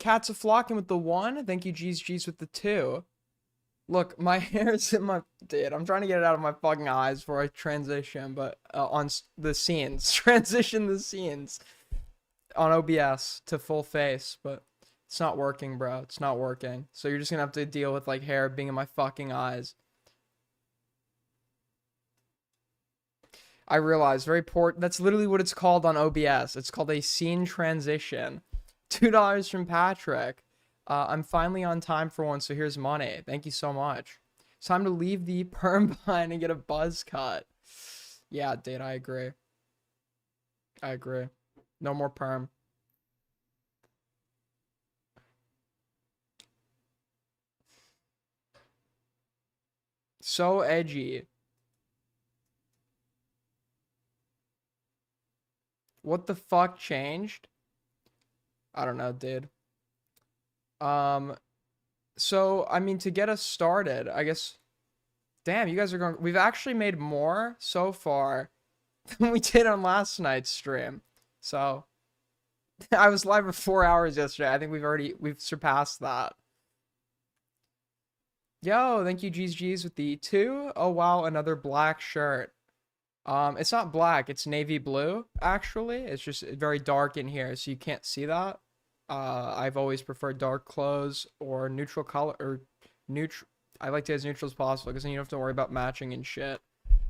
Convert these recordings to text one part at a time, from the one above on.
cats are flocking with the 1. Thank you, G's with the 2. Look, my hair's in my... Dude, I'm trying to get it out of my fucking eyes before I transition, but on the scenes. Transition the scenes on OBS to full face, but it's not working, bro. It's not working. So you're just gonna have to deal with, like, hair being in my fucking eyes. I realize, very poor. That's literally what it's called on OBS. It's called a scene transition. $2 from Patrick. I'm finally on time for one, so here's money. Thank you so much. It's time to leave the perm behind and get a buzz cut. Yeah, dude, I agree. I agree. No more perm. So edgy. What the fuck changed? I don't know, dude. So, I mean, to get us started, I guess... Damn, you guys are going... We've actually made more so far than we did on last night's stream. So, I was live for 4 hours yesterday. I think we've surpassed that. Yo, thank you, G's with the 2. Oh, wow, another black shirt. It's not black, it's navy blue, actually. It's just very dark in here, so you can't see that. I've always preferred dark clothes or neutral color, or neutral. I like to as neutral as possible, because then you don't have to worry about matching and shit.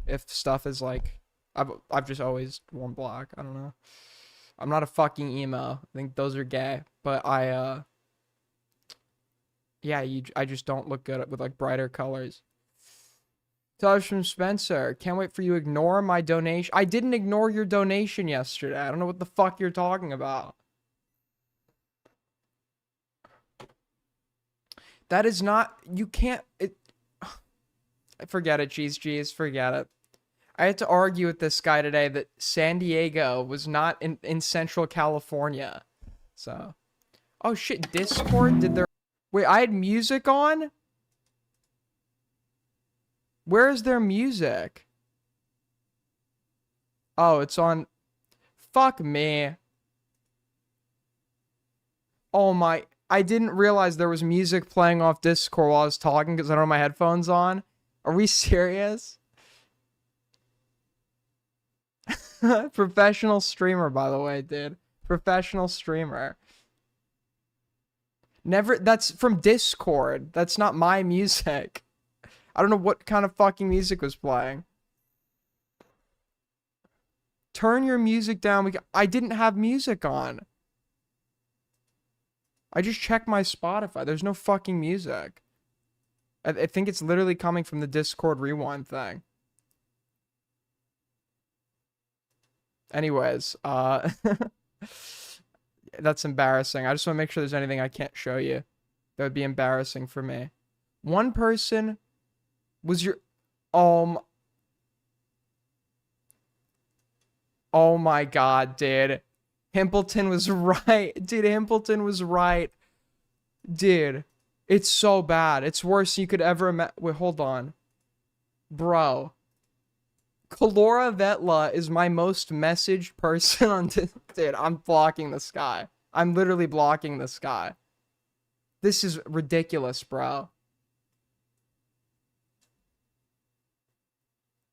If stuff is like, I've just always worn black. I don't know. I'm not a fucking emo. I think those are gay, but yeah, I just don't look good with like brighter colors. $2 from Spencer. Can't wait for you to ignore my donation. I didn't ignore your donation yesterday. I don't know what the fuck you're talking about. That is not... You can't... Forget it, G's. Forget it. I had to argue with this guy today that San Diego was not in Central California. So... Oh shit, Discord? Did there... Wait, I had music on? Where is their music? Oh, it's on... Fuck me. Oh my... I didn't realize there was music playing off Discord while I was talking because I don't have my headphones on. Are we serious? Professional streamer, by the way, dude. Professional streamer. Never... That's from Discord. That's not my music. I don't know what kind of fucking music was playing. Turn your music down. I didn't have music on. I just checked my Spotify. There's no fucking music. I think it's literally coming from the Discord rewind thing. Anyways, that's embarrassing. I just want to make sure there's anything I can't show you. That would be embarrassing for me. One person was your... Oh my god, dude. Himpleton was right. Dude, Himpleton was right. Dude, it's so bad. It's worse than you could ever imagine. Wait, hold on. Bro. Kalora Vetla is my most messaged person on... Dude, I'm blocking this guy. I'm literally blocking this guy. This is ridiculous, bro.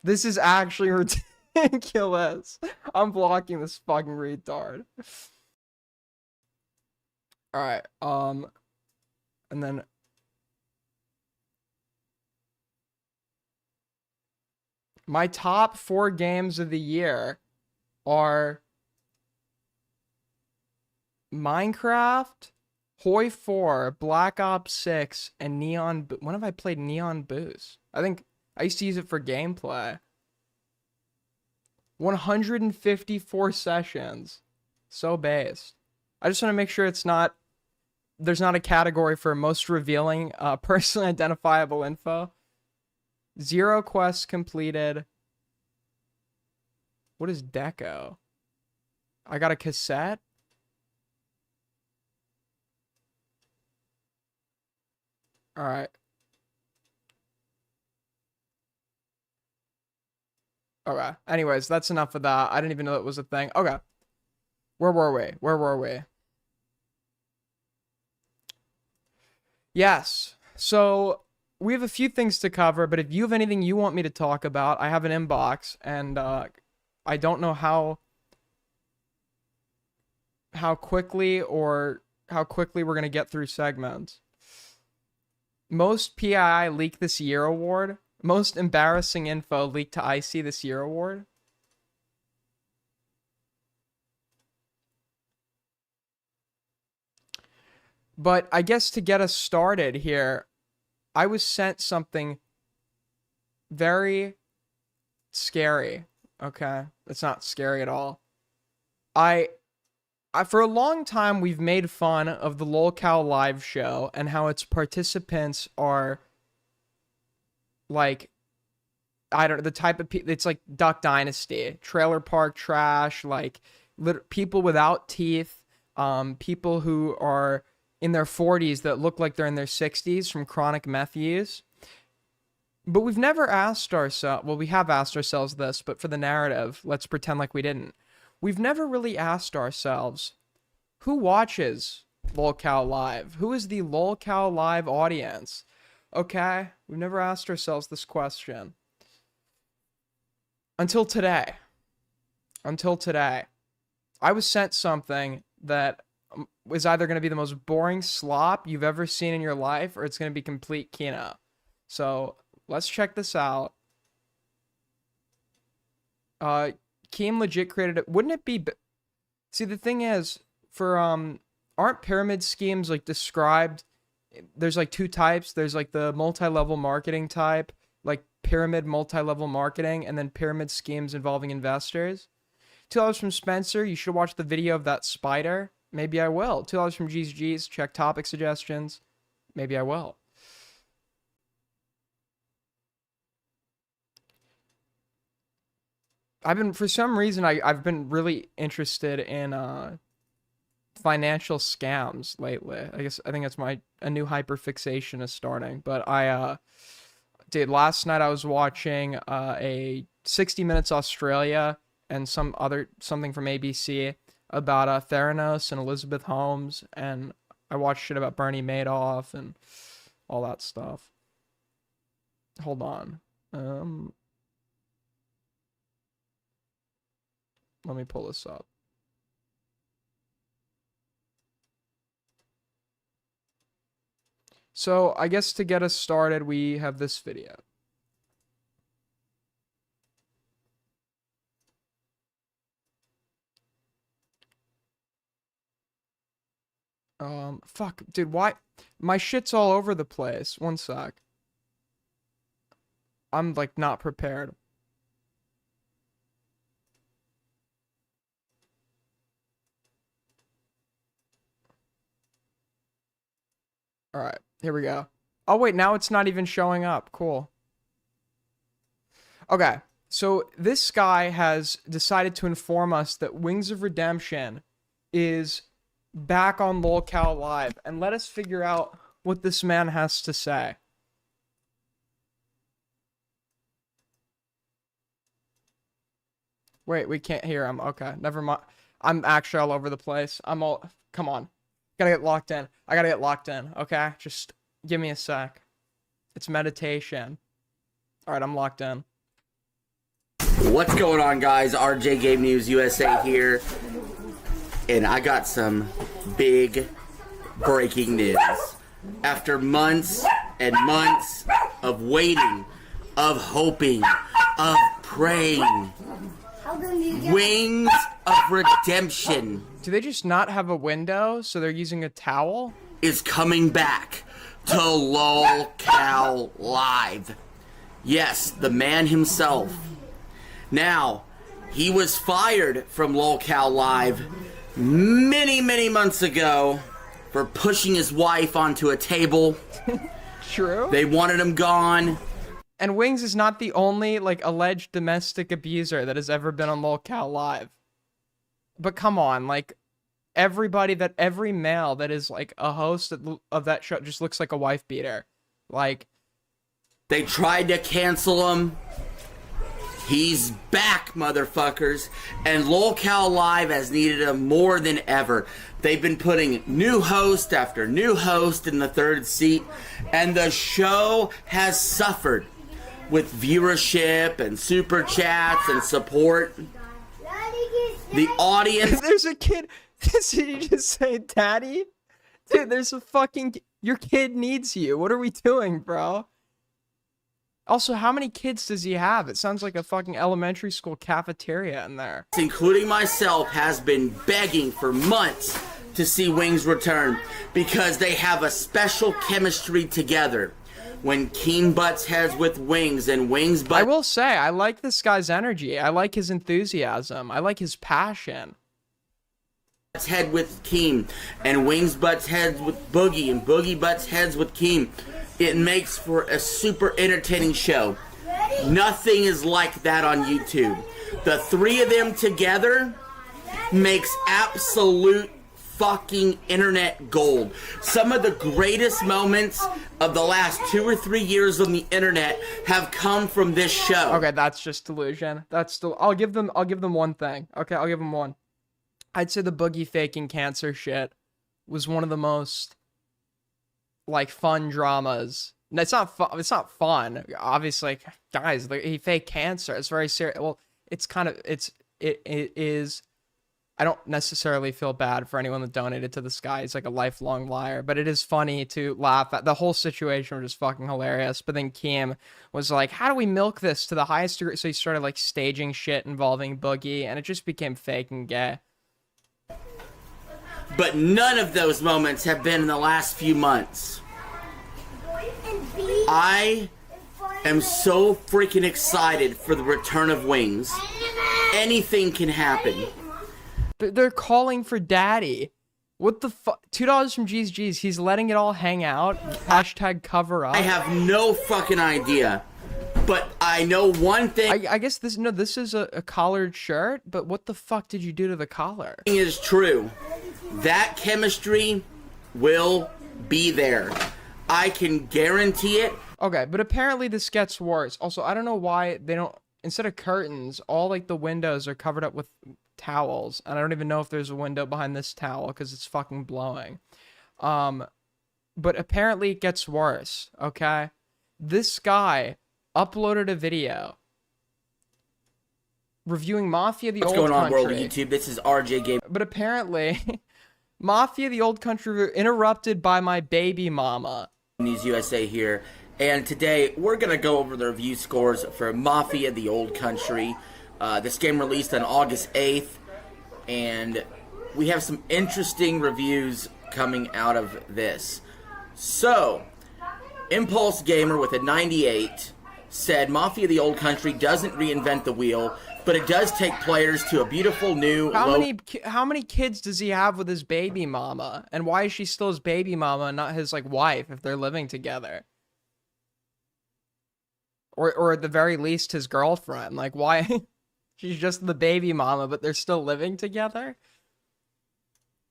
This is actually ridiculous. I'm blocking this fucking retard. Alright, and then... My top 4 games of the year are Minecraft, Hoi 4, Black Ops 6, and Neon... When have I played Neon Boost? I think I used to use it for gameplay. 154 sessions. So based. I just want to make sure it's not... There's not a category for most revealing personally identifiable info. 0 quests completed. What is Deco? I got a cassette? Alright. Okay. Anyways, that's enough of that. I didn't even know it was a thing. Okay. Where were we? Yes. So we have a few things to cover, but if you have anything you want me to talk about, I have an inbox, and I don't know how quickly we're gonna get through segments. Most PII leak this year award. Most embarrassing info leaked to IC this year award. But I guess to get us started here, I was sent something very scary. Okay, it's not scary at all. I, for a long time we've made fun of the LolCal live show and how its participants are like, I don't know, the type of people. It's like Duck Dynasty, trailer park trash, like people without teeth, people who are in their 40s that look like they're in their 60s from chronic meth use. But we've never asked ourselves, well, we have asked ourselves this, but for the narrative, let's pretend like we didn't. We've never really asked ourselves, who watches LolCal Live? Who is the LolCal Live audience? Okay? We've never asked ourselves this question. Until today. Until today. I was sent something that is either going to be the most boring slop you've ever seen in your life, or it's going to be complete Kino. So let's check this out. Keem legit created it. Wouldn't it be? See, the thing is, for aren't pyramid schemes like described? There's like two types. There's like the multi-level marketing type, like pyramid multi-level marketing, and then pyramid schemes involving investors. $2 from Spencer. You should watch the video of that spider. Maybe I will. $2 from G's. Check topic suggestions. Maybe I will. For some reason, I've been really interested in financial scams lately. I think that's a new hyperfixation is starting. But I did last night. I was watching a 60 Minutes Australia and something from ABC about Theranos and Elizabeth Holmes, and I watched shit about Bernie Madoff and all that stuff. Hold on. Let me pull this up. So I guess to get us started, we have this video. Fuck, dude, why? My shit's all over the place. One sec. I'm like not prepared. All right, here we go. Oh wait, now it's not even showing up. Cool. Okay, so this guy has decided to inform us that Wings of Redemption is back on LolCal Live, and let us figure out what this man has to say. Wait, we can't hear him. Okay, never mind. I'm actually all over the place. Come on. Gotta get locked in. I gotta get locked in, okay? Just give me a sec. It's meditation. Alright, I'm locked in. What's going on, guys? RJ Game News USA here. And I got some big breaking news. After months and months of waiting, of hoping, of praying, Wings of Redemption Do they just not have a window, so they're using a towel? is coming back to LolCal Live. Yes, the man himself. Now, he was fired from LolCal Live many, many months ago for pushing his wife onto a table. True. They wanted him gone. And Wings is not the only, like, alleged domestic abuser that has ever been on LolCal Live. But come on, like, every male that is, like, a host of that show just looks like a wife beater. Like, They tried to cancel him. He's back, motherfuckers, and LOLCal Live has needed him more than ever. They've been putting new host after new host in the third seat, and the show has suffered with viewership and super chats and support. The audience... There's a kid... Did you just say daddy? Dude, there's a fucking... Your kid needs you. What are we doing, bro? Also, how many kids does he have? It sounds like a fucking elementary school cafeteria in there. Including myself, has been begging for months to see Wings return because they have a special chemistry together. When Keen butts heads with Wings and Wings butts... I will say, I like this guy's energy. I like his enthusiasm. I like his passion. Head with Keen and Wings butts heads with Boogie and Boogie butts heads with Keen. It makes for a super entertaining show. Nothing is like that on YouTube. The three of them together makes absolute fucking internet gold. Some of the greatest moments of the last 2 or 3 years on the internet have come from this show. Okay, that's just delusion. That's still... I'll give them one thing. Okay, I'll give them one. I'd say the Boogie faking cancer shit was one of the most like fun dramas. And it's not fun. It's not fun. Obviously, guys, he faked cancer. It's very serious. Well, it's kind of it is. I don't necessarily feel bad for anyone that donated to this guy. He's like a lifelong liar, but it is funny to laugh at. The whole situation was just fucking hilarious. But then Kim was like, how do we milk this to the highest degree? So he started like staging shit involving Boogie, and it just became fake and gay. But none of those moments have been in the last few months. I am so freaking excited for the return of Wings. Anything can happen. They're calling for daddy. What the fuck? $2 from G's. He's letting it all hang out. Hashtag cover up. I have no fucking idea. But I know one thing. I guess this is a collared shirt, but what the fuck did you do to the collar? Is true. That chemistry will be there. I can guarantee it. Okay, but apparently this gets worse. Also, I don't know why they don't, instead of curtains, all like the windows are covered up with towels. And I don't even know if there's a window behind this towel because it's fucking blowing. But apparently it gets worse, okay? This guy uploaded a video reviewing Mafia the Old Country. What's going on, world of YouTube? This is RJ Game. But apparently, Mafia the Old Country interrupted by my baby mama. News USA here. And today, we're going to go over the review scores for Mafia the Old Country. This game released on August 8th. And we have some interesting reviews coming out of this. So, Impulse Gamer with a 98 said Mafia the Old Country doesn't reinvent the wheel, but it does take players to a beautiful new... How many kids does he have with his baby mama? And why is she still his baby mama and not his like wife if they're living together? Or at the very least his girlfriend. Like why? She's just the baby mama, but they're still living together?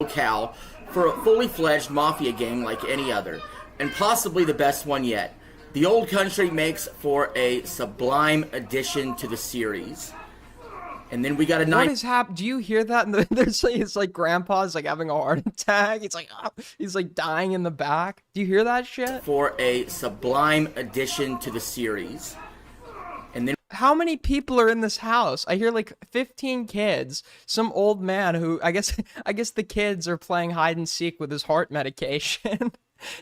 Locale for a fully fledged Mafia game like any other, and possibly the best one yet. The Old Country makes for a sublime addition to the series. And then we got a What is happening? Do you hear that? And there's like, it's like grandpa's like having a heart attack. He's like dying in the back. Do you hear that shit? For a sublime addition to the series. And then how many people are in this house? I hear like 15 kids. Some old man who I guess the kids are playing hide and seek with his heart medication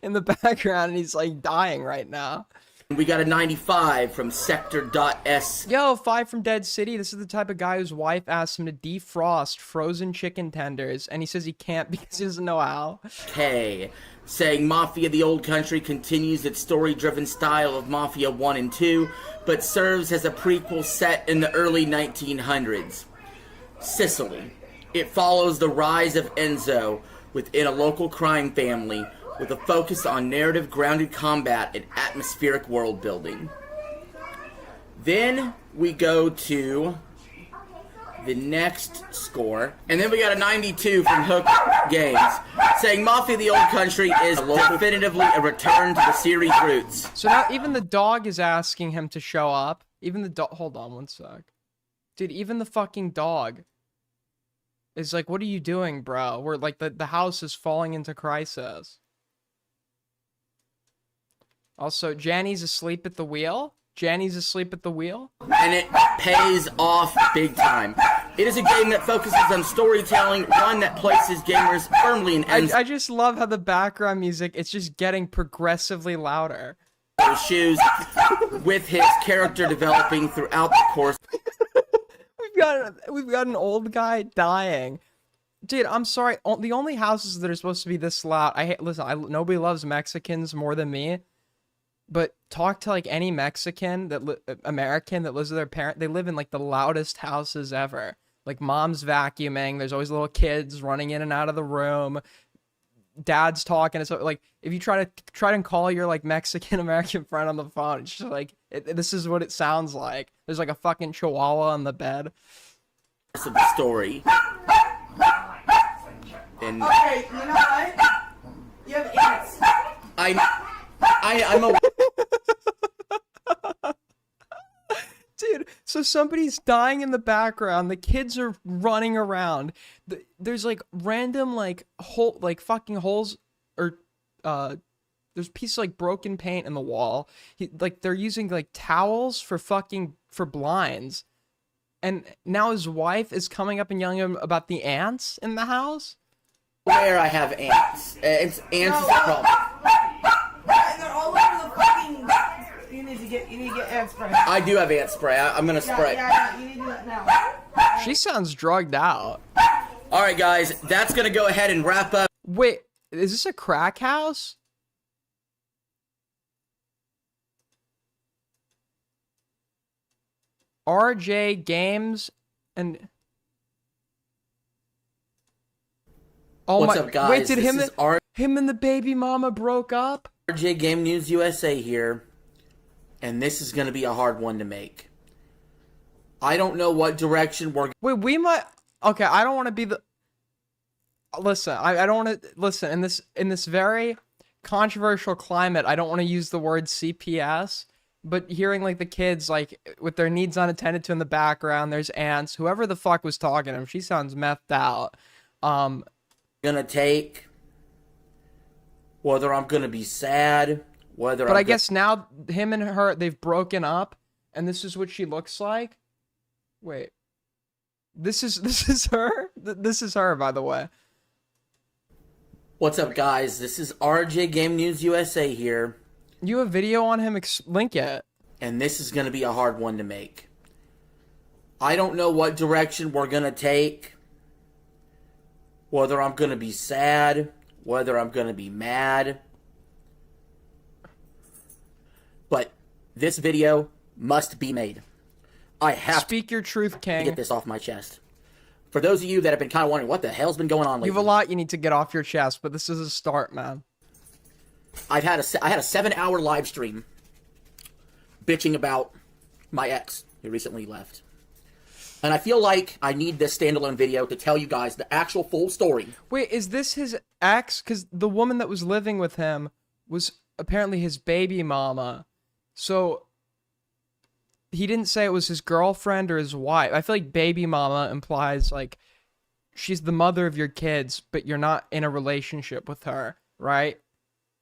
in the background, and he's like dying right now. We got a 95 from Sector.S. Yo, 5 from Dead City. This is the type of guy whose wife asks him to defrost frozen chicken tenders, and he says he can't because he doesn't know how. K, saying Mafia the Old Country continues its story-driven style of Mafia 1 and 2, but serves as a prequel set in the early 1900s. Sicily. It follows the rise of Enzo within a local crime family, with a focus on narrative-grounded combat and atmospheric world-building. Then we go to the next score, and then we got a 92 from Hook Games, saying Mafia the Old Country is definitively a return to the series roots. So now even the dog is asking him to show up. Even the dog. Hold on one sec. Dude, even the fucking dog is like, what are you doing, bro? We're like, the house is falling into crisis. Also, Janny's asleep at the wheel. Janny's asleep at the wheel. And it pays off big time. It is a game that focuses on storytelling, one that places gamers firmly in I just love how the background music, it's just getting progressively louder. shoes, with his character developing throughout the course. We've got an old guy dying. Dude, I'm sorry. The only houses that are supposed to be this loud. Nobody loves Mexicans more than me. But talk to like any Mexican American that lives with their parent. They live in like the loudest houses ever. Like mom's vacuuming. There's always little kids running in and out of the room. Dad's talking. So like if you try to call your like Mexican American friend on the phone, it's just like this is what it sounds like. There's like a fucking chihuahua on the bed. Of the story. And okay, you know what? You have ants. I'm a Dude, so somebody's dying in the background. The kids are running around. There's like random like fucking holes or there's pieces like broken paint in the wall. They're using like towels for blinds. And now his wife is coming up and yelling at him about the ants in the house. Where I have ants. Ants is a problem. They're all over the fucking. You need to get ant spray. I do have ant spray. I'm gonna spray. Yeah, you need to do that now. She sounds drugged out. All right, guys, that's gonna go ahead and wrap up. Wait, is this a crack house? RJ Games and What's up, guys? Wait, did This is him and the baby mama broke up? RJ Game News USA here, and this is gonna be a hard one to make. I don't know what direction we're. Wait, we might. Okay, I don't want to be the. Listen, I don't want to listen in this very controversial climate. I don't want to use the word CPS. But hearing like the kids like with their needs unattended to in the background, there's ants. Whoever the fuck was talking to him, she sounds methed out. Gonna take whether I'm gonna be sad, whether. But I guess now him and her, they've broken up, and this is what she looks like. Wait, this is her. This is her, by the way. What's up, guys? This is RJ Game News USA here. You have a video on him. Link it. And this is gonna be a hard one to make. I don't know what direction we're gonna take. Whether I'm gonna be sad, whether I'm gonna be mad. But this video must be made. I have Speak your truth, King. to get this off my chest. For those of you that have been kind of wondering what the hell's been going on lately. You have a lot you need to get off your chest, but this is a start, man. I had a 7-hour live stream bitching about my ex who recently left. And I feel like I need this standalone video to tell you guys the actual full story. Wait, is this his ex? Because the woman that was living with him was apparently his baby mama. So he didn't say it was his girlfriend or his wife. I feel like baby mama implies like she's the mother of your kids, but you're not in a relationship with her, right?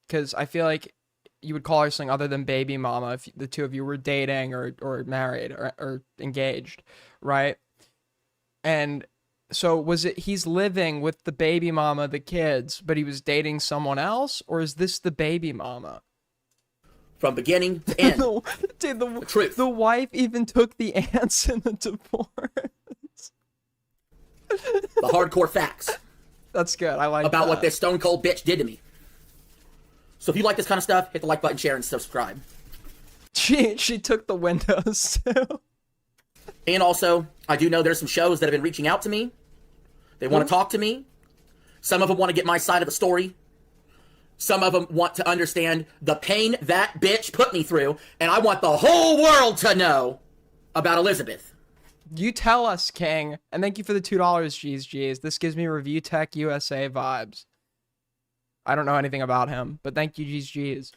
Because I feel like you would call her something other than baby mama if the two of you were dating or married or engaged, right? And so was it he's living with the baby mama, the kids, but he was dating someone else? Or is this the baby mama? From beginning to end. Dude, the truth. The wife even took the ants in the divorce. The hardcore facts. That's good. I like about that. what this stone cold bitch did to me. So if you like this kind of stuff, hit the like button, share, and subscribe. She took the windows too. And also, I do know there's some shows that have been reaching out to me. They want to talk to me. Some of them want to get my side of the story. Some of them want to understand the pain that bitch put me through. And I want the whole world to know about Elizabeth. You tell us, King. And thank you for the $2, G's. This gives me Review Tech USA vibes. I don't know anything about him, but thank you, G's.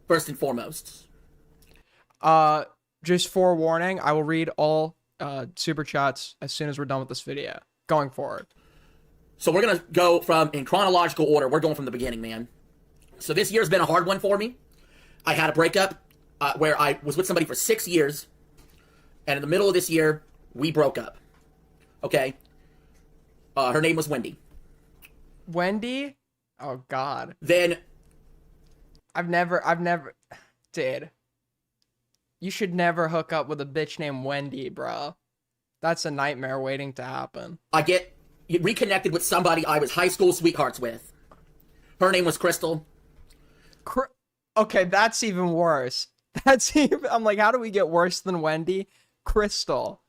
First and foremost. just forewarning, I will read all super chats as soon as we're done with this video. Going forward. So we're going to go from, in chronological order, we're going from the beginning, man. So this year's been a hard one for me. I had a breakup where I was with somebody for 6 years. And in the middle of this year, we broke up. Okay? Her name was Wendy. Wendy? Oh, God. Then... I've never... Dude. You should never hook up with a bitch named Wendy, bro. That's a nightmare waiting to happen. I get reconnected with somebody I was high school sweethearts with. Her name was Crystal. Okay, that's even worse. I'm like, how do we get worse than Wendy? Crystal.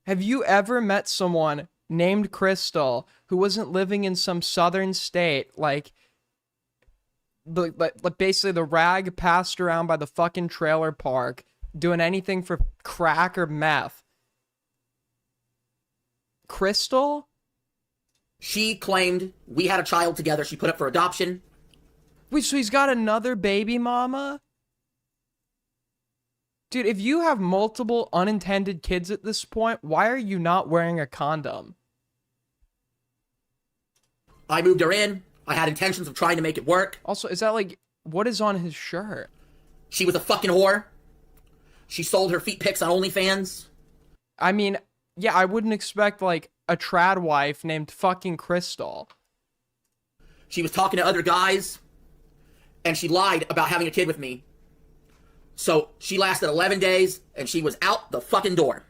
Have you ever met someone named Crystal who wasn't living in some southern state, like basically the rag passed around by the fucking trailer park, doing anything for crack or meth? Crystal? She claimed we had a child together. She put up for adoption. Wait, so he's got another baby mama? Dude, if you have multiple unintended kids at this point, why are you not wearing a condom? I moved her in. I had intentions of trying to make it work. Also, is that like, what is on his shirt? She was a fucking whore. She sold her feet pics on OnlyFans. I mean, yeah, I wouldn't expect like a trad wife named fucking Crystal. She was talking to other guys, and she lied about having a kid with me. So she lasted 11 days, and she was out the fucking door.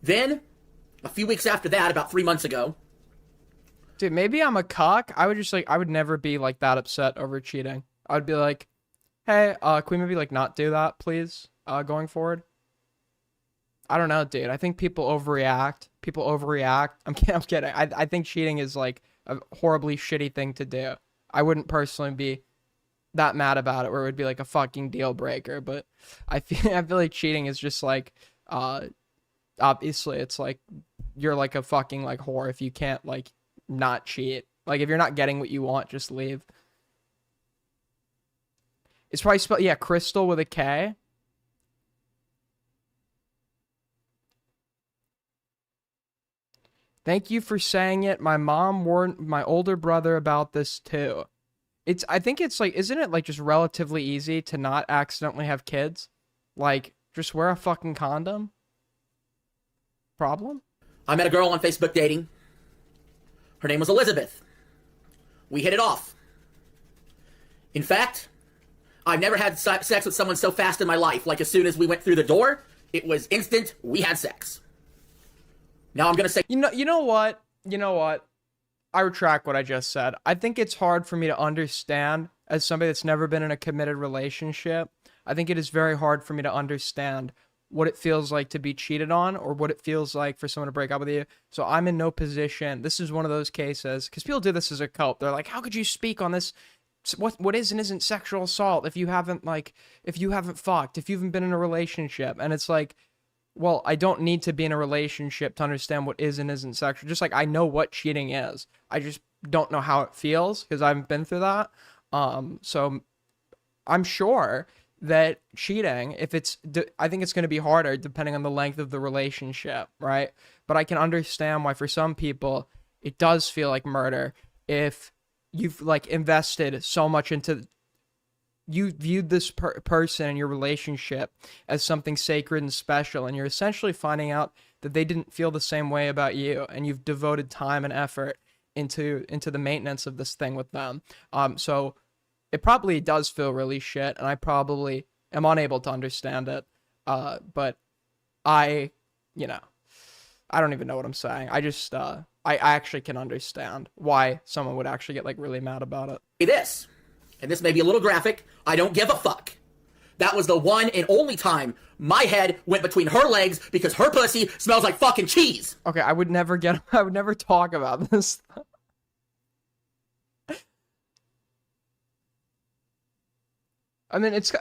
Then, a few weeks after that, about 3 months ago... Dude, maybe I'm a cock. I would never be like that upset over cheating. I'd be like, hey, can we maybe like not do that, please, going forward? I don't know, dude. I think people overreact. I'm kidding. I think cheating is like a horribly shitty thing to do. I wouldn't personally be that mad about it where it would be like a fucking deal breaker, but I feel like cheating is just like obviously it's like you're like a fucking like whore if you can't like not cheat. Like if you're not getting what you want, just leave. It's probably spelled, yeah, Crystal with a K. Thank you for saying it. My mom warned my older brother about this too. I think it's like, isn't it like just relatively easy to not accidentally have kids? Like, just wear a fucking condom? Problem? I met a girl on Facebook dating. Her name was Elizabeth. We hit it off. In fact, I've never had sex with someone so fast in my life. Like as soon as we went through the door, it was instant, we had sex. Now I'm gonna say... You know what? I retract what I just said. I think it's hard for me to understand, as somebody that's never been in a committed relationship, I think it is very hard for me to understand what it feels like to be cheated on or what it feels like for someone to break up with you. So I'm in no position. This is one of those cases, because people do this as a cope. They're like, how could you speak on this? What is and isn't sexual assault if you haven't fucked, if you haven't been in a relationship? And it's like, well, I don't need to be in a relationship to understand what is and isn't sexual. Just like I know what cheating is. I just don't know how it feels because I haven't been through that. So I'm sure that cheating, I think it's going to be harder depending on the length of the relationship, right? But I can understand why for some people it does feel like murder if you've like invested so much into... You viewed this person in your relationship as something sacred and special, and you're essentially finding out that they didn't feel the same way about you, and you've devoted time and effort into the maintenance of this thing with them. So it probably does feel really shit, and I probably am unable to understand it. But I don't even know what I'm saying. I just, I actually can understand why someone would actually get like really mad about it. This. And this may be a little graphic, I don't give a fuck. That was the one and only time my head went between her legs because her pussy smells like fucking cheese. Okay, I would never talk about this. I mean, it's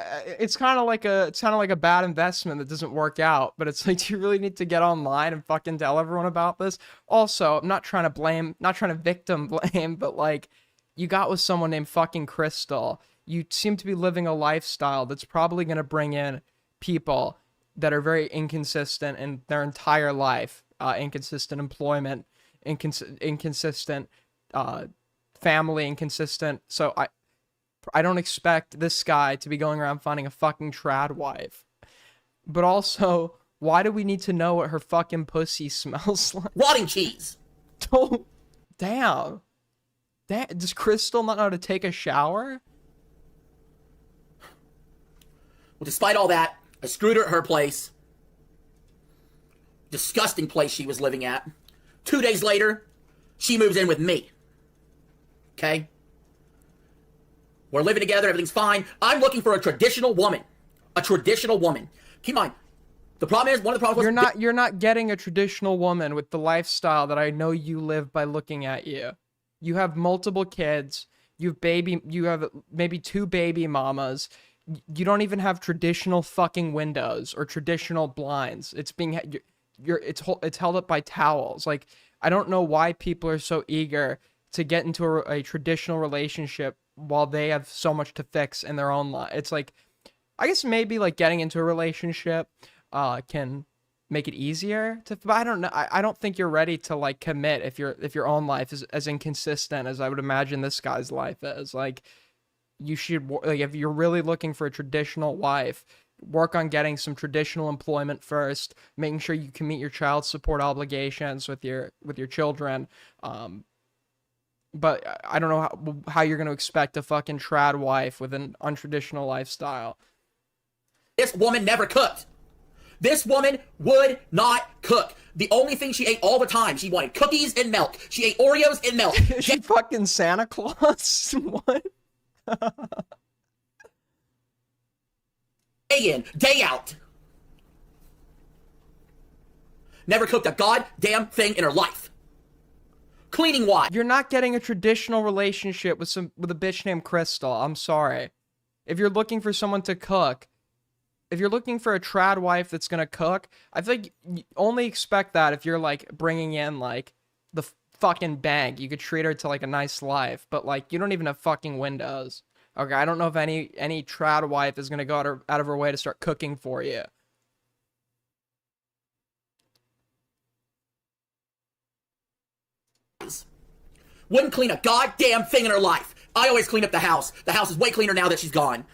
kind of like a bad investment that doesn't work out, but it's like, do you really need to get online and fucking tell everyone about this? Also, I'm not trying to victim blame, but like, you got with someone named fucking Crystal. you seem to be living a lifestyle that's probably going to bring in people that are very inconsistent in their entire life, inconsistent employment, inconsistent family, inconsistent. So I don't expect this guy to be going around finding a fucking trad wife. But also, why do we need to know what her fucking pussy smells like? Rotting cheese. Oh, damn. Does Crystal not know how to take a shower? Well, despite all that, I screwed her at her place. Disgusting place she was living at. 2 days later, she moves in with me. Okay? We're living together, everything's fine. I'm looking for a traditional woman. A traditional woman. Keep in mind, the problem is, one of the problems was... You're not getting a traditional woman with the lifestyle that I know you live by looking at you. You have multiple kids. You have maybe 2 baby mamas. You don't even have traditional fucking windows or traditional blinds. It's held up by towels. Like, I don't know why people are so eager to get into a traditional relationship while they have so much to fix in their own life. It's like, I guess maybe like getting into a relationship can make it easier to, but I don't know. I don't think you're ready to like commit if your own life is as inconsistent as I would imagine this guy's life is. Like, you should, like, if you're really looking for a traditional wife, work on getting some traditional employment first, making sure you can meet your child support obligations with your children. But I don't know how you're going to expect a fucking trad wife with an untraditional lifestyle. This woman never cooked. This woman would not cook. The only thing she ate all the time, she wanted cookies and milk. She ate Oreos and milk. Is she fucking Santa Claus? What? Day in, day out. Never cooked a goddamn thing in her life. Cleaning wise. You're not getting a traditional relationship with a bitch named Crystal. I'm sorry. If you're looking for someone to cook, if you're looking for a trad wife that's gonna cook, I think you only expect that if you're like bringing in like the fucking bank. You could treat her to like a nice life, but like you don't even have fucking windows. Okay, I don't know if any trad wife is gonna go out of her way to start cooking for you. Wouldn't clean a goddamn thing in her life. I always clean up the house. The house is way cleaner now that she's gone.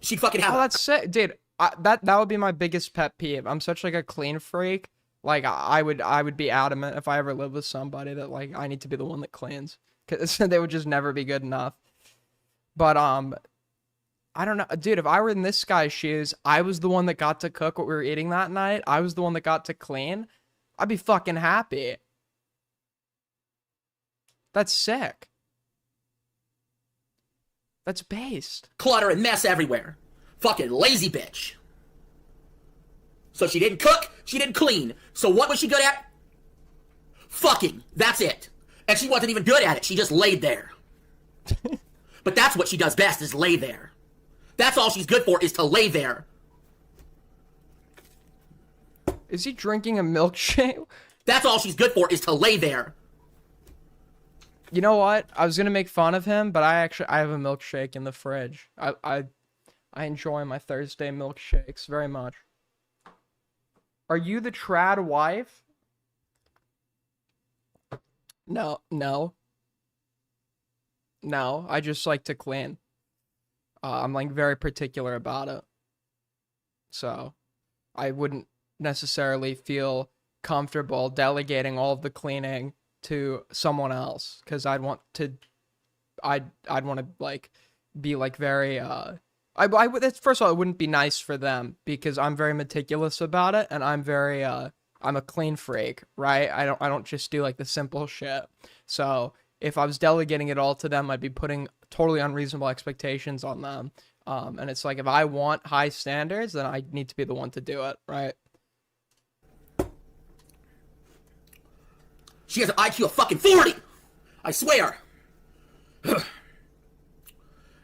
She'd fucking have... Oh, that's sick. Dude, that would be my biggest pet peeve. I'm such like a clean freak. Like, I would be adamant if I ever live with somebody that like I need to be the one that cleans. Because they would just never be good enough. But, I don't know. Dude, if I were in this guy's shoes, I was the one that got to cook what we were eating that night. I was the one that got to clean. I'd be fucking happy. That's sick. That's based. Clutter and mess everywhere. Fucking lazy bitch. So she didn't cook, she didn't clean. So what was she good at? Fucking. That's it. And she wasn't even good at it. She just laid there. But that's what she does best, is lay there. That's all she's good for, is to lay there. Is he drinking a milkshake? That's all she's good for, is to lay there. You know what? I was gonna make fun of him, but I have a milkshake in the fridge. I enjoy my Thursday milkshakes very much. Are you the trad wife? No. I just like to clean. I'm like very particular about it. So I wouldn't necessarily feel comfortable delegating all of the cleaning to someone else, because I'd want to like be like very first of all, it wouldn't be nice for them because I'm very meticulous about it, and I'm a clean freak, right? I don't just do like the simple shit. So if I was delegating it all to them, I'd be putting totally unreasonable expectations on them. And it's like, if I want high standards, then I need to be the one to do it, right? She has an IQ of fucking 40! I swear!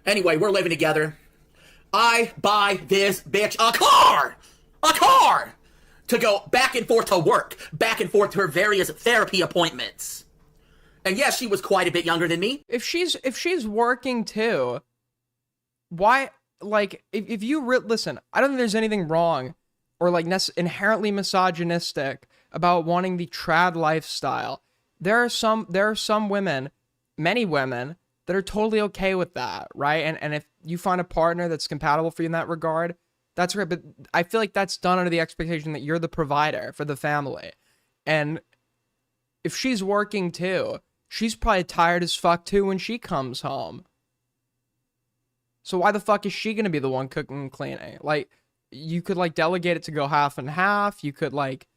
Anyway, we're living together. I buy this bitch a car! A car! To go back and forth to work, back and forth to her various therapy appointments. And yes, she was quite a bit younger than me. If she's working too, why, like, if you listen, I don't think there's anything wrong or like inherently misogynistic about wanting the trad lifestyle. There are some women, many women, that are totally okay with that, right? And if you find a partner that's compatible for you in that regard, that's great. But I feel like that's done under the expectation that you're the provider for the family. And if she's working too, she's probably tired as fuck too when she comes home. So why the fuck is she gonna be the one cooking and cleaning? Like, you could like delegate it to go half and half. You could like,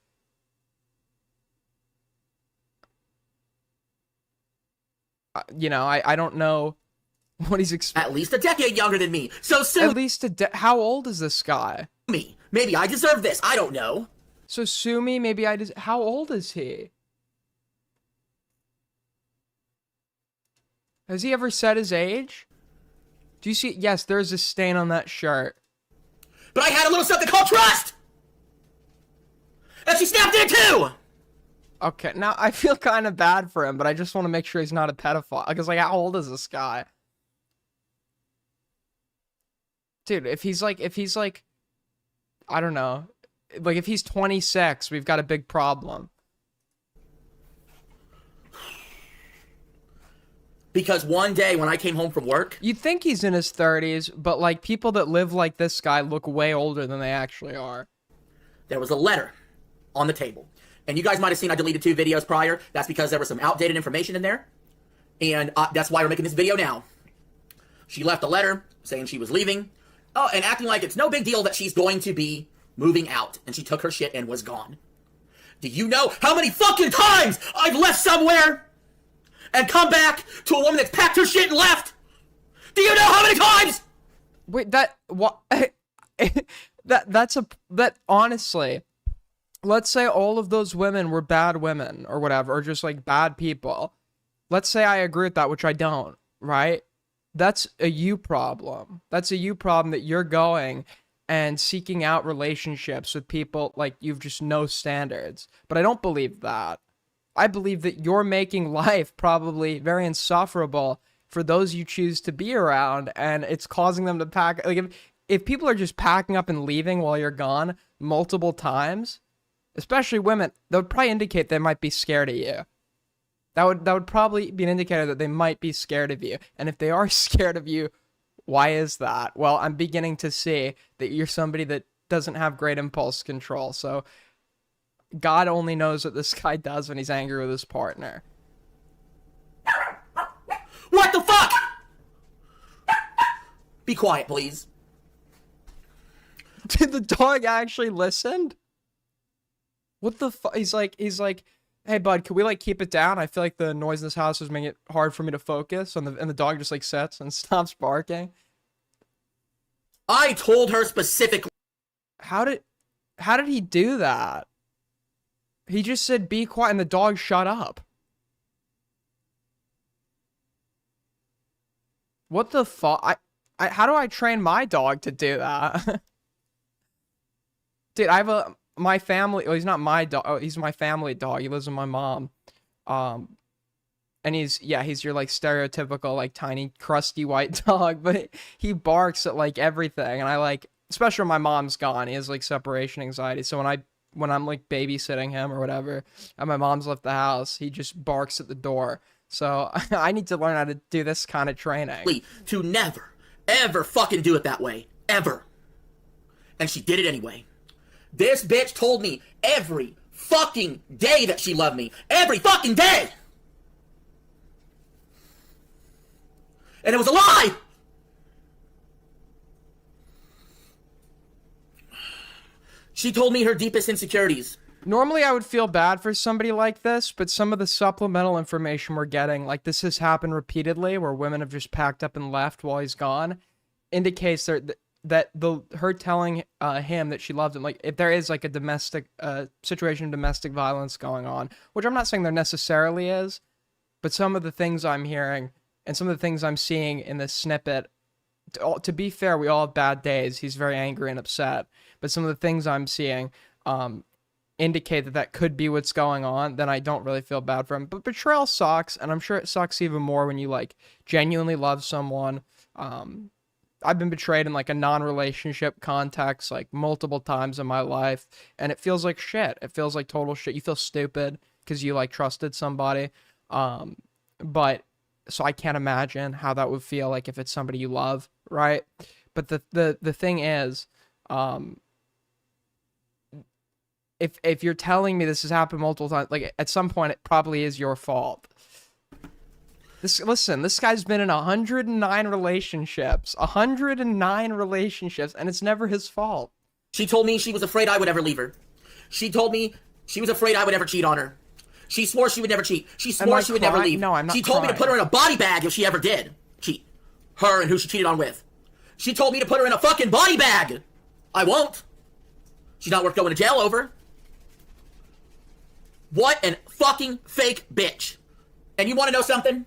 I don't know what he's At least a decade younger than me. So at sue least how old is this guy? me. Maybe I deserve this. I don't know. So sue me, maybe I just, how old is he? Has he ever said his age? Do you see? Yes, there's a stain on that shirt. But I had a little something called trust! And she snapped it too! Okay, now I feel kind of bad for him, but I just want to make sure he's not a pedophile. Because, like, how old is this guy? Dude, if he's like, I don't know. Like, if he's 26, we've got a big problem. Because one day when I came home from work, You'd think he's in his 30s, but, like, people that live like this guy look way older than they actually are. there was a letter on the table. And you guys might have seen I deleted 2 videos prior. That's because there was some outdated information in there. And that's why we're making this video now. She left a letter saying she was leaving. Oh, and acting like it's no big deal that she's going to be moving out. And she took her shit and was gone. Do you know how many fucking times I've left somewhere and come back to a woman that's packed her shit and left? Do you know how many times? Wait, what? that honestly, let's say all of those women were bad women or whatever, or just like bad people. Let's say I agree with that, which I don't, right? That's a you problem. That's a you problem that you're going and seeking out relationships with people like you've just no standards. But I don't believe that. I believe that you're making life probably very insufferable for those you choose to be around, and it's causing them to pack. Like, if people are just packing up and leaving while you're gone multiple times, especially women, that would probably indicate they might be scared of you. That would probably be an indicator that they might be scared of you. And if they are scared of you, why is that? Well, I'm beginning to see that you're somebody that doesn't have great impulse control. So God only knows what this guy does when he's angry with his partner. What the fuck? Be quiet, please. Did the dog actually listen? What the fuck? He's like, hey bud, can we like keep it down? I feel like the noise in this house is making it hard for me to focus. And the dog just like sits and stops barking. I told her specifically. How did he do that? He just said be quiet and the dog shut up. What the fuck? How do I train my dog to do that? Dude, I have my family, well, he's not my dog, oh, he's my family dog. He lives with my mom. And he's your like stereotypical like tiny crusty white dog, but he barks at like everything. And I like, especially when my mom's gone, he has like separation anxiety. So when I'm like babysitting him or whatever, and my mom's left the house, he just barks at the door. So I need to learn how to do this kind of training. To never, ever fucking do it that way. Ever. And she did it anyway. This bitch told me every fucking day that she loved me. Every fucking day! And it was a lie! She told me her deepest insecurities. Normally I would feel bad for somebody like this, but some of the supplemental information we're getting, like this has happened repeatedly where women have just packed up and left while he's gone, indicates that her telling him that she loves him, like if there is like a domestic situation of domestic violence going on, which I'm not saying there necessarily is, but some of the things I'm hearing and some of the things I'm seeing in this snippet, to be fair, we all have bad days. He's very angry and upset, but some of the things I'm seeing indicate that could be what's going on. Then I don't really feel bad for him. But betrayal sucks, and I'm sure it sucks even more when you like genuinely love someone. I've been betrayed in like a non-relationship context like multiple times in my life, and it feels like shit. It feels like total shit. You feel stupid because you like trusted somebody. Um, but so I can't imagine how that would feel like if it's somebody you love, right? But the thing is, um, if you're telling me this has happened multiple times, like at some point it probably is your fault. This guy's been in 109 relationships, 109 relationships, and it's never his fault. She told me she was afraid I would ever leave her. She told me she was afraid I would ever cheat on her. She swore she would never cheat. She swore she would never leave. No, I'm not She told me to crying. put her in a body bag if she ever did cheat. Her and who she cheated on with. She told me to put her in a fucking body bag. I won't. She's not worth going to jail over. What an fucking fake bitch. And you want to know something?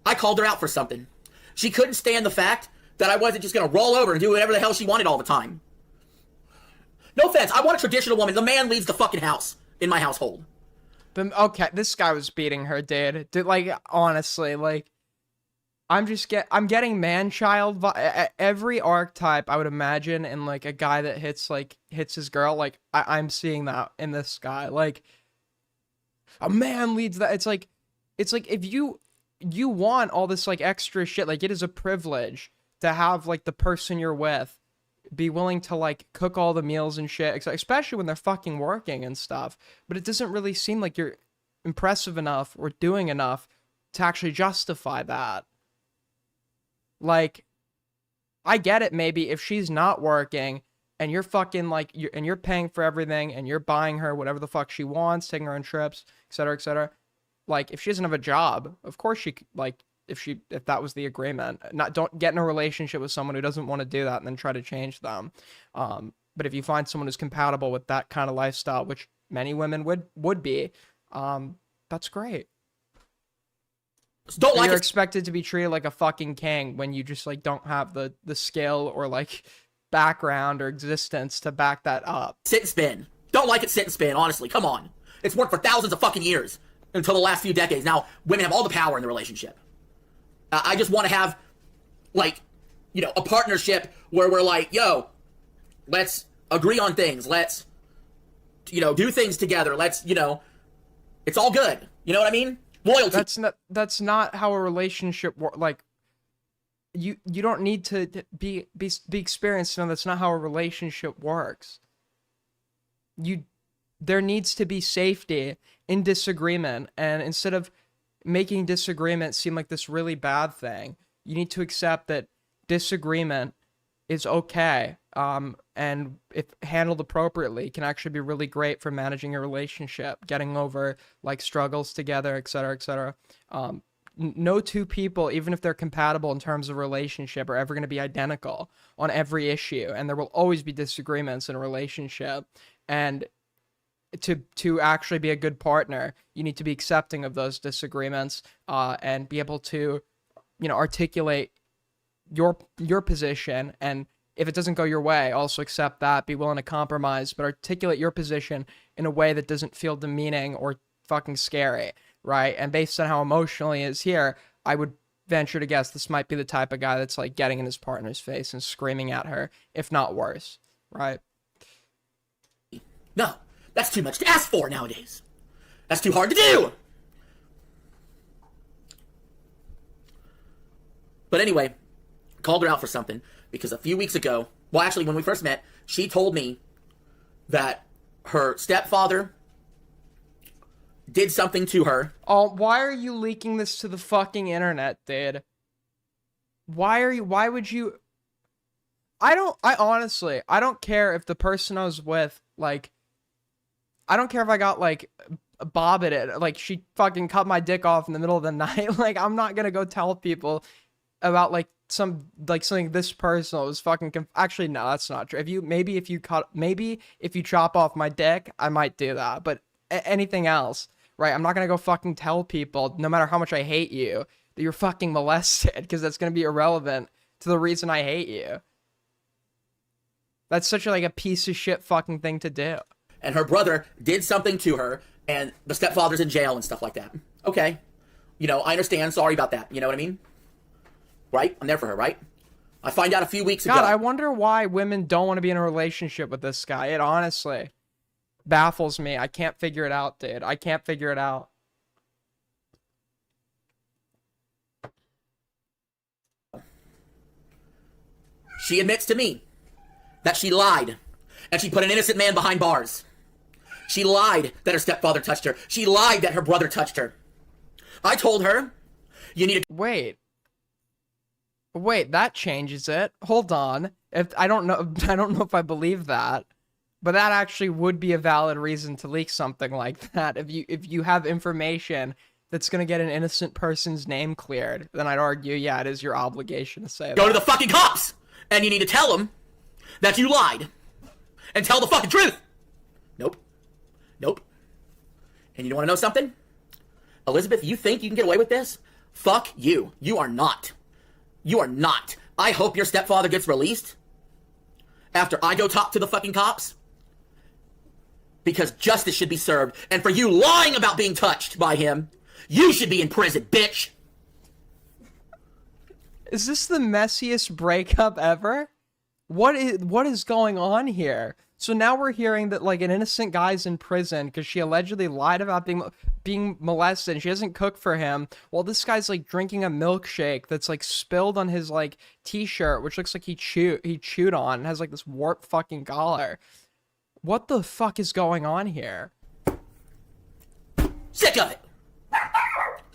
I called her out for something. She couldn't stand the fact that I wasn't just going to roll over and do whatever the hell she wanted all the time. No offense, I want a traditional woman. The man leaves the fucking house in my household. Okay, this guy was beating her, dude. Like, honestly, like, I'm getting man-child every archetype I would imagine in, like, a guy that hits his girl. Like, I'm seeing that in this guy. Like, a man leads that. It's like if you want all this, like, extra shit, like, it is a privilege to have, like, the person you're with be willing to, like, cook all the meals and shit, especially when they're fucking working and stuff. But it doesn't really seem like you're impressive enough or doing enough to actually justify that. Like, I get it maybe if she's not working and you're fucking, like, you're paying for everything and you're buying her whatever the fuck she wants, taking her on trips, etc., etc. Like, if she doesn't have a job, of course she, like, if that was the agreement, don't get in a relationship with someone who doesn't want to do that and then try to change them. But if you find someone who's compatible with that kind of lifestyle, which many women would be, that's great. Don't like You're it. expected to be treated like a fucking king when you just, like, don't have the skill or, like, background or existence to back that up. Sit and spin. Don't like it, sit and spin, honestly. Come on. It's worked for thousands of fucking years until the last few decades. Now, women have all the power in the relationship. I just want to have, like, you know, a partnership where we're like, yo, let's agree on things. Let's, you know, do things together. Let's, you know, it's all good. You know what I mean? Loyalty. That's not how a relationship like, you don't need to be experienced to know that's not how a relationship works. There needs to be safety in disagreement, and instead of making disagreement seem like this really bad thing, you need to accept that disagreement is okay, and if handled appropriately can actually be really great for managing a relationship, getting over, like, struggles together, etc., etc. No two people, even if they're compatible in terms of relationship, are ever going to be identical on every issue, and there will always be disagreements in a relationship. And to actually be a good partner, you need to be accepting of those disagreements, and be able to, you know, articulate your position, and if it doesn't go your way, also accept that, be willing to compromise, but articulate your position in a way that doesn't feel demeaning or fucking scary, right? And based on how emotional he is here, I would venture to guess this might be the type of guy that's, like, getting in his partner's face and screaming at her, if not worse, right? No, that's too much to ask for nowadays. That's too hard to do. But anyway, called her out for something because a few weeks ago, well, actually, when we first met, she told me that her stepfather did something to her. Oh, why are you leaking this to the fucking internet, dude? Why would you? I honestly, I don't care if the person I was with, like, I don't care if I got, like, bobbed it, like, she fucking cut my dick off in the middle of the night. Like, I'm not gonna go tell people about, like, something this personal. It was fucking actually, no, that's not true. Maybe if you chop off my dick, I might do that, but anything else, right? I'm not gonna go fucking tell people, no matter how much I hate you, that you're fucking molested, because that's gonna be irrelevant to the reason I hate you. That's such a piece of shit fucking thing to do. And her brother did something to her, and the stepfather's in jail and stuff like that. Okay. You know, I understand. Sorry about that. You know what I mean? right? I'm there for her, right? I find out a few weeks ago. God, I wonder why women don't want to be in a relationship with this guy. It honestly baffles me. I can't figure it out, dude. I can't figure it out. She admits to me that she lied, and she put an innocent man behind bars. She lied that her stepfather touched her. She lied that her brother touched her. I told her, you need to... Wait, that changes it. Hold on. If I don't know if I believe that. But that actually would be a valid reason to leak something like that. If you have information that's going to get an innocent person's name cleared, then I'd argue, yeah, it is your obligation to say that. Go to the fucking cops! And you need to tell them that you lied. And tell the fucking truth! Nope. Nope. And you want to know something? Elizabeth, you think you can get away with this? Fuck you. You are not. You are not. I hope your stepfather gets released after I go talk to the fucking cops. Because justice should be served. And for you lying about being touched by him, you should be in prison, bitch. Is this the messiest breakup ever? What is going on here? So now we're hearing that like an innocent guy's in prison because she allegedly lied about being molested and she doesn't cook for him, while this guy's like drinking a milkshake that's like spilled on his like t-shirt, which looks like he chewed on and has like this warped fucking collar. What the fuck is going on here? Sick of it.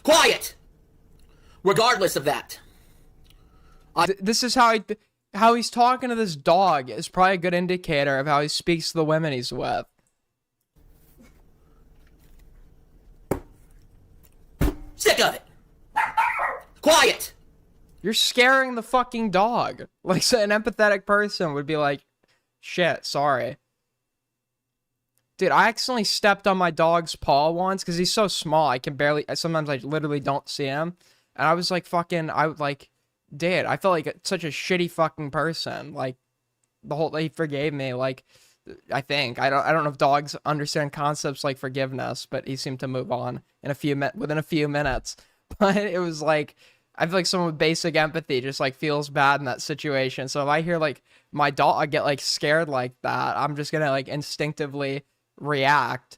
Quiet. Regardless of that. This is how he's talking to this dog is probably a good indicator of how he speaks to the women he's with. Sick of it. Quiet. You're scaring the fucking dog. Like an empathetic person would be like, shit, sorry. Dude, I accidentally stepped on my dog's paw once because he's so small. Sometimes I literally don't see him. And I was like dude, I felt like such a shitty fucking person. Like, he forgave me. Like, I think. I don't know if dogs understand concepts like forgiveness, but he seemed to move on within a few minutes. But it was like, I feel like someone with basic empathy just like feels bad in that situation. So if I hear like my dog get like scared like that, I'm just gonna like instinctively react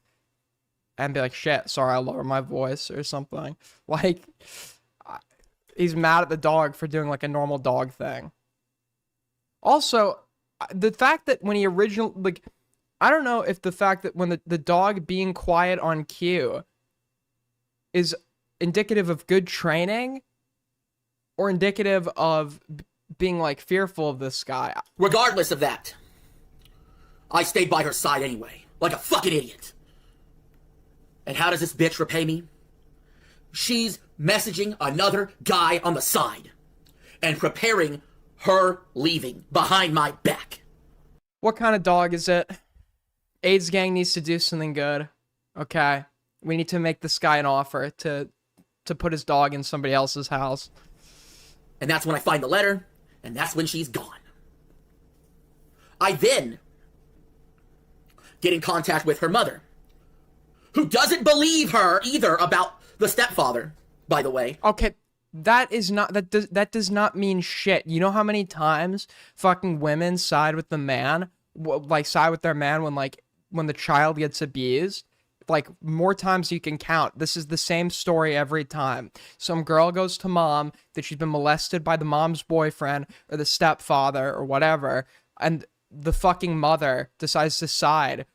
and be like, shit, sorry, I'll lower my voice or something. Like, he's mad at the dog for doing like a normal dog thing. Also, the fact that when he originally, like, I don't know if the fact that when the dog being quiet on cue is indicative of good training or indicative of being like fearful of this guy. Regardless of that, I stayed by her side anyway, like a fucking idiot. And how does this bitch repay me? She's messaging another guy on the side and preparing her leaving behind my back. What kind of dog is it? AIDS gang needs to do something good. Okay. We need to make this guy an offer to put his dog in somebody else's house. And that's when I find the letter, and that's when she's gone. I then get in contact with her mother, who doesn't believe her either about the stepfather, by the way. Okay, that does not mean shit. You know how many times fucking women side with the man, like side with their man when the child gets abused? Like, more times you can count. This is the same story every time. Some girl goes to mom that she's been molested by the mom's boyfriend or the stepfather or whatever, and the fucking mother decides to side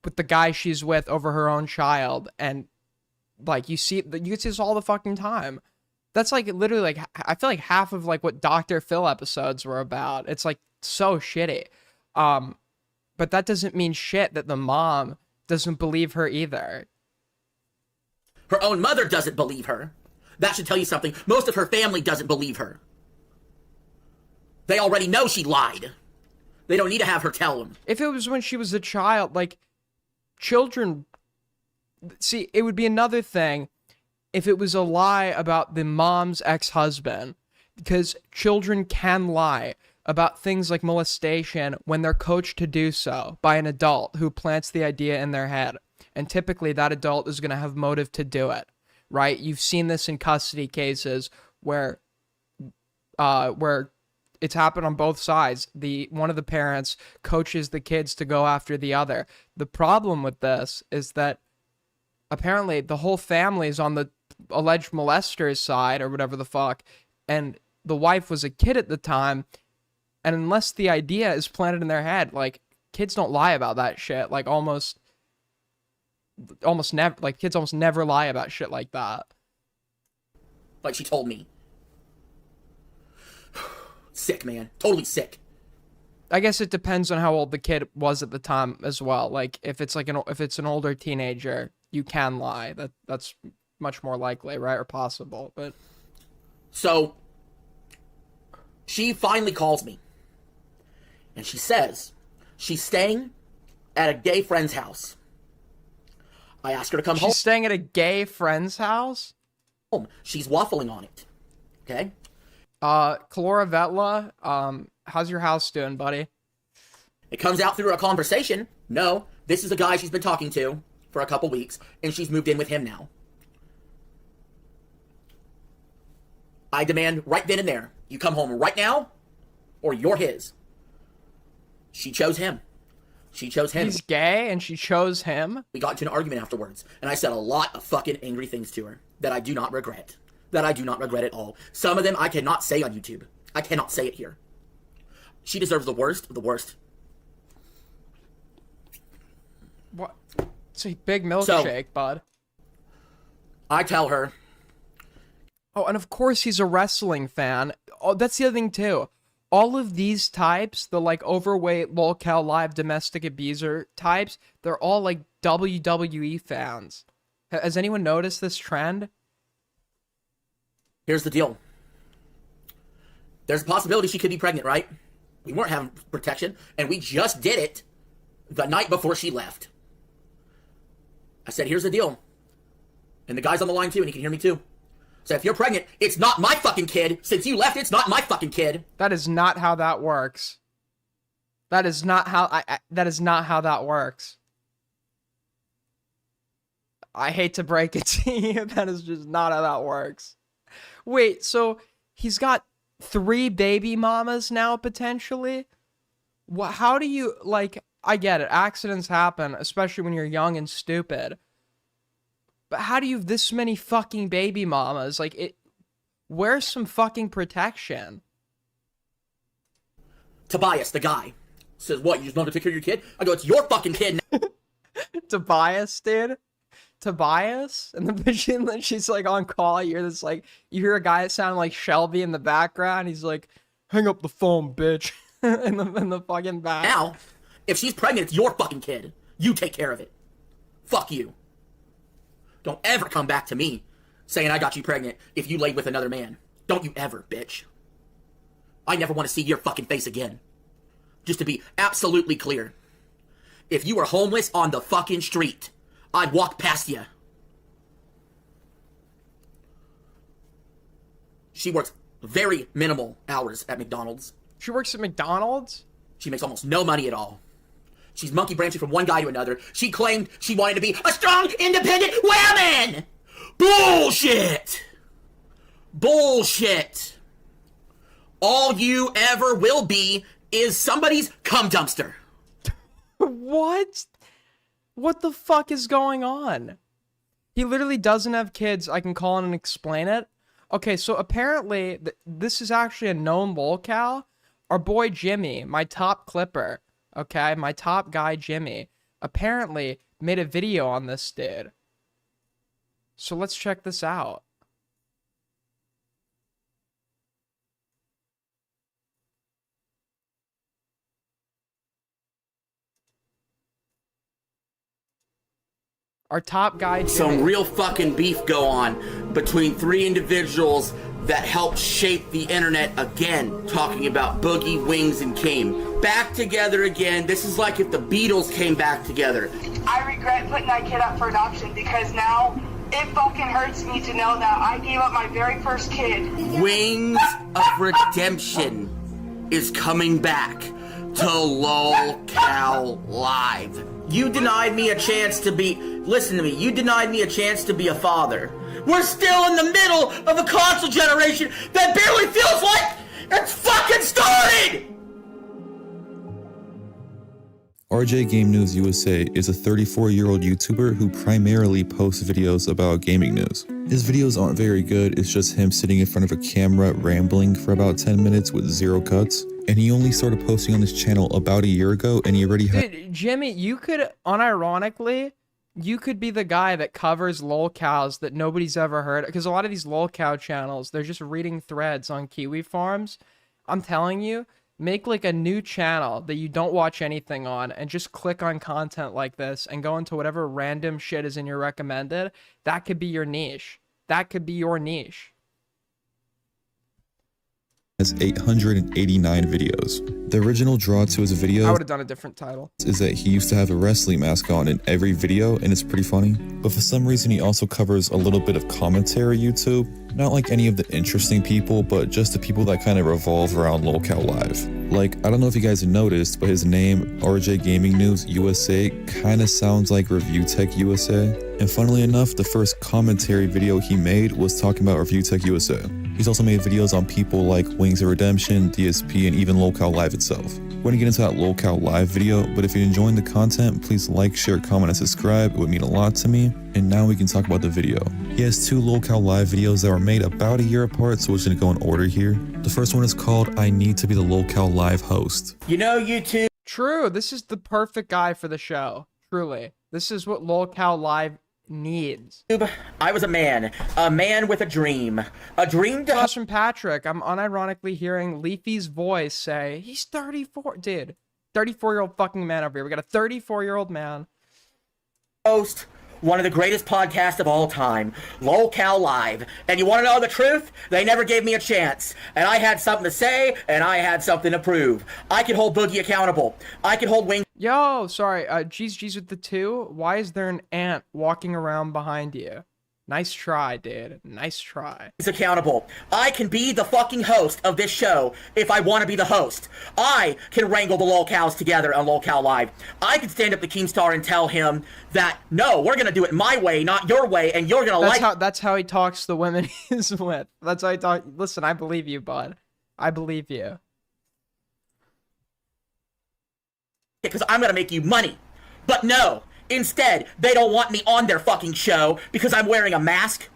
with the guy she's with over her own child. And like, you see this all the fucking time. That's like literally like, I feel like half of like what Dr. Phil episodes were about. It's like so shitty. But that doesn't mean shit that the mom doesn't believe her either. Her own mother doesn't believe her. That should tell you something. Most of her family doesn't believe her. They already know she lied. They don't need to have her tell them. If it was when she was a child, like, children... See, it would be another thing if it was a lie about the mom's ex-husband, because children can lie about things like molestation when they're coached to do so by an adult who plants the idea in their head. And typically that adult is going to have motive to do it, right? You've seen this in custody cases where where it's happened on both sides. One of the parents coaches the kids to go after the other. The problem with this is that apparently the whole family is on the alleged molester's side or whatever the fuck, and the wife was a kid at the time, and unless the idea is planted in their head, like, kids don't lie about that shit. Like, almost never, like, kids almost never lie about shit like that. Like she told me. Sick, man. Totally sick. I guess it depends on how old the kid was at the time as well. Like, if it's an older teenager, you can lie. That's much more likely, right? Or possible, but... So, she finally calls me. And she says she's staying at a gay friend's house. I ask her to come home. She's staying at a gay friend's house? She's waffling on it. Okay? Kalora Vetla, how's your house doing, buddy? It comes out through a conversation. No, this is a guy she's been talking to for a couple weeks, and she's moved in with him now. I demand right then and there, you come home right now, or you're his. She chose him. She chose him. He's gay, and she chose him? We got into an argument afterwards, and I said a lot of fucking angry things to her that I do not regret. That I do not regret at all. Some of them I cannot say on YouTube. I cannot say it here. She deserves the worst of the worst. What? It's a big milkshake, bud. I tell her... Oh, and of course he's a wrestling fan. Oh, that's the other thing, too. All of these types, the, like, overweight, lolcow live domestic abuser types, they're all, like, WWE fans. Has anyone noticed this trend? Here's the deal. There's a possibility she could be pregnant, right? We weren't having protection, and we just did it the night before she left. I said, here's the deal. And the guy's on the line, too, and he can hear me, too. So if you're pregnant, it's not my fucking kid. Since you left, it's not my fucking kid. That is not how that works. That is not how that is not how that works. I hate to break it to you. That is just not how that works. Wait, so he's got 3 baby mamas now, potentially? How do you, like, I get it. Accidents happen, especially when you're young and stupid. But how do you have this many fucking baby mamas? Like, where's some fucking protection? Tobias, the guy, says, what, you just want to take care of your kid? I go, it's your fucking kid now. Tobias, dude? Tobias? And then she's like on call. You hear a guy that sounded like Shelby in the background. He's like, hang up the phone, bitch. in the fucking back. Now, if she's pregnant, it's your fucking kid. You take care of it. Fuck you. Don't ever come back to me saying I got you pregnant if you laid with another man. Don't you ever, bitch. I never want to see your fucking face again. Just to be absolutely clear. If you were homeless on the fucking street, I'd walk past you. She works very minimal hours at McDonald's. She works at McDonald's? She makes almost no money at all. She's monkey branching from one guy to another. She claimed she wanted to be a strong, independent woman! Bullshit! Bullshit! All you ever will be is somebody's cum dumpster. What? What the fuck is going on? He literally doesn't have kids. I can call in and explain it. Okay, so apparently, this is actually a known lolcow. Our boy Jimmy, my top clipper, okay, my top guy Jimmy, apparently made a video on this dude. So let's check this out. Our top guy Jimmy. Some real fucking beef go on between 3 individuals that helped shape the internet again, talking about Boogie, Wings, and Kane. Back together again. This is like if the Beatles came back together. I regret putting that kid up for adoption because now it fucking hurts me to know that I gave up my very first kid. Wings of Redemption is coming back to LOLCOW Live. You denied me a chance to be... Listen to me. You denied me a chance to be a father. We're still in the middle of a console generation that barely feels like It's fucking started! RJ Game News USA is a 34-year-old YouTuber who primarily posts videos about gaming news. His videos aren't very good, it's just him sitting in front of a camera rambling for about 10 minutes with 0 cuts. And he only started posting on this channel about a year ago, and he already had— Dude, Jimmy, you could, unironically, you could be the guy that covers lolcows that nobody's ever heard. Because a lot of these lolcow channels, they're just reading threads on kiwi farms. I'm telling you, make like a new channel that you don't watch anything on and just click on content like this and go into whatever random shit is in your recommended. That could be your niche. That could be your niche. has 889 videos. The original draw to his video I would have done a different title. is that he used to have a wrestling mask on in every video, and it's pretty funny. But for some reason, he also covers a little bit of commentary YouTube. Not like any of the interesting people, but just the people that kind of revolve around Lolcow Live. Like, I don't know if you guys have noticed, but his name, RJ Gaming News USA, kind of sounds like Review Tech USA. And funnily enough, the first commentary video he made was talking about Review Tech USA. He's also made videos on people like Wings of Redemption, DSP, and even Lolcow Live itself. We're gonna get into that Lolcow Live video, but if you're enjoying the content, please like, share, comment, and subscribe. It would mean a lot to me. And now we can talk about the video. He has 2 Lolcow Live videos that were made about a year apart, so we're just gonna go in order here. The first one is called I Need to Be the Lolcow Live Host. You know, YouTube. True, this is the perfect guy for the show. Truly. This is what Lolcow Live needs. I was a man with a dream to Plus from Patrick, I'm unironically hearing Leafy's voice say, he's 34. Dude, 34-year-old fucking man over here. We got a 34-year-old man. host one of the greatest podcasts of all time, Lolcow Live. And you want to know the truth? They never gave me a chance. And I had something to say, and I had something to prove. I could hold Boogie accountable. I could hold Wings Yo, sorry, G's with the 2. Why is there an ant walking around behind you? Nice try, dude. Nice try. accountable. I can be the fucking host of this show if I want to be the host. I can wrangle the Lolcows together on Lolcow Live. I can stand up to Keemstar and tell him that, no, we're going to do it my way, not your way, and you're going to That's how he talks to the women he's with. That's how he talks. Listen, I believe you, bud. I believe you. because I'm going to make you money. But no, instead, they don't want me on their fucking show because I'm wearing a mask.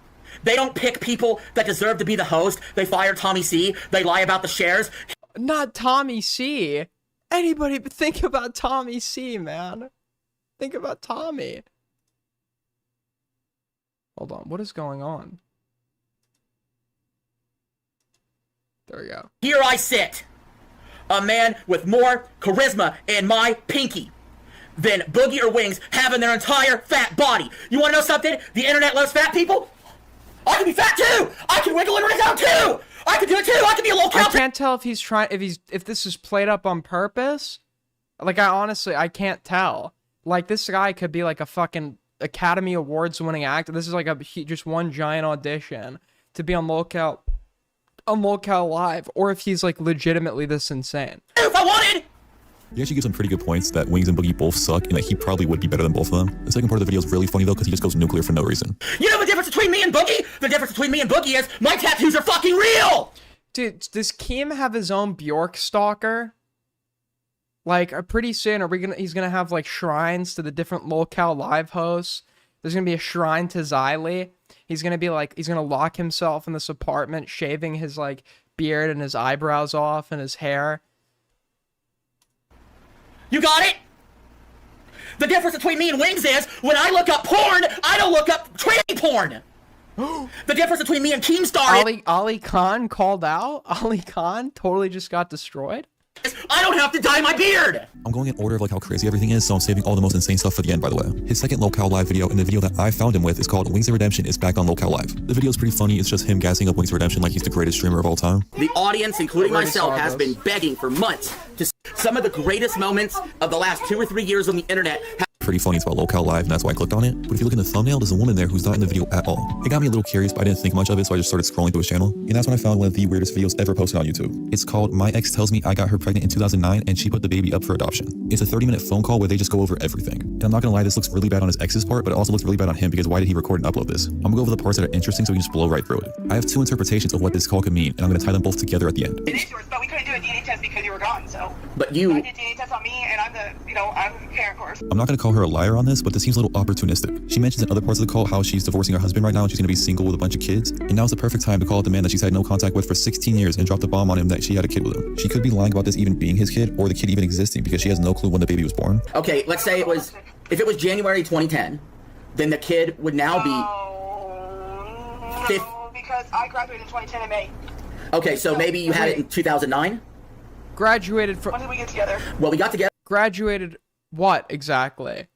They don't pick people that deserve to be the host. They fire Tommy C. They lie about the shares. Not Tommy C. Anybody but think about Tommy C, man. Think about Tommy. Hold on, what is going on? There we go. Here I sit, a man with more charisma in my pinky than Boogie or Wings have in their entire fat body. You want to know something? The internet loves fat people. I can be fat too. I can wiggle and ring out too. I can do it too. I can be a little I cow. can't tell if he's trying, if this is played up on purpose. Like, I can't tell. Like, this guy could be like a fucking Academy Awards winning actor. This is like just one giant audition to be on Lolcow Live, or if he's like legitimately this insane. If I wanted. He actually gives some pretty good points that Wings and Boogie both suck, and that he probably would be better than both of them. The second part of the video is really funny though, because he just goes nuclear for no reason. You know the difference between me and Boogie? The difference between me and Boogie is my tattoos are fucking real. Dude, does Keem have his own Bjork stalker? Like, pretty soon, he's gonna have, like, shrines to the different Lolcow Live hosts. There's gonna be a shrine to Xylee. He's gonna lock himself in this apartment, shaving his, like, beard and his eyebrows off and his hair. You got it? The difference between me and Wings is when I look up porn, I don't look up tranny porn. The difference between me and Keemstar Ali Khan called out? Ali Khan totally just got destroyed? is I don't have to dye my beard. I'm going in order of like how crazy everything is, so I'm saving all the most insane stuff for the end, by the way. His second Lolcow Live video, and the video that I found him with, is called Wings of Redemption is back on Lolcow Live. The video is pretty funny. It's just him gassing up Wings of Redemption like he's the greatest streamer of all time. The audience, including already myself, saw has this. been begging for months to some of the greatest moments of the last 2 or 3 years on the internet. pretty funny. It's about Local Live, and that's why I clicked on it. But if you look in the thumbnail, there's a woman there who's not in the video at all. It got me a little curious, but I didn't think much of it, so I just started scrolling through his channel. And that's when I found one of the weirdest videos ever posted on YouTube. It's called My Ex Tells Me I Got Her Pregnant in 2009 and She Put the Baby Up for Adoption. It's a 30-minute phone call where they just go over everything. And I'm not gonna lie, this looks really bad on his ex's part, but it also looks really bad on him because why did he record and upload this? I'm gonna go over the parts that are interesting so we can just blow right through it. I have two interpretations of what this call could mean, and I'm gonna tie them both together at the end. It is yours, but we couldn't do a DNA test because you were gone, so. But you... I did DNA test on me, and I'm the parent, of course. I'm not going to call her a liar on this, but this seems a little opportunistic. She mentions in other parts of the call how she's divorcing her husband right now and she's going to be single with a bunch of kids. And now's the perfect time to call out the man that she's had no contact with for 16 years and drop the bomb on him that she had a kid with him. She could be lying about this even being his kid or the kid even existing because she has no clue when the baby was born. Okay, let's say if it was January 2010, then the kid would now be... No, because I graduated in 2010 in May. Okay, so maybe you had it in 2009? Graduated from... When did we get together? Well, we got together Graduated what exactly?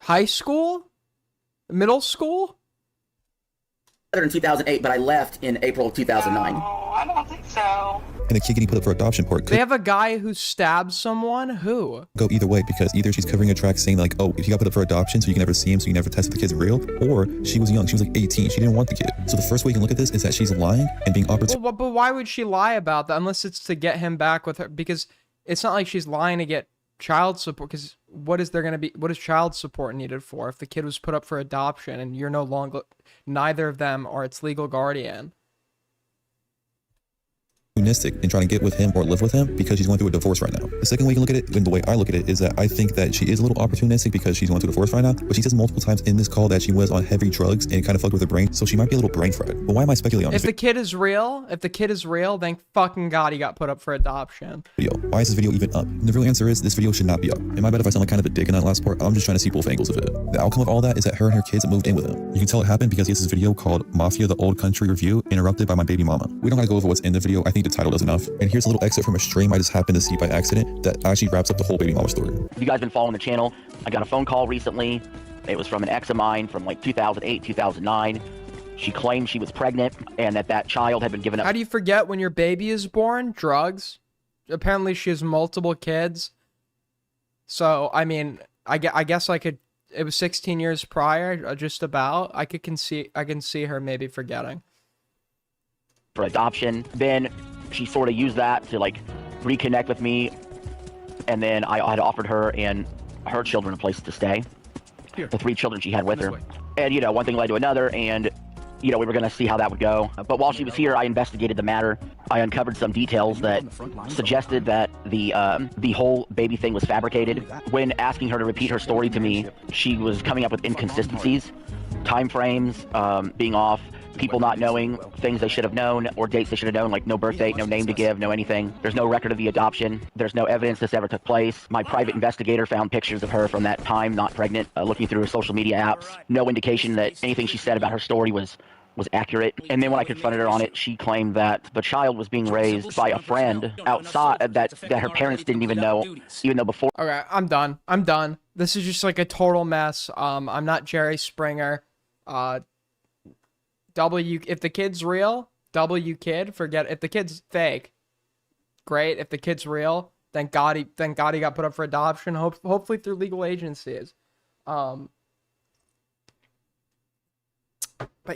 High school? Middle school? in 2008, but I left in April of 2009. No, I don't think so. And the kid getting put up for adoption part They could have a guy who stabbed someone? Who? go either way because either she's covering her tracks saying like, oh, he got put up for adoption so you can never see him so you never test if the kid's real, or she was young, she was like 18, she didn't want the kid. So the first way you can look at this is that she's lying and being opportunistic. Well, but why would she lie about that unless it's to get him back with her? Because it's not like she's lying to get child support, because what is child support needed for if the kid was put up for adoption and you're no longer, neither of them are its legal guardian? And trying to get with him or live with him because she's going through a divorce right now. The second way you can look at it, and the way I look at it, is that I think that she is a little opportunistic because she's going through a divorce right now, but she says multiple times in this call that she was on heavy drugs and it kind of fucked with her brain, so she might be a little brain fried. But why am I speculating on this If the kid is real, thank fucking God he got put up for adoption. video? Why is this video even up? And the real answer is this video should not be up. In my bad if I sound like kind of a dick in that last part, I'm just trying to see both angles of it. The outcome of all that is that her and her kids moved in with him. You can tell it happened because he has this video called Mafia the Old Country Review interrupted by my baby mama. We don't gotta go over what's in the video, I think the title does enough. And here's a little excerpt from a stream I just happened to see by accident that actually wraps up the whole baby mama story. If you guys been following the channel, I got a phone call recently. It was from an ex of mine from like 2008, 2009. She claimed she was pregnant and that child had been given up. How do you forget when your baby is born? Drugs. Apparently she has multiple kids. So, I mean, I guess I could, it was 16 years prior, just about. I can see her maybe forgetting. For adoption. Then she sort of used that to like reconnect with me, and then I had offered her and her children a place to stay. The 3 children she had with her. And you know, one thing led to another, and you know, we were going to see how that would go. But while she was here, I investigated the matter. I uncovered some details that suggested that the whole baby thing was fabricated. When asking her to repeat her story to me, she was coming up with inconsistencies, time frames being off, people not knowing things they should have known or dates they should have known, like no birth date, no name to give, no anything. There's no record of the adoption. There's no evidence this ever took place. My private investigator found pictures of her from that time, not pregnant, looking through her social media apps. No indication that anything she said about her story was accurate. And then when I confronted her on it, she claimed that the child was being raised by a friend outside, that her parents didn't even know, even though before. Okay, I'm done. This is just like a total mess. I'm not Jerry Springer. If the kid's real, kid, forget if the kid's fake. Great. If the kid's real, thank God he got put up for adoption. Hopefully through legal agencies. But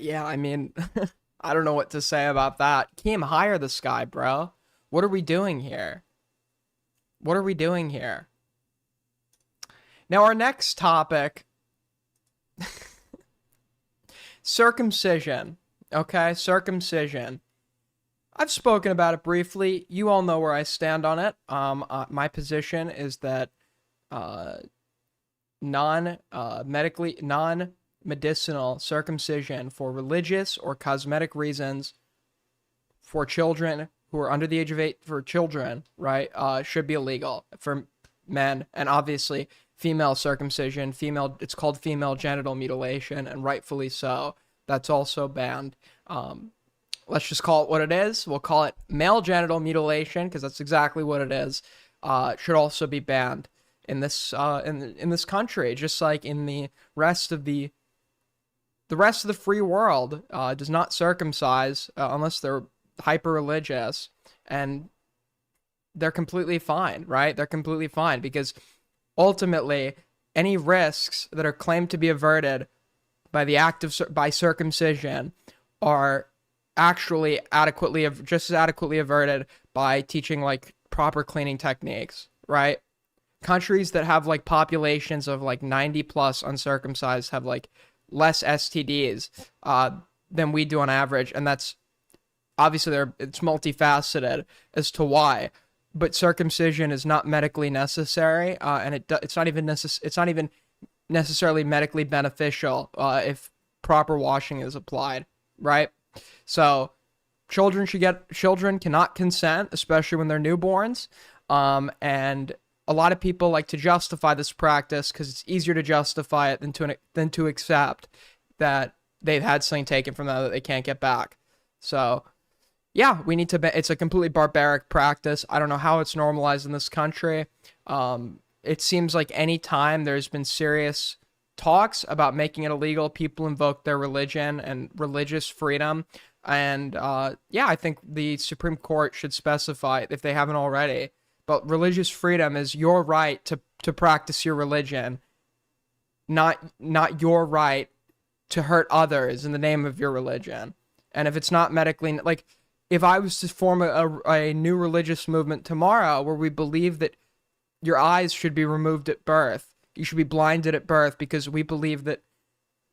yeah, I mean, I don't know what to say about that. Can't hire this guy, bro. What are we doing here? Now our next topic. Circumcision. Okay, circumcision. I've spoken about it briefly. You all know where I stand on it. My position is that non-medicinal circumcision for religious or cosmetic reasons for children who are under the age of 8, for children, right, should be illegal for men, and obviously female circumcision, it's called female genital mutilation, and rightfully so. That's also banned. Let's just call it what it is. We'll call it male genital mutilation because that's exactly what it is. Should also be banned in this in this country, just like in the rest of the free world. Does not circumcise unless they're hyper religious, and they're completely fine, right? They're completely fine because ultimately any risks that are claimed to be averted by the act of by circumcision are actually just as adequately averted by teaching like proper cleaning techniques, right? Countries that have like populations of like 90 plus uncircumcised have like less STDs than we do on average, and that's obviously it's multifaceted as to why. But circumcision is not medically necessary, and it's not even necessarily medically beneficial if proper washing is applied, right? So children cannot consent, especially when they're newborns, and a lot of people like to justify this practice because it's easier to justify it than to accept that they've had something taken from them that they can't get back. So yeah, we need to. It's a completely barbaric practice. I don't know how it's normalized in this country. It seems like any time there's been serious talks about making it illegal, people invoke their religion and religious freedom. And yeah, I think the Supreme Court should specify, if they haven't already, but religious freedom is your right to practice your religion, not your right to hurt others in the name of your religion. And if it's not medically, like, if I was to form a new religious movement tomorrow where we believe that your eyes should be removed at birth, you should be blinded at birth because we believe that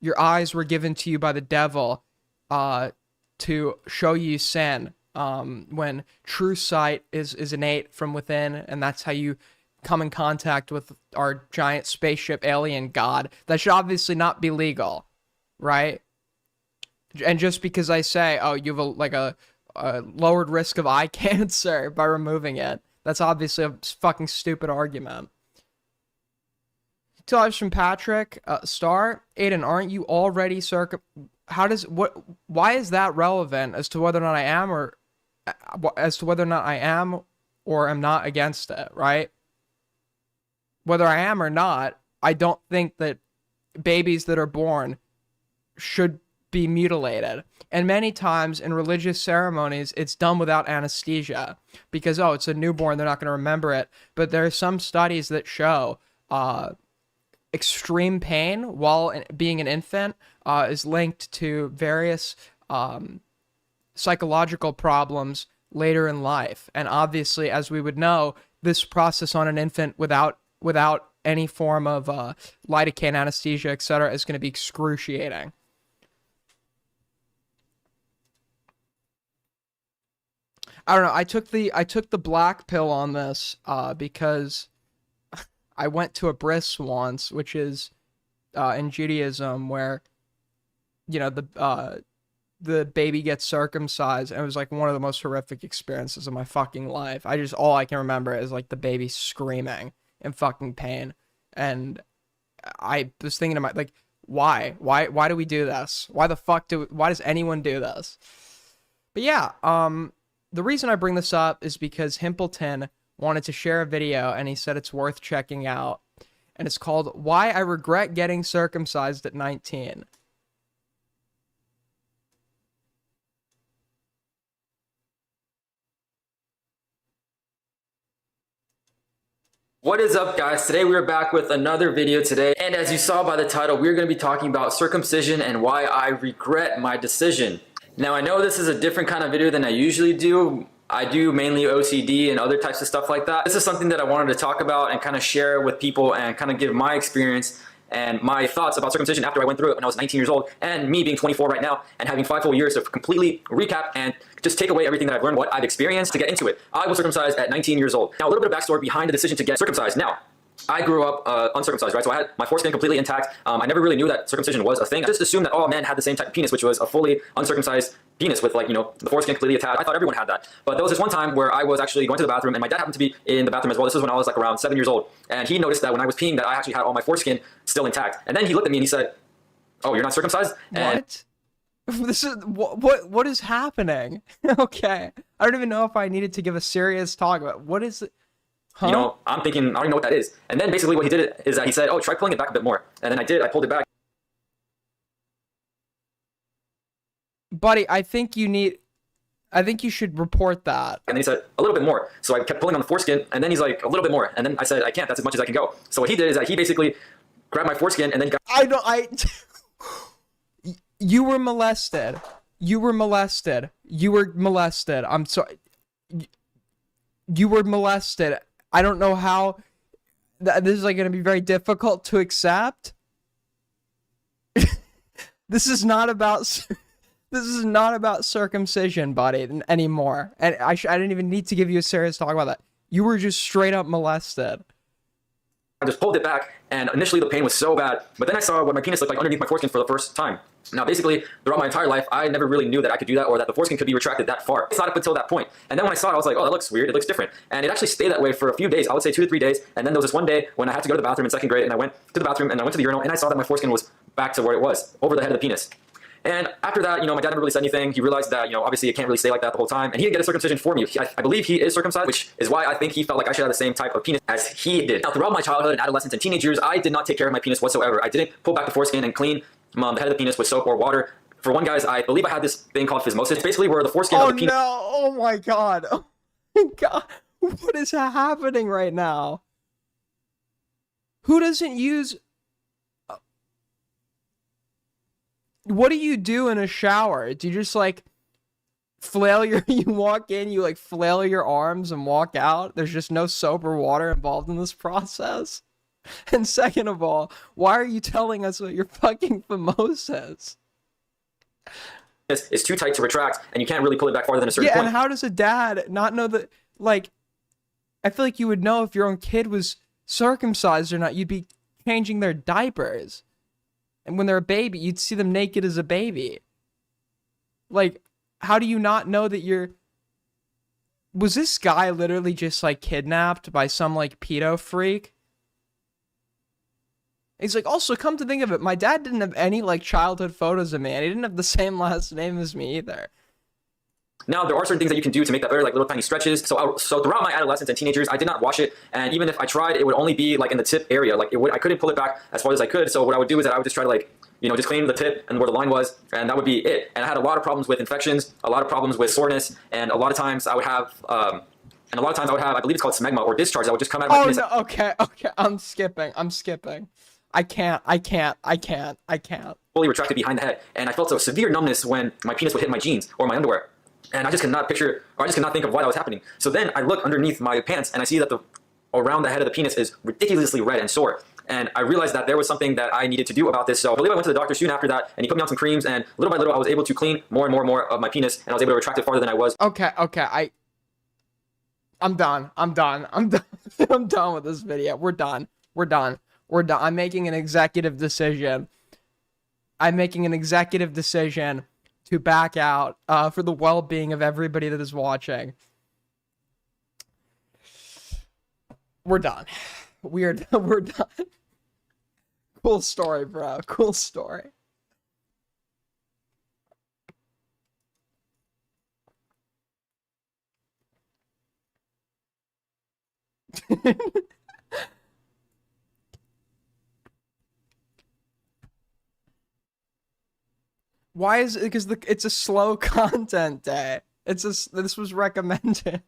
your eyes were given to you by the devil to show you sin, when true sight is innate from within, and that's how you come in contact with our giant spaceship alien god. That should obviously not be legal, right? And just because I say, oh, you have a lowered risk of eye cancer by removing it, that's obviously a fucking stupid argument. $2 from Patrick Star. Aiden, aren't you already why is that relevant as to whether or not I am or am not against it, right? Whether I am or not, I don't think that babies that are born should be mutilated. And many times in religious ceremonies, it's done without anesthesia because, oh, it's a newborn, they're not going to remember it. But there are some studies that show extreme pain while being an infant is linked to various psychological problems later in life. And obviously, as we would know, this process on an infant without any form of lidocaine anesthesia, etc., is going to be excruciating. I don't know. I took the black pill on this because I went to a bris once, which is in Judaism where, you know, the baby gets circumcised, and it was like one of the most horrific experiences of my fucking life. All I can remember is like the baby screaming in fucking pain, and I was thinking to like, why do we do this? Why does anyone do this? But yeah, the reason I bring this up is because Himpleton wanted to share a video, and he said it's worth checking out. And it's called Why I Regret Getting Circumcised at 19. What is up, guys? Today we are back with another video today, and as you saw by the title, we're going to be talking about circumcision and why I regret my decision. Now, I know this is a different kind of video than I usually do. I do mainly OCD and other types of stuff like that. This is something that I wanted to talk about and kind of share with people and kind of give my experience and my thoughts about circumcision after I went through it when I was 19 years old, and me being 24 right now and having 5 full years to completely recap and just take away everything that I've learned, what I've experienced to get into it. I was circumcised at 19 years old. Now, a little bit of backstory behind the decision to get circumcised. Now, I grew up uncircumcised, right? So I had my foreskin completely intact. I never really knew that circumcision was a thing. I just assumed that all men had the same type of penis, which was a fully uncircumcised penis with, like, you know, the foreskin completely attached. I thought everyone had that. But there was this one time where I was actually going to the bathroom, and my dad happened to be in the bathroom as well. This was when I was like around 7 years old. And he noticed that when I was peeing that I actually had all my foreskin still intact. And then he looked at me and he said, "Oh, you're not circumcised?" What? This is what is happening? Okay. I don't even know if I needed to give a serious talk about what is it. Huh? You know, I'm thinking, I don't even know what that is. And then basically what he did is that he said, "Oh, try pulling it back a bit more." And then I did. I pulled it back. Buddy, I think you need... I think you should report that. And then he said, a little bit more. So I kept pulling on the foreskin, and then he's like, a little bit more. And then I said, I can't, that's as much as I can go. So what he did is that he basically grabbed my foreskin and then got You were molested. You were molested. You were molested. I'm sorry. You were molested. I don't know how. This is like going to be very difficult to accept. This is not about. This is not about circumcision, buddy, anymore. And I didn't even need to give you a serious talk about that. You were just straight up molested. I just pulled it back, and initially the pain was so bad, but then I saw what my penis looked like underneath my foreskin for the first time. Now, basically, throughout my entire life, I never really knew that I could do that or that the foreskin could be retracted that far. It's not up until that point. And then when I saw it, I was like, oh, that looks weird. It looks different. And it actually stayed that way for a few days. I would say 2 to 3 days. And then there was this one day when I had to go to the bathroom in 2nd grade, and I went to the bathroom, and I went to the urinal, and I saw that my foreskin was back to where it was, over the head of the penis. And after that, my dad never really said anything. He realized that, obviously it can't really stay like that the whole time. And he didn't get a circumcision for me. I believe he is circumcised, which is why I think he felt like I should have the same type of penis as he did. Now, throughout my childhood and adolescence and teenage years, I did not take care of my penis whatsoever. I didn't pull back the foreskin and clean the head of the penis with soap or water. For one, guys, I believe I had this thing called physmosis, basically where the foreskin of the penis... Oh my god. Oh my god. What is happening right now? Who doesn't use... What do you do in a shower? Do you just like flail your... You walk in, you like flail your arms and walk out? There's just no soap or water involved in this process? And second of all, why are you telling us what your fucking phimosis is? It's too tight to retract, and you can't really pull it back farther than a certain point. Yeah, and how does a dad not know that, like, I feel like you would know if your own kid was circumcised or not. You'd be changing their diapers. And when they're a baby, you'd see them naked as a baby. Like, how do you not know that you're... Was this guy literally just, like, kidnapped by some, like, pedo freak? He's like, also, come to think of it, my dad didn't have any, like, childhood photos of me, and he didn't have the same last name as me either. Now, there are certain things that you can do to make that better, like little tiny stretches. So throughout my adolescence and teenage years, I did not wash it, and even if I tried, it would only be, like, in the tip area. Like, I couldn't pull it back as far as I could, so what I would do is that I would just try to, like, just clean the tip and where the line was, and that would be it. And I had a lot of problems with infections, a lot of problems with soreness, and a lot of times I would have... I believe it's called smegma or discharge that would just come out of my penis. Oh, no, okay, I'm skipping. I can't. Fully retracted behind the head, and I felt a severe numbness when my penis would hit my jeans or my underwear, and I just could not picture, or I just could not think of why that was happening. So then I look underneath my pants, and I see that around the head of the penis is ridiculously red and sore, and I realized that there was something that I needed to do about this. So I believe I went to the doctor soon after that, and he put me on some creams, and little by little I was able to clean more and more of my penis, and I was able to retract it farther than I was. Okay, I'm done. I'm done with this video. We're done. I'm making an executive decision. To back out for the well-being of everybody that is watching. We're done. We're done. Cool story, bro. Cool story. Why is it? Because it's a slow content day. This was recommended.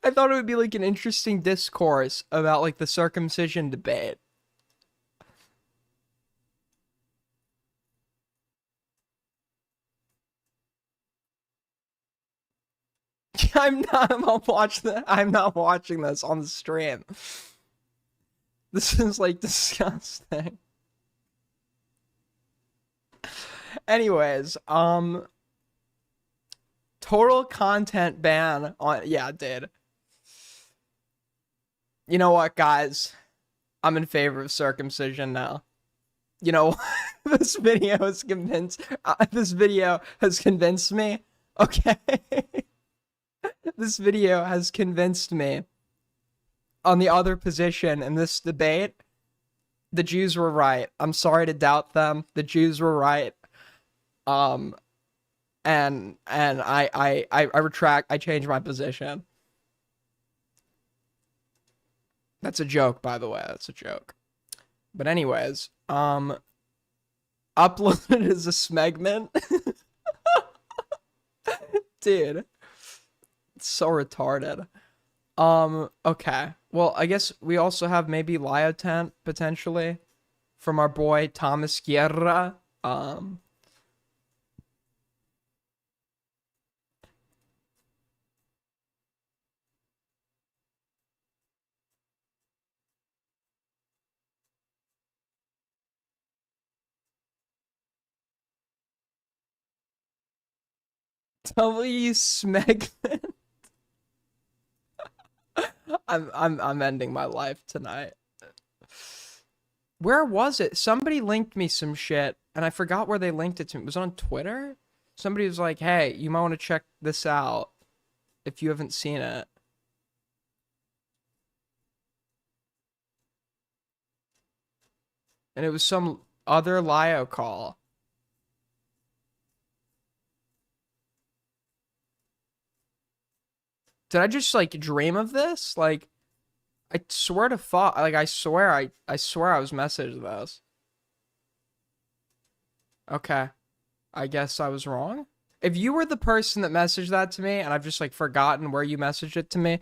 I thought it would be like an interesting discourse about like the circumcision debate. I'm not watching this on the stream. This is like disgusting. Anyways, total content ban on, yeah, dude. You know what, guys? I'm in favor of circumcision now. You know, this video has convinced me. Okay. This video has convinced me on the other position in this debate. The Jews were right. I'm sorry to doubt them. The Jews were right. And I retract. I changed my position. That's a joke, by the way. That's a joke. But anyways, uploaded as a smegment. Dude, it's so retarded. Okay. Well, I guess we also have maybe Liotent potentially from our boy Thomas Guerra. W Smegman. I'm ending my life tonight. Where was it? Somebody linked me some shit, and I forgot where they linked it to. It was on Twitter. Somebody was like, "Hey, you might want to check this out if you haven't seen it." And it was some other Lio call. Did I just like dream of this? Like, I swear to fuck, like I swear I was messaged this. Okay, I guess I was wrong. If you were the person that messaged that to me and I've just like forgotten where you messaged it to me,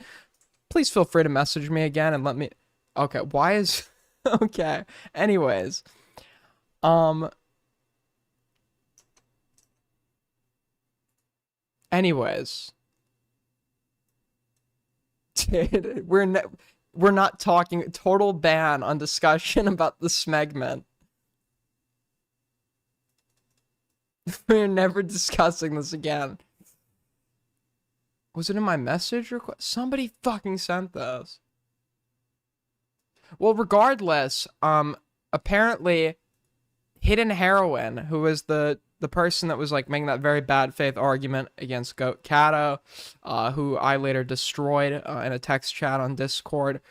please feel free to message me again and let me. Okay, why is okay. Anyways, anyways. Dude, we're not talking, total ban on discussion about the Smegment. We're never discussing this again. Was it in my message request? Somebody fucking sent this. Well, regardless, apparently Hidden Heroine, who was the person that was like making that very bad faith argument against Goat Cato, who I later destroyed in a text chat on Discord.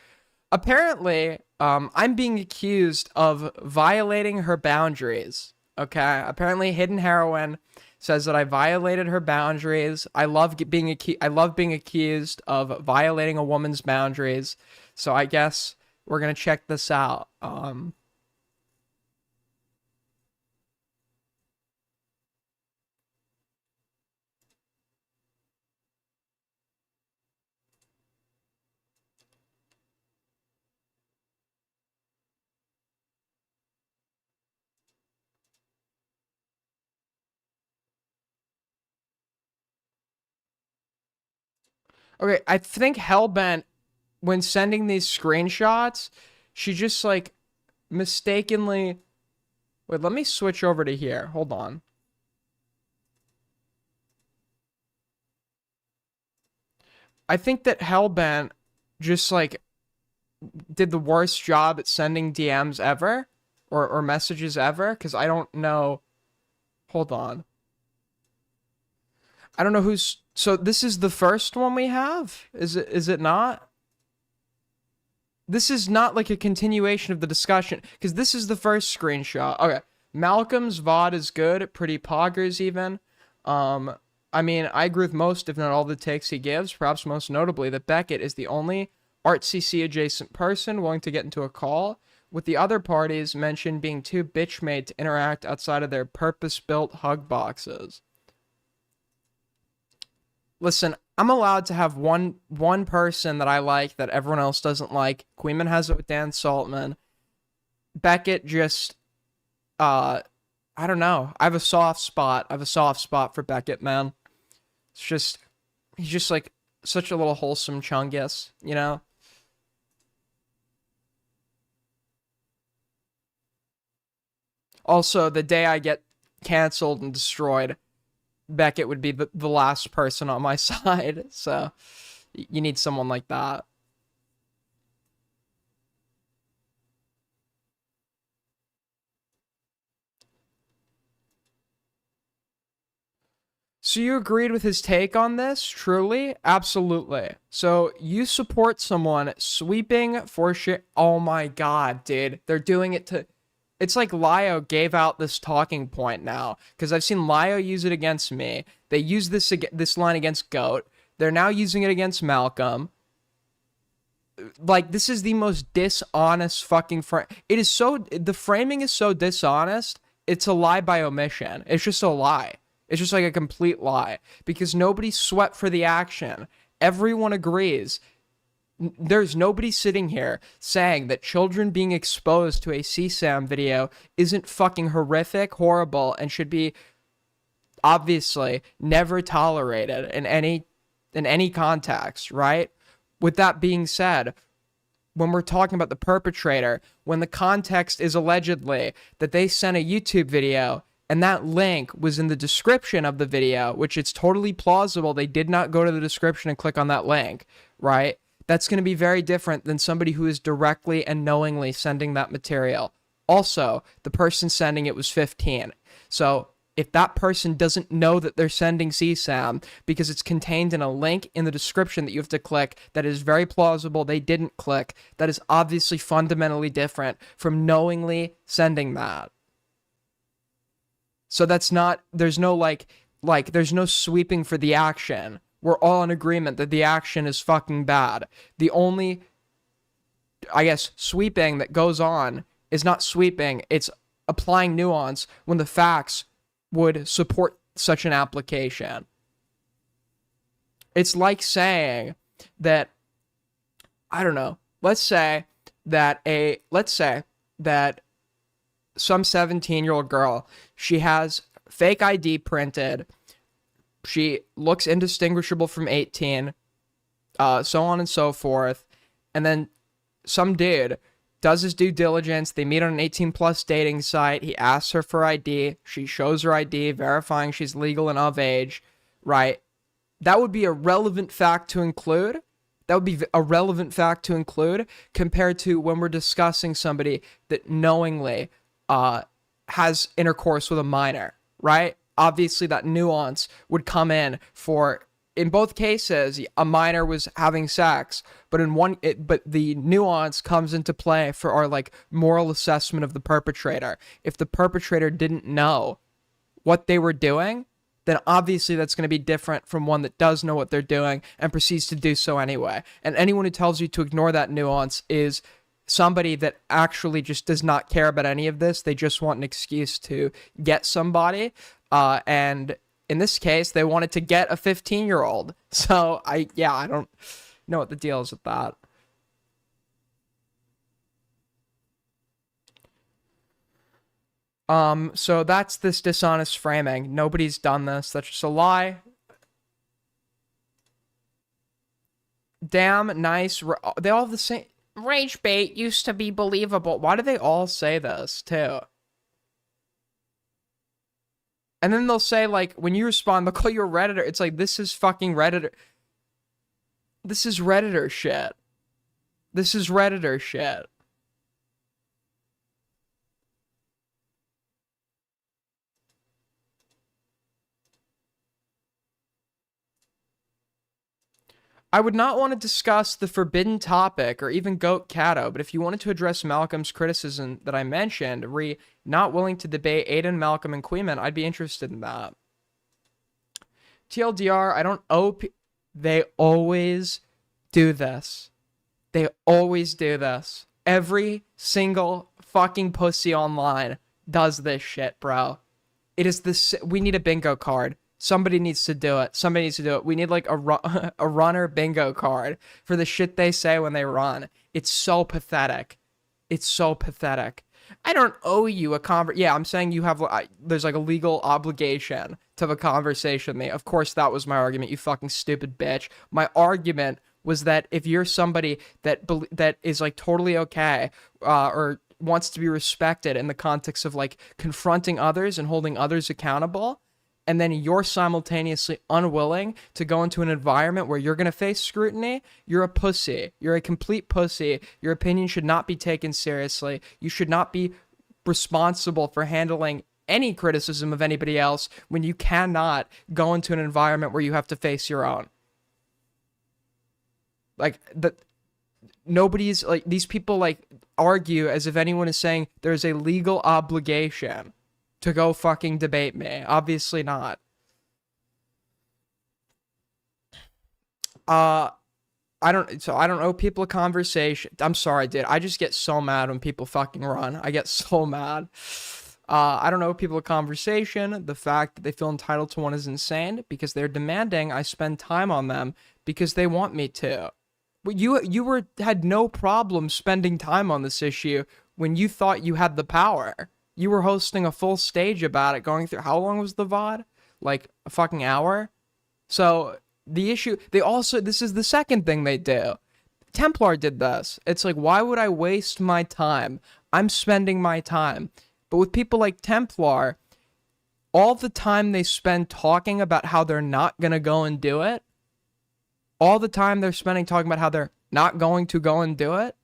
Apparently, I'm being accused of violating her boundaries. Okay, apparently Hidden Heroine says that I violated her boundaries. I love being accused of violating a woman's boundaries. So I guess we're gonna check this out. Okay, I think Hellbent, when sending these screenshots, she just like mistakenly. Wait, let me switch over to here. Hold on. I think that Hellbent just like did the worst job at sending DMs ever or messages ever because I don't know. Hold on. I don't know who's. So this is the first one we have? Is it not? This is not like a continuation of the discussion because this is the first screenshot. Okay. Malcolm's VOD is good, pretty poggers even. I mean, I agree with most, if not all, the takes he gives, perhaps most notably that Beckett is the only ArtCC adjacent person willing to get into a call, with the other parties mentioned being too bitch-made to interact outside of their purpose-built hug boxes. Listen, I'm allowed to have one person that I like that everyone else doesn't like. Queenman has it with Dan Saltman. Beckett just, I don't know. I have a soft spot. I have a soft spot for Beckett, man. It's just, he's just like such a little wholesome chungus, you know? Also, the day I get canceled and destroyed, Beckett would be the last person on my side. So you need someone like that. So you agreed with his take on this? Truly? Absolutely. So you support someone sweeping for shit. Oh my god, dude. They're doing it to... It's like Lio gave out this talking point now, because I've seen Lio use it against me. They used this line against Goat. They're now using it against Malcolm. Like, this is the most dishonest fucking it is so... The framing is so dishonest, it's a lie by omission. It's just a lie. It's just like a complete lie because nobody sweat for the action. Everyone agrees. There's nobody sitting here saying that children being exposed to a CSAM video isn't fucking horrific, horrible, and should be obviously never tolerated in any context, right? With that being said, when we're talking about the perpetrator, when the context is allegedly that they sent a YouTube video and that link was in the description of the video, which it's totally plausible they did not go to the description and click on that link, right? That's going to be very different than somebody who is directly and knowingly sending that material. Also, the person sending it was 15. So if that person doesn't know that they're sending CSAM because it's contained in a link in the description that you have to click that is very plausible they didn't click, that is obviously fundamentally different from knowingly sending that. So that's not, there's no there's no sweeping for the action. We're all in agreement that the action is fucking bad. The only, I guess, sweeping that goes on is not sweeping, it's applying nuance when the facts would support such an application. It's like saying that, I don't know, let's say that some 17-year-old girl, she has fake ID printed, she looks indistinguishable from 18, so on and so forth, and then some dude does his due diligence, they meet on an 18-plus dating site, he asks her for ID, she shows her ID, verifying she's legal and of age, right? That would be a relevant fact to include. That would be a relevant fact to include compared to when we're discussing somebody that knowingly has intercourse with a minor, right? Obviously, that nuance would come in for, in both cases, a minor was having sex, but but the nuance comes into play for our moral assessment of the perpetrator. If the perpetrator didn't know what they were doing, then obviously that's going to be different from one that does know what they're doing and proceeds to do so anyway. And anyone who tells you to ignore that nuance is somebody that actually just does not care about any of this. They just want an excuse to get somebody. And in this case, they wanted to get a 15-year-old. So I don't know what the deal is with that. So that's this dishonest framing. Nobody's done this. That's just a lie. Damn, nice. They all have the same. Rage bait used to be believable. Why do they all say this, too? And then they'll say, when you respond, they'll call you a Redditor. It's like, this is fucking Redditor. This is Redditor shit. This is Redditor shit. I would not want to discuss the forbidden topic or even Goat Cato, but if you wanted to address Malcolm's criticism that I mentioned, not willing to debate Aiden, Malcolm, and Queeman, I'd be interested in that. TLDR, I don't owe they always do this. They always do this. Every single fucking pussy online does this shit, bro. It is this. We need a bingo card. Somebody needs to do it. Somebody needs to do it. We need a runner bingo card for the shit they say when they run. It's so pathetic. It's so pathetic. I don't owe you a Yeah, I'm saying you have, there's a legal obligation to have a conversation with me. Of course, that was my argument, you fucking stupid bitch. My argument was that if you're somebody that is totally okay, or wants to be respected in the context of confronting others and holding others accountable, and then you're simultaneously unwilling to go into an environment where you're going to face scrutiny, you're a pussy. You're a complete pussy. Your opinion should not be taken seriously. You should not be responsible for handling any criticism of anybody else when you cannot go into an environment where you have to face your own. Nobody's, these people, argue as if anyone is saying there's a legal obligation to go fucking debate me. Obviously not. I don't owe people a conversation. I'm sorry, dude. I just get so mad when people fucking run. I get so mad. I don't know people of conversation. The fact that they feel entitled to one is insane because they're demanding I spend time on them because they want me to. But you had no problem spending time on this issue when you thought you had the power. You were hosting a full stage about it, going through, how long was the VOD? Like a fucking hour? So the issue, this is the second thing they do. Templar did this. It's like, why would I waste my time? I'm spending my time. But with people like Templar, all the time they spend talking about how they're not going to go and do it, all the time they're spending talking about how they're not going to go and do it,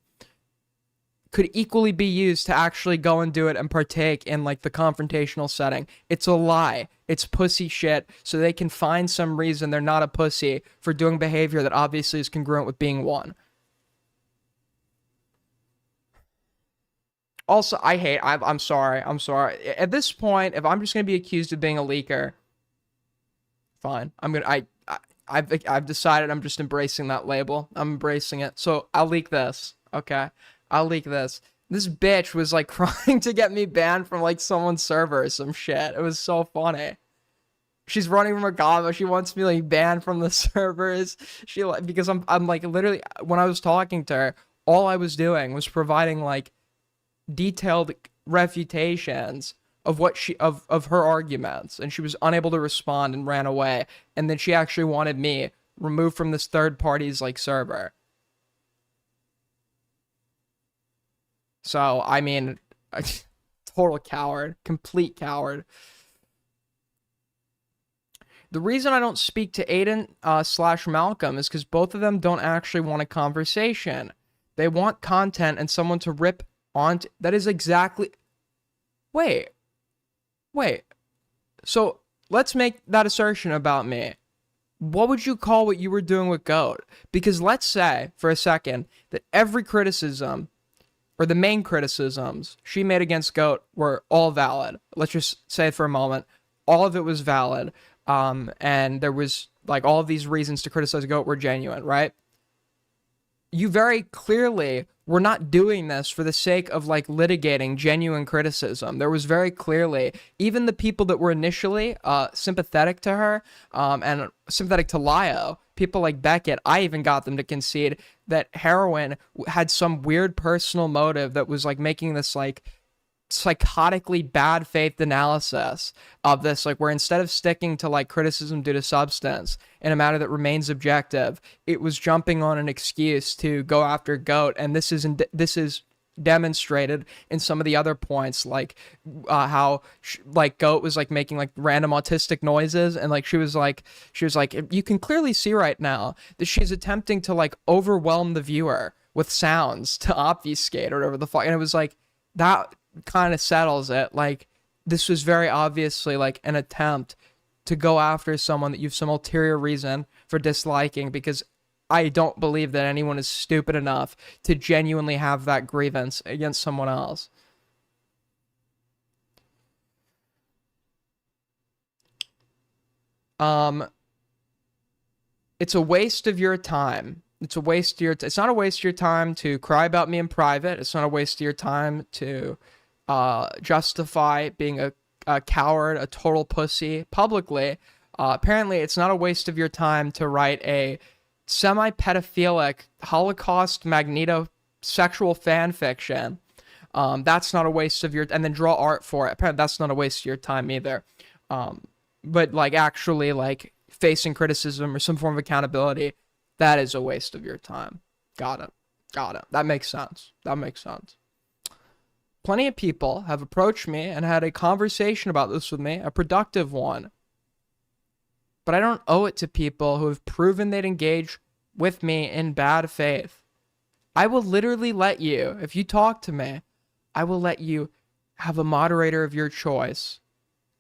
could equally be used to actually go and do it and partake in like the confrontational setting. It's a lie. It's pussy shit, so they can find some reason they're not a pussy for doing behavior that obviously is congruent with being one. Also, I'm sorry. At this point, if I'm just gonna be accused of being a leaker, fine. I've decided I'm just embracing that label. I'm embracing it. So I'll leak this. Okay, I'll leak this. This bitch was like trying to get me banned from like someone's server or some shit. It was so funny. She's running from a combo. She wants me like banned from the servers. She like, because I'm like literally, when I was talking to her, all I was doing was providing like detailed refutations of what of her arguments, and she was unable to respond and ran away. And then she actually wanted me removed from this third party's like server. So I mean, total coward, complete coward. The reason I don't speak to Aiden / Malcolm is because both of them don't actually want a conversation. They want content and someone to rip on. That is exactly. Wait. So let's make that assertion about me. What would you call what you were doing with Goat? Because let's say for a second that every criticism, or the main criticisms she made against Goat, were all valid. Let's just say for a moment, all of it was valid. And there was like all of these reasons to criticize Goat were genuine, right? You very clearly were not doing this for the sake of like litigating genuine criticism. There was very clearly, even the people that were initially sympathetic to her and sympathetic to Lio, people like Beckett, I even got them to concede that Heroin had some weird personal motive that was like making this like psychotically bad faith analysis of this, like where instead of sticking to like criticism due to substance in a matter that remains objective, it was jumping on an excuse to go after Goat. And this is demonstrated in some of the other points, like how like Goat was like making like random autistic noises, and like she was like you can clearly see right now that she's attempting to like overwhelm the viewer with sounds to obfuscate or whatever the fuck. And it was like that kind of settles it. Like this was very obviously like an attempt to go after someone that you've some ulterior reason for disliking, because I don't believe that anyone is stupid enough to genuinely have that grievance against someone else. It's a waste of your time. It's a waste of your it's not a waste of your time to cry about me in private. It's not a waste of your time to justify being a coward, a total pussy publicly. Apparently, it's not a waste of your time to write a semi-pedophilic Holocaust Magneto sexual fan fiction. That's not a waste of your, and then draw art for it. Apparently, that's not a waste of your time either. But like actually like facing criticism or some form of accountability, that is a waste of your time. Got it. That makes sense. Plenty of people have approached me and had a conversation about this with me, a productive one. But I don't owe it to people who have proven they'd engage with me in bad faith. I will literally let you, if you talk to me, I will let you have a moderator of your choice.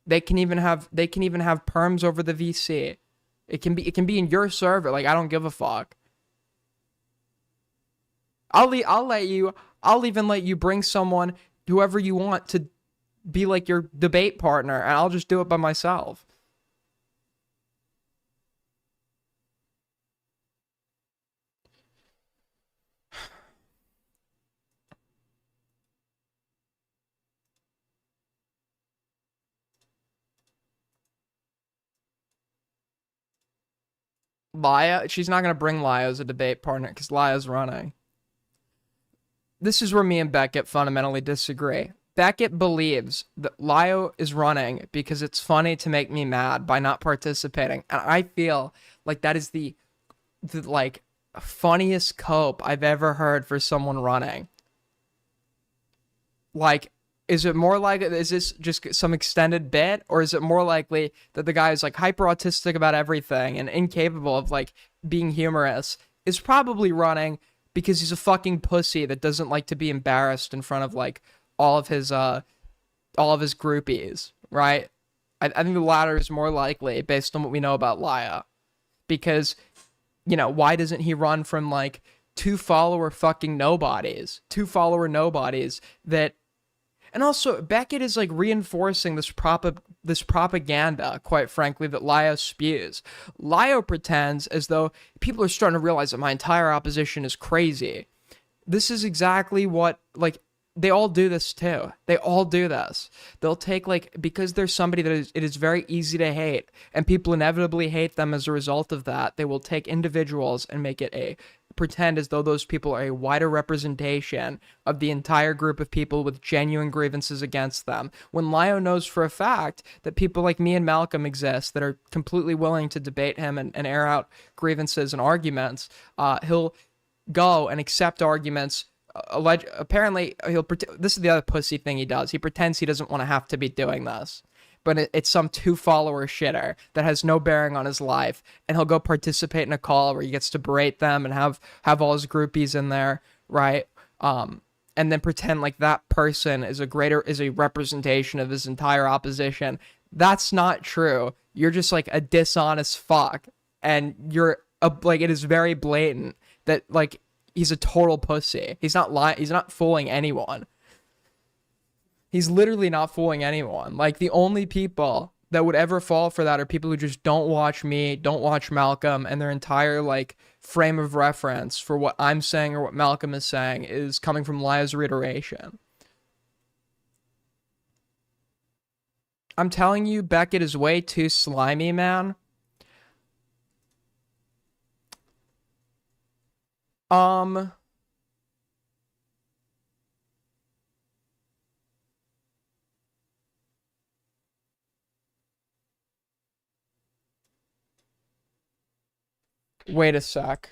They can even have perms over the VC. It can be in your server. Like, I don't give a fuck. I'll even let you bring someone, whoever you want, to be like your debate partner, and I'll just do it by myself. Lia, she's not going to bring Lia as a debate partner because Lia's running. This is where me and Beckett fundamentally disagree. Beckett believes that Lio is running because it's funny to make me mad by not participating. And I feel like that is the like funniest cope I've ever heard for someone running. Like, is it more like, is this just some extended bit, or is it more likely that the guy is like hyper autistic about everything and incapable of like being humorous is probably running because he's a fucking pussy that doesn't like to be embarrassed in front of like all of his groupies, right? I think the latter is more likely based on what we know about Lia, because, you know, why doesn't he run from like two follower nobodies that. And also, Beckett is like reinforcing this propaganda, quite frankly, that Lio spews. Lio pretends as though people are starting to realize that my entire opposition is crazy. This is exactly what, like, they all do this too. They all do this. They'll take, like, because there's somebody that it is very easy to hate, and people inevitably hate them as a result of that, they will take individuals and pretend as though those people are a wider representation of the entire group of people with genuine grievances against them. When Lio knows for a fact that people like me and Malcolm exist that are completely willing to debate him and air out grievances and arguments, he'll go and accept arguments. Apparently, this is the other pussy thing he does. He pretends he doesn't want to have to be doing this. But it's some two-follower shitter that has no bearing on his life, and he'll go participate in a call where he gets to berate them and have all his groupies in there, right? And then pretend like that person is a representation of his entire opposition. That's not true. You're just like a dishonest fuck, and it is very blatant that like he's a total pussy. He's not lying. He's not fooling anyone. He's literally not fooling anyone. Like, the only people that would ever fall for that are people who just don't watch me, don't watch Malcolm, and their entire, like, frame of reference for what I'm saying or what Malcolm is saying is coming from Lia's reiteration. I'm telling you, Beckett is way too slimy, man. Wait a sec.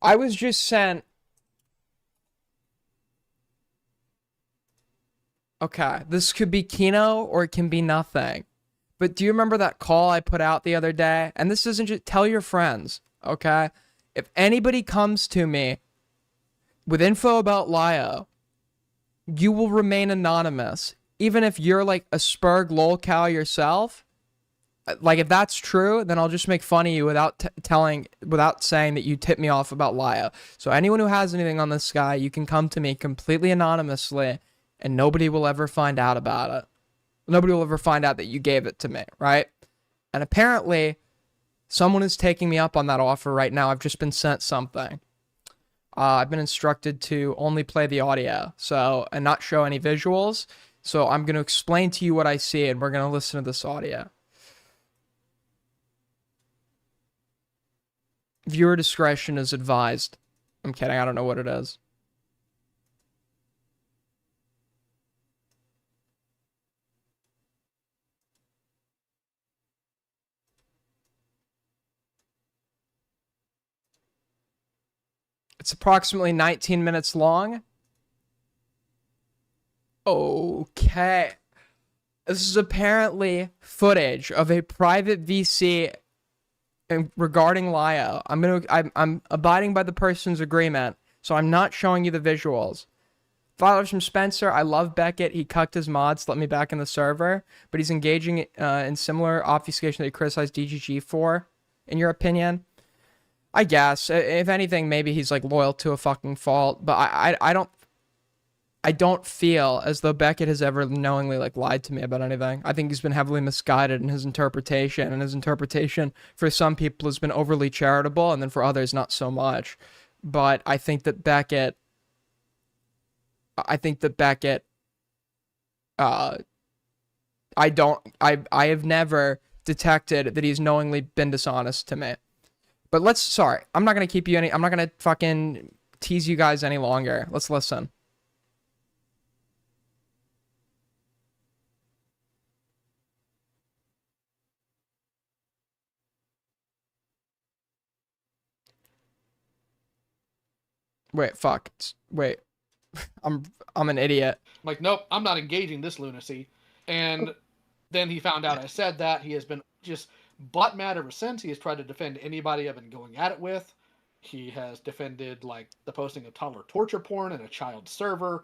I was just sent. Okay, this could be Kino or it can be nothing. But do you remember that call I put out the other day? And this isn't just tell your friends, okay? If anybody comes to me with info about Lio, you will remain anonymous. Even if you're like a Spurg lolcow yourself. Like, if that's true, then I'll just make fun of you without saying that you tipped me off about Lio. So anyone who has anything on this guy, you can come to me completely anonymously, and nobody will ever find out about it. Nobody will ever find out that you gave it to me, right? And apparently, someone is taking me up on that offer right now. I've just been sent something. I've been instructed to only play the audio, and not show any visuals. So I'm going to explain to you what I see, and we're going to listen to this audio. Viewer discretion is advised. I'm kidding, I don't know what it is. It's approximately 19 minutes long. Okay. This is apparently footage of a private VC regarding Lio. I'm abiding by the person's agreement, so I'm not showing you the visuals. $5 from Spencer. I love Beckett. He cucked his mods to let me back in the server, but he's engaging in similar obfuscation that he criticized DGG for, in your opinion. I guess. If anything, maybe he's like loyal to a fucking fault, but I don't feel as though Beckett has ever knowingly like lied to me about anything. I think he's been heavily misguided in his interpretation, and his interpretation for some people has been overly charitable, and then for others not so much. But I think that Beckett I have never detected that he's knowingly been dishonest to me. But sorry, I'm not gonna keep you I'm not gonna fucking tease you guys any longer. Let's listen. Wait, fuck. Wait. I'm an idiot. Like, nope, I'm not engaging this lunacy. And then he found out I said that. He has been just butt mad ever since. He has tried to defend anybody I've been going at it with. He has defended, like, the posting of toddler torture porn and a child server.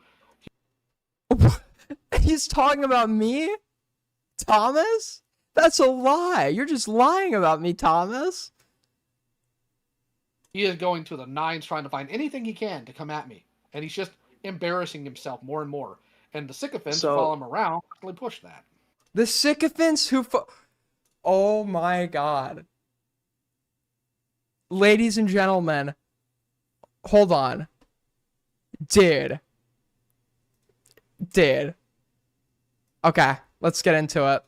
He's talking about me? Thomas? That's a lie. You're just lying about me, Thomas. He is going to the nines trying to find anything he can to come at me. And he's just embarrassing himself more and more. And the sycophants who follow him around actually push that. The sycophants who oh my god. Ladies and gentlemen, hold on. Dude. Okay, let's get into it.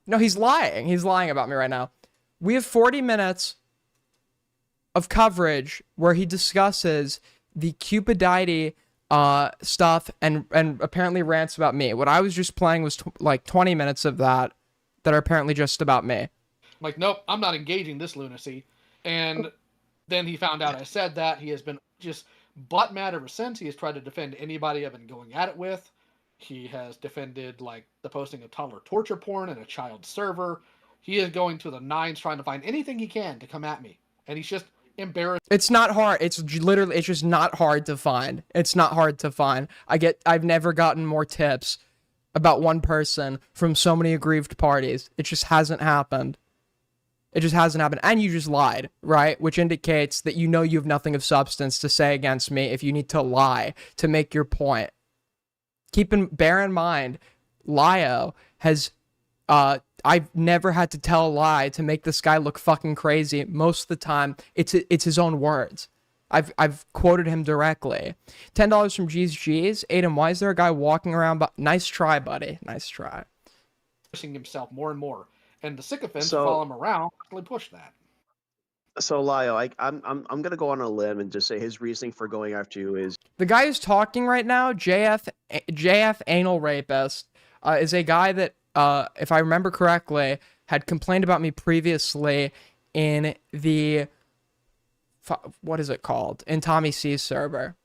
No, he's lying. He's lying about me right now. We have 40 minutes of coverage where he discusses the Cupidity stuff and apparently rants about me. What I was just playing was like 20 minutes of that are apparently just about me. Like, nope, I'm not engaging this lunacy. And then he found out I said that. He has been just butt mad ever since. He has tried to defend anybody I've been going at it with. He has defended, like, the posting of toddler torture porn and a child server. He is going to the nines trying to find anything he can to come at me. And he's just embarrassed. It's not hard. It's just not hard to find. It's not hard to find. I've never gotten more tips about one person from so many aggrieved parties. It just hasn't happened. It just hasn't happened. And you just lied, right? Which indicates that you know you have nothing of substance to say against me if you need to lie to make your point. Bear in mind, Lio has, I've never had to tell a lie to make this guy look fucking crazy. Most of the time, it's his own words. I've quoted him directly. $10 from G's. Aiden, why is there a guy walking around? Nice try, buddy. Nice try. Himself more and more. And the sycophants who follow him around actually push that. So Lio, I'm gonna go on a limb and just say his reasoning for going after you is the guy who's talking right now, JF Anal Rapist, is a guy that, if I remember correctly, had complained about me previously in the, what is it called? In Tommy C's server.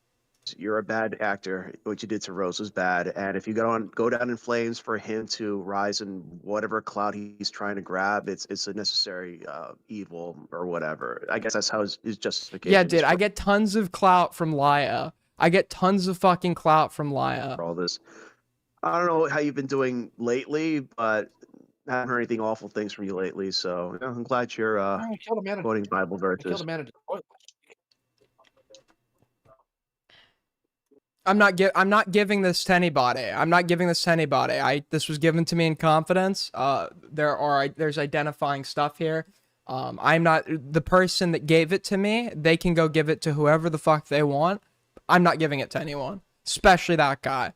You're a bad actor. What you did to Rose was bad, and if you go down in flames for him to rise in whatever cloud he's trying to grab, it's a necessary evil or whatever. I guess that's how his justification. Yeah, dude, I get tons of clout from Lio. I get tons of fucking clout from Lio. For all this, I don't know how you've been doing lately, but I haven't heard anything awful things from you lately. So I'm glad you're quoting Bible verses. I killed a man in the toilet. I'm not giving this to anybody. This was given to me in confidence. There's identifying stuff here. I'm not the person that gave it to me. They can go give it to whoever the fuck they want. I'm not giving it to anyone, especially that guy.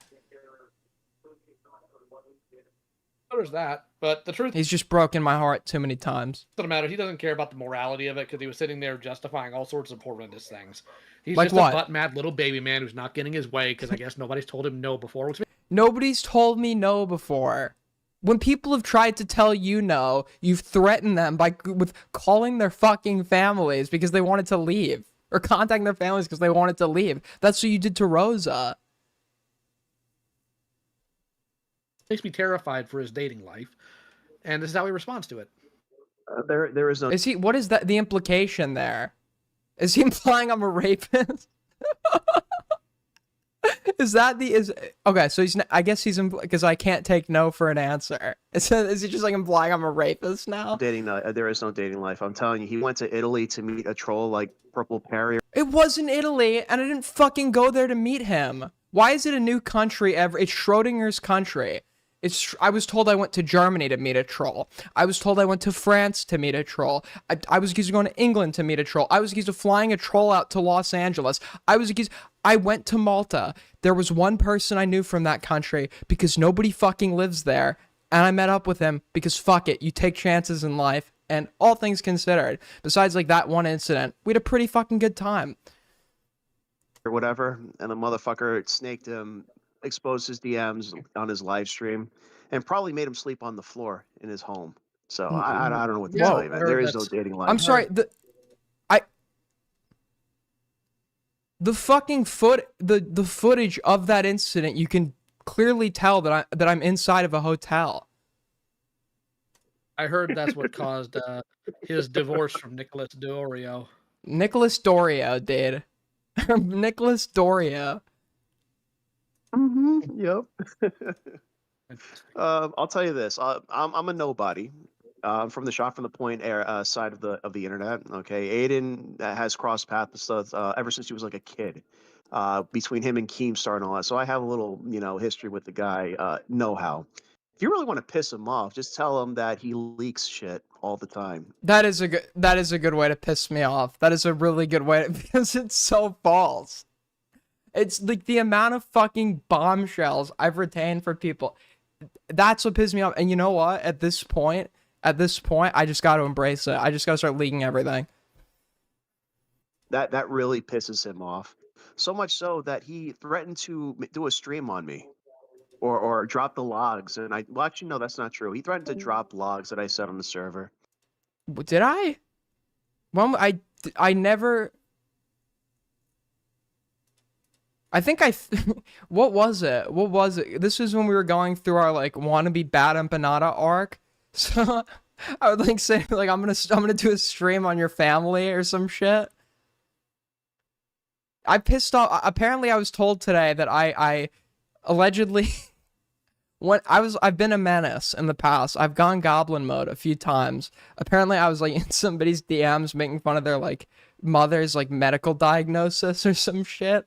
There's that, but the truth, he's just broken my heart too many times. Doesn't matter. He doesn't care about the morality of it because he was sitting there justifying all sorts of horrendous things. He's like just what? a butt mad little baby man who's not getting his way because I guess nobody's told him no before. Nobody's told me no before. When people have tried to tell you no, you've threatened them with calling their fucking families because they wanted to leave, or contacting their families because they wanted to leave. That's what you did to Rosa. Makes me terrified for his dating life, and this is how he responds to it. There is no. Is he? What is that? The implication there? Is he implying I'm a rapist? Is that okay? So I guess he's because I can't take no for an answer. Is he just like implying I'm a rapist now? There is no dating life. I'm telling you, he went to Italy to meet a troll like Purple Perry. It wasn't Italy, and I didn't fucking go there to meet him. Why is it a new country ever? It's Schrodinger's country. I was told I went to Germany to meet a troll. I was told I went to France to meet a troll. I was accused of going to England to meet a troll. I was accused of flying a troll out to Los Angeles. I went to Malta. There was one person I knew from that country because nobody fucking lives there. And I met up with him because fuck it, you take chances in life. And all things considered, besides like that one incident, we had a pretty fucking good time. Or whatever, and the motherfucker snaked him, exposed his DMs on his live stream, and probably made him sleep on the floor in his home. So I don't know what to Yeah, tell Whoa. you, I man. There heard is no that's. dating life. I'm sorry, the fucking the footage of that incident, you can clearly tell that I'm inside of a hotel. I heard that's what caused his divorce from Nicholas Diorio. Nicholas Dorio, dude. Nicholas Dorio. Yep. I'll tell you this. I'm a nobody. From the shot from the point side of the internet. Okay, Aiden has crossed paths ever since he was like a kid. Between him and Keemstar and all that, so I have a little history with the guy. Know-how. If you really want to piss him off, just tell him that he leaks shit all the time. That is a good way to piss me off. That is a really good way because it's so false. It's like the amount of fucking bombshells I've retained for people. That's what pissed me off. And you know what? At this point, I just got to embrace it. I just got to start leaking everything. That really pisses him off. So much so that he threatened to do a stream on me. Or drop the logs, and actually no, that's not true. He threatened to drop logs that I set on the server. Did I? Well, I never. I think what was it? What was it? This was when we were going through our like wannabe bad empanada arc. So I would like say like I'm gonna do a stream on your family or some shit. I pissed off. Apparently, I was told today that I allegedly. I've been a menace in the past. I've gone goblin mode a few times. Apparently, I was like in somebody's DMs making fun of their like mother's like medical diagnosis or some shit.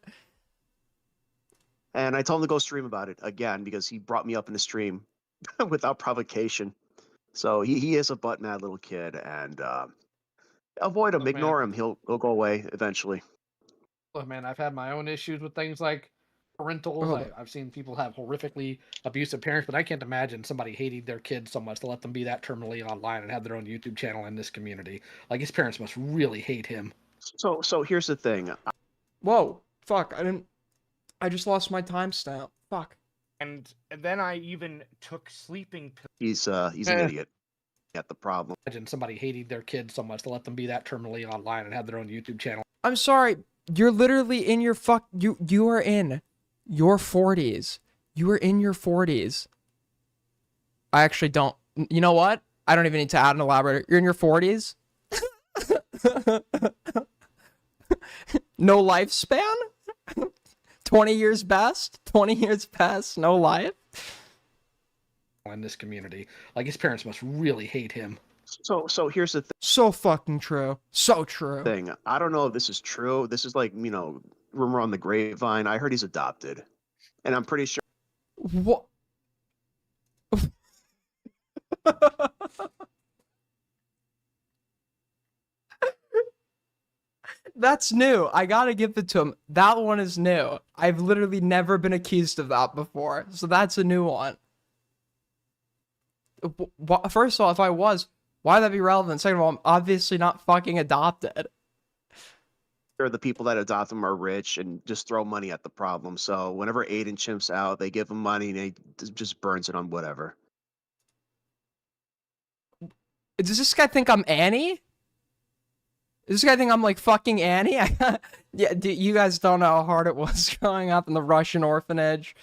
And I told him to go stream about it again because he brought me up in the stream without provocation. So he is a butt mad little kid, and avoid him, Look, ignore man. him. He'll go away eventually. Look, man, I've had my own issues with things like parentals. I've seen people have horrifically abusive parents, but I can't imagine somebody hating their kids so much to let them be that terminally online and have their own YouTube channel in this community. Like, his parents must really hate him. So here's the thing. Whoa, fuck! I just lost my timestamp. Fuck. And then I even took sleeping pills. He's an idiot. Got the problem. Imagine somebody hating their kids so much to let them be that terminally online and have their own YouTube channel. I'm sorry. You're literally in your you are in your 40s. You are in your 40s. I actually don't. You know what? I don't even need to add an elaborator. You're in your 40s? No lifespan? 20 years best? 20 years best? No life? In this community. Like, his parents must really hate him. So here's the So fucking true. So true. thing. I don't know if this is true. This is like, rumor on the grapevine. I heard he's adopted. And I'm pretty sure. What? That's new. I gotta give it to him. That one is new. I've literally never been accused of that before. So that's a new one. First of all, if I was, why would that be relevant? Second of all, I'm obviously not fucking adopted. The people that adopt them are rich and just throw money at the problem. So whenever Aiden chimps out, they give him money and he just burns it on whatever. Does this guy think I'm Annie? Does this guy think I'm like fucking Annie? Yeah, you guys don't know how hard it was growing up in the Russian orphanage.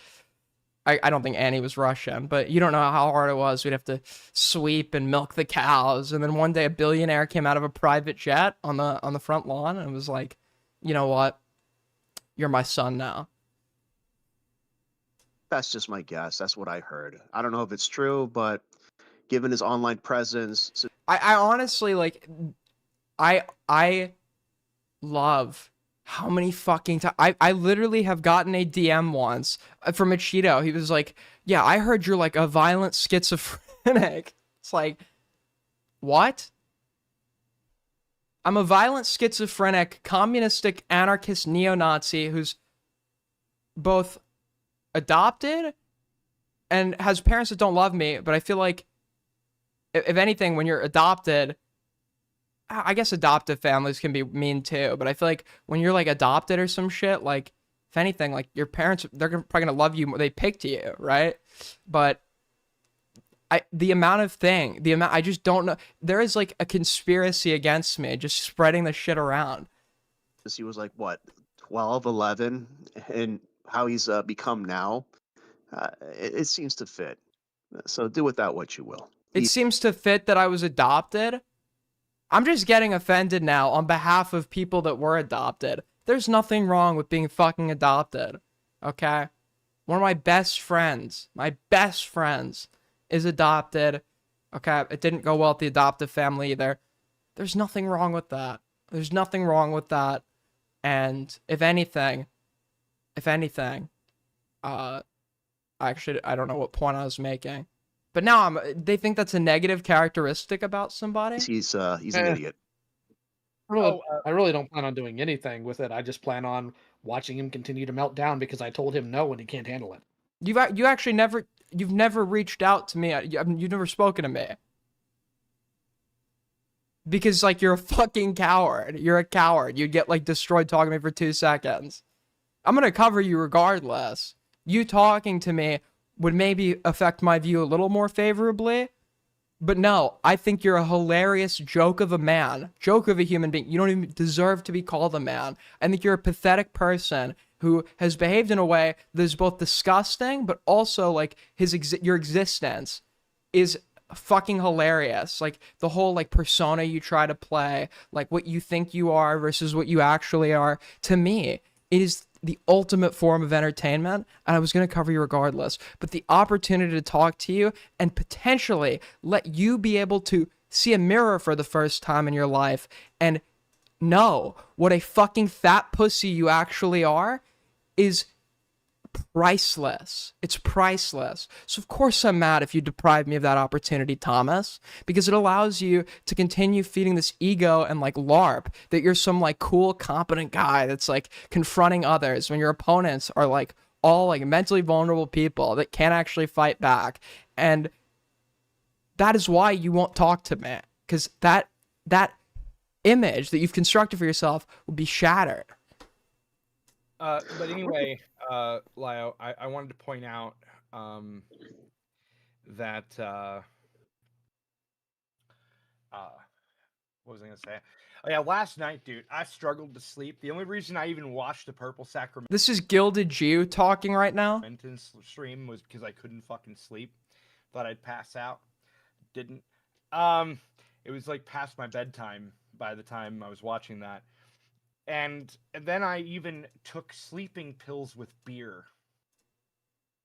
I don't think Annie was Russian, but you don't know how hard it was. We'd have to sweep and milk the cows, and then one day a billionaire came out of a private jet on the front lawn and was like, "You know what? You're my son now." That's just my guess. That's what I heard. I don't know if it's true, but given his online presence, I honestly like. I love how many fucking times I literally have gotten a DM once from a Cheeto. He was like, "Yeah, I heard you're like a violent schizophrenic." It's like, what? I'm a violent schizophrenic, communistic, anarchist, neo-Nazi who's both adopted and has parents that don't love me, but I feel like, if anything, when you're adopted, I guess adoptive families can be mean too, but I feel like when you're like adopted or some shit, like if anything, like your parents, probably gonna love you more. They picked you, right? But I just don't know. There is like a conspiracy against me, just spreading the shit around. He was like what, 12, 11, and how he's become now. It seems to fit. So do with that what you will. It seems to fit that I was adopted. I'm just getting offended now on behalf of people that were adopted. There's nothing wrong with being fucking adopted. Okay? One of my best friends is adopted. Okay? It didn't go well at the adoptive family either. There's nothing wrong with that. There's nothing wrong with that. And if anything, actually, I don't know what point I was making. But now they think that's a negative characteristic about somebody. He's an idiot. I really don't plan on doing anything with it. I just plan on watching him continue to melt down because I told him no and he can't handle it. You've never reached out to me. You've never spoken to me. Because like you're a fucking coward. You're a coward. You'd get like destroyed talking to me for 2 seconds. I'm gonna cover you regardless. You talking to me would maybe affect my view a little more favorably. But no, I think you're a hilarious joke of a man. Joke of a human being. You don't even deserve to be called a man. I think you're a pathetic person who has behaved in a way that is both disgusting, but also like your existence is fucking hilarious. Like the whole like persona you try to play, like what you think you are versus what you actually are. To me, it is the ultimate form of entertainment, and I was going to cover you regardless. But the opportunity to talk to you and potentially let you be able to see a mirror for the first time in your life and know what a fucking fat pussy you actually are is priceless. It's priceless. So of course I'm mad if you deprive me of that opportunity, Thomas, because it allows you to continue feeding this ego and like LARP that you're some like cool, competent guy that's like confronting others when your opponents are like all like mentally vulnerable people that can't actually fight back. And that is why you won't talk to me, because that image that you've constructed for yourself will be shattered. But anyway, Lio, I wanted to point out that what was I gonna say? Oh yeah, last night, dude, I struggled to sleep. The only reason I even watched the Purple Sacrament This is Gilded Jew talking right now. stream was because I couldn't fucking sleep. Thought I'd pass out. Didn't. It was like past my bedtime by the time I was watching that. And then I even took sleeping pills with beer.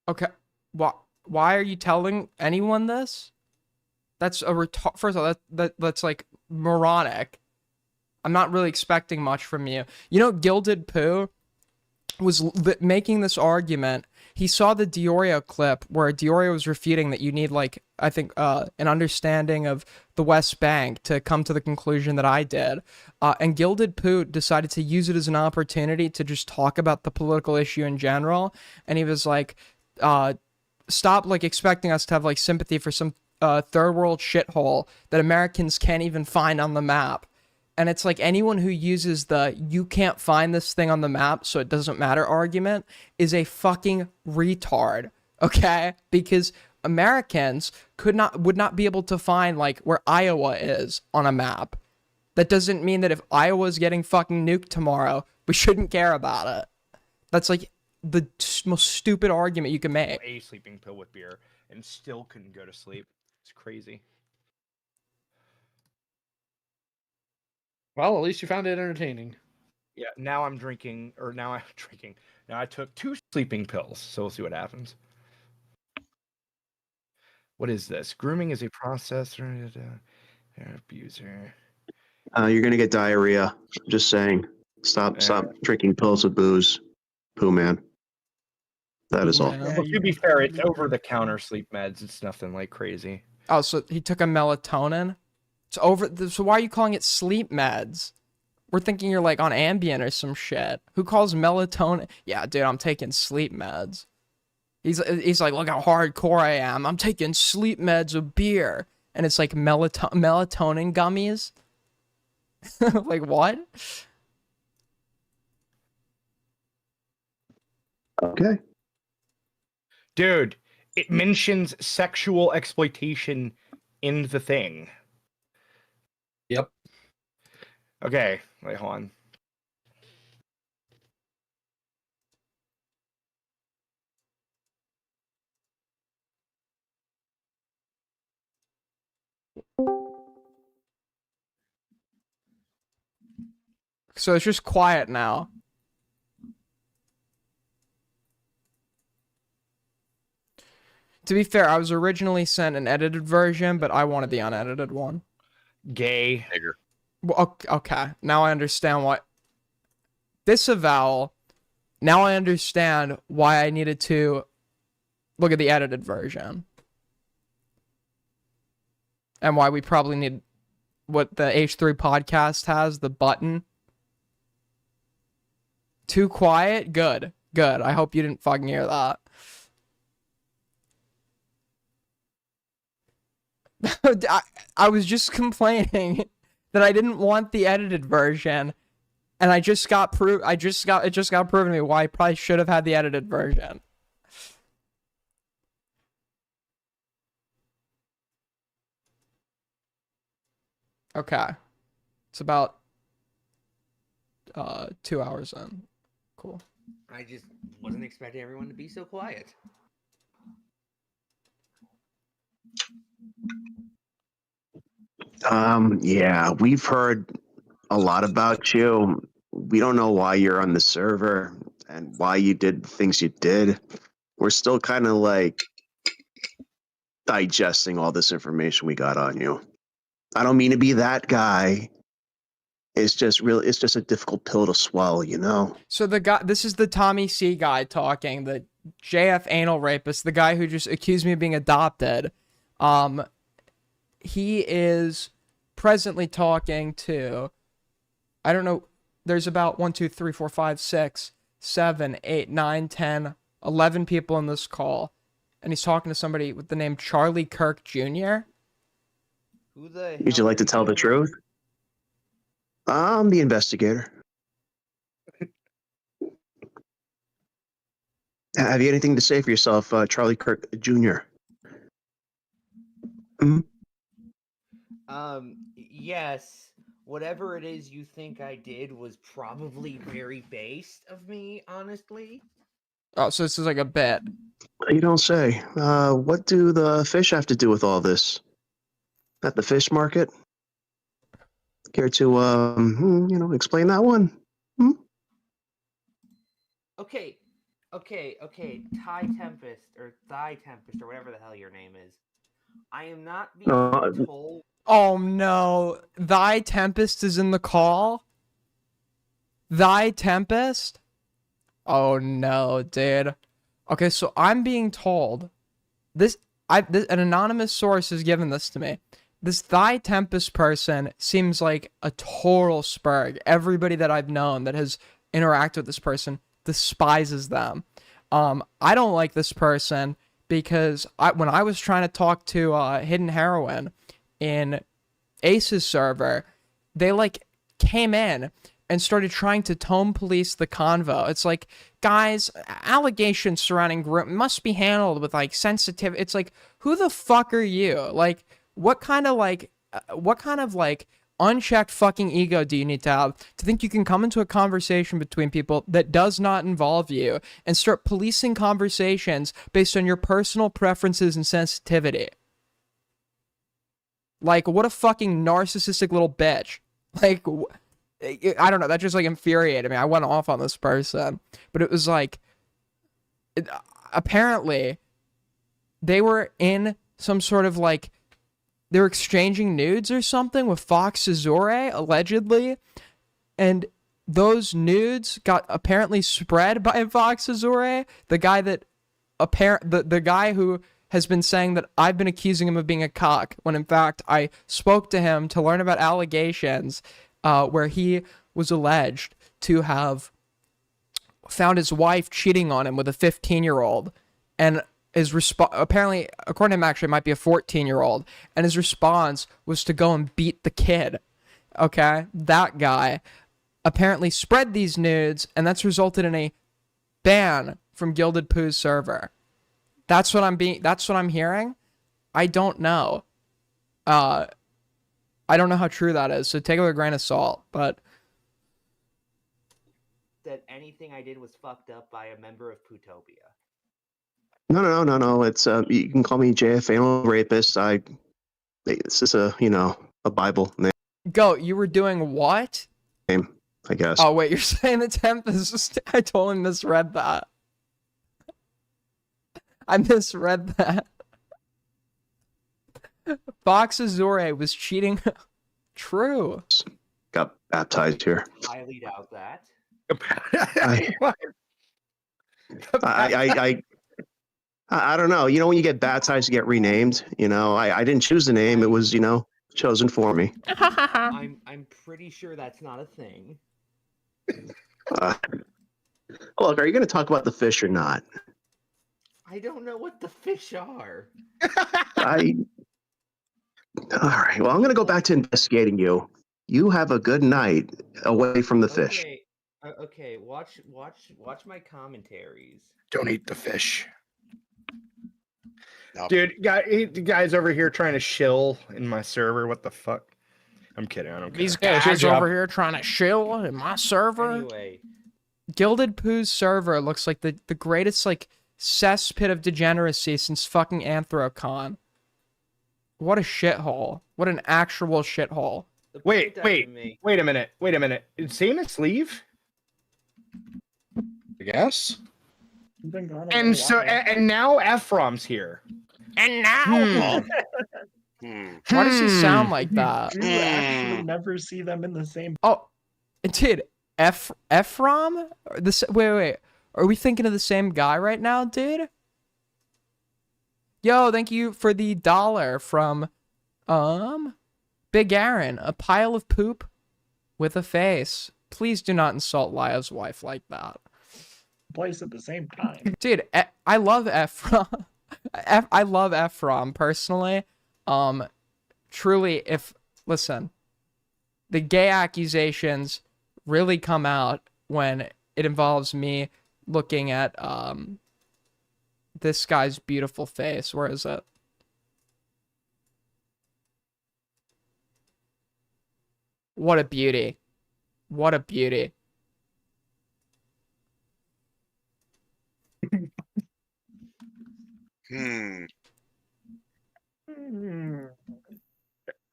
Okay. Why are you telling anyone this? That's a first of all, that's like moronic. I'm not really expecting much from you. You know, Gilded Poo was making this argument. He saw the Diorio clip where Diorio was refuting that you need, like, I think, an understanding of the West Bank to come to the conclusion that I did. And Gilded Poo decided to use it as an opportunity to just talk about the political issue in general. And he was like, stop, like, expecting us to have, like, sympathy for some third world shithole that Americans can't even find on the map. And it's like anyone who uses the you can't find this thing on the map so it doesn't matter argument is a fucking retard, okay? Because Americans would not be able to find like where Iowa is on a map. That doesn't mean that if Iowa's getting fucking nuked tomorrow, we shouldn't care about it. That's like the most stupid argument you can make. A sleeping pill with beer and still couldn't go to sleep. It's crazy. Well, at least you found it entertaining. Yeah, now I'm drinking, or now I'm drinking. Now I took 2 sleeping pills, so we'll see what happens. What is this? Grooming is a process. Abuser. You're gonna get diarrhea. Just saying. Stop drinking pills with booze. Poo man. That is all. Well, to be fair, it's over-the-counter sleep meds. It's nothing like crazy. Oh, so he took a melatonin? So why are you calling it sleep meds? We're thinking you're like on Ambien or some shit. Who calls melatonin? Yeah, dude, I'm taking sleep meds. He's like, look how hardcore I am. I'm taking sleep meds with beer, and it's like melatonin gummies. Like what? Okay. Dude, it mentions sexual exploitation in the thing. Yep. Okay, wait, hold on. So it's just quiet now. To be fair, I was originally sent an edited version, but I wanted the unedited one. Gay. Bigger. Well, okay, now I understand why. Disavowal. Now I understand why I needed to look at the edited version. And why we probably need what the H3 podcast has, the button. Too quiet? Good. Good. I hope you didn't fucking hear that. I was just complaining that I didn't want the edited version, and it just got proven to me why I probably should have had the edited version. Okay. It's about 2 hours in. Cool. I just wasn't expecting everyone to be so quiet. Yeah, we've heard a lot about you. We don't know why you're on the server and why you did the things you did. We're still kind of like digesting all this information we got on you. I don't mean to be that guy. It's just a difficult pill to swallow, you know? So this is the Tommy C guy talking, the JF anal rapist, the guy who just accused me of being adopted. He is presently talking to, I don't know, there's about 1, 2, 3, 4, 5, 6, 7, 8, 9, 10, 11 people in this call. And he's talking to somebody with the name Charlie Kirk Jr. Who the hell Would you like to tell the truth? I'm the investigator. Have you anything to say for yourself, Charlie Kirk Jr.? Hmm? Yes. Whatever it is you think I did was probably very based of me, honestly. Oh, so this is like a bit. You don't say. What do the fish have to do with all this? At the fish market? Care to, explain that one? Hmm? Okay. Thigh Tempest, or whatever the hell your name is. I am not being told. Oh no, Thy Tempest is in the call? Thy Tempest? Oh no, dude. Okay, so I'm being told an anonymous source has given this to me. This Thy Tempest person seems like a total spurg. Everybody that I've known that has interacted with this person despises them. I don't like this person because when I was trying to talk to Hidden Heroine in Ace's server, they like came in and started trying to tone police the convo. It's like, guys, allegations surrounding groom must be handled with like sensitive. It's like, who the fuck are you? Like, what kind of unchecked fucking ego do you need to have to think you can come into a conversation between people that does not involve you and start policing conversations based on your personal preferences and sensitivity? Like, what a fucking narcissistic little bitch. Like, I don't know, that just like infuriated me. I went off on this person, but it was like, apparently they were in some sort of like, they were exchanging nudes or something with Fox Azure, allegedly, and those nudes got apparently spread by Fox Azure, the guy that the guy who has been saying that I've been accusing him of being a cock, when in fact I spoke to him to learn about allegations where he was alleged to have found his wife cheating on him with a 15-year-old, and his response, apparently, according to him, actually, it might be a 14-year-old, and his response was to go and beat the kid. Okay, that guy apparently spread these nudes, and that's resulted in a ban from Gilded Pooh's server. That's what I'm hearing. I don't know. I don't know how true that is, so take it with a grain of salt, but That anything I did was fucked up by a member of Pootopia. No. It's you can call me JF anal rapist. This is a Bible go, you were doing what? name, I guess. Oh wait, you're saying the Tempest just I totally misread that. I misread that. Fox Azure was cheating. True. Got baptized here. Highly doubt that. I don't know. When you get baptized, you get renamed. I didn't choose the name. It was, chosen for me. I'm pretty sure that's not a thing. Look, are you going to talk about the fish or not? I don't know what the fish are. All right. Well, I'm going to go back to investigating you. You have a good night away from the fish. Okay. Watch my commentaries. Don't eat the fish. No. Dude, the guy's over here trying to shill in my server. What the fuck? I'm kidding. I don't care. These guys over here trying to shill in my server. Anyway, Gilded Pooh's server looks like the greatest cesspit of degeneracy since fucking Anthrocon. What a shithole. What an actual shithole. Wait a minute. Did Samus leave? I guess. And so, and now Ephraim's here. And now... Why does he sound like that? You actually never see them in the same... Oh, dude, Ephraim? Wait. Are we thinking of the same guy right now, dude? Yo, thank you for the $1 from, Big Aaron. A pile of poop with a face. Please do not insult Lia's wife like that. Place at the same time. Dude, I love Ephraim. I love Ephraim, personally. Truly, listen, the gay accusations really come out when it involves me looking at, this guy's beautiful face. Where is it? What a beauty. What a beauty.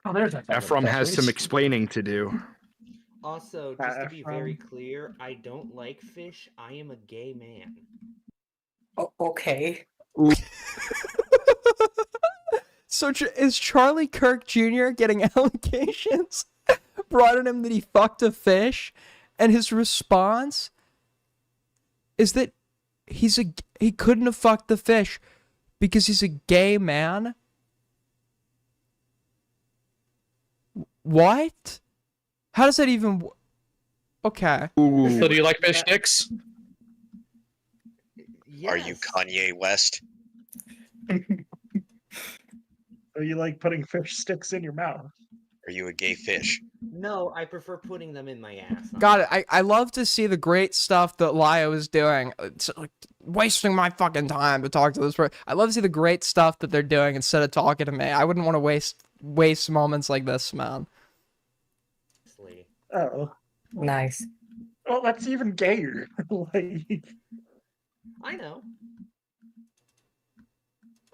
Oh, there's Ephraim has some explaining to do. Also, just to be very clear, I don't like fish. I am a gay man. Oh, okay. So is Charlie Kirk Jr. getting allegations brought on him that he fucked a fish, and his response is that he couldn't have fucked the fish because he's a gay man? What? How does that even... Okay. So do you like fish sticks? Yes. Are you Kanye West? So you like putting fish sticks in your mouth? Are you a gay fish? No, I prefer putting them in my ass. Got it. I love to see the great stuff that Lio is doing. It's like wasting my fucking time to talk to this person. I love to see the great stuff that they're doing instead of talking to me. I wouldn't want to waste moments like this, man. Oh. Nice. Well, that's even gayer. I know.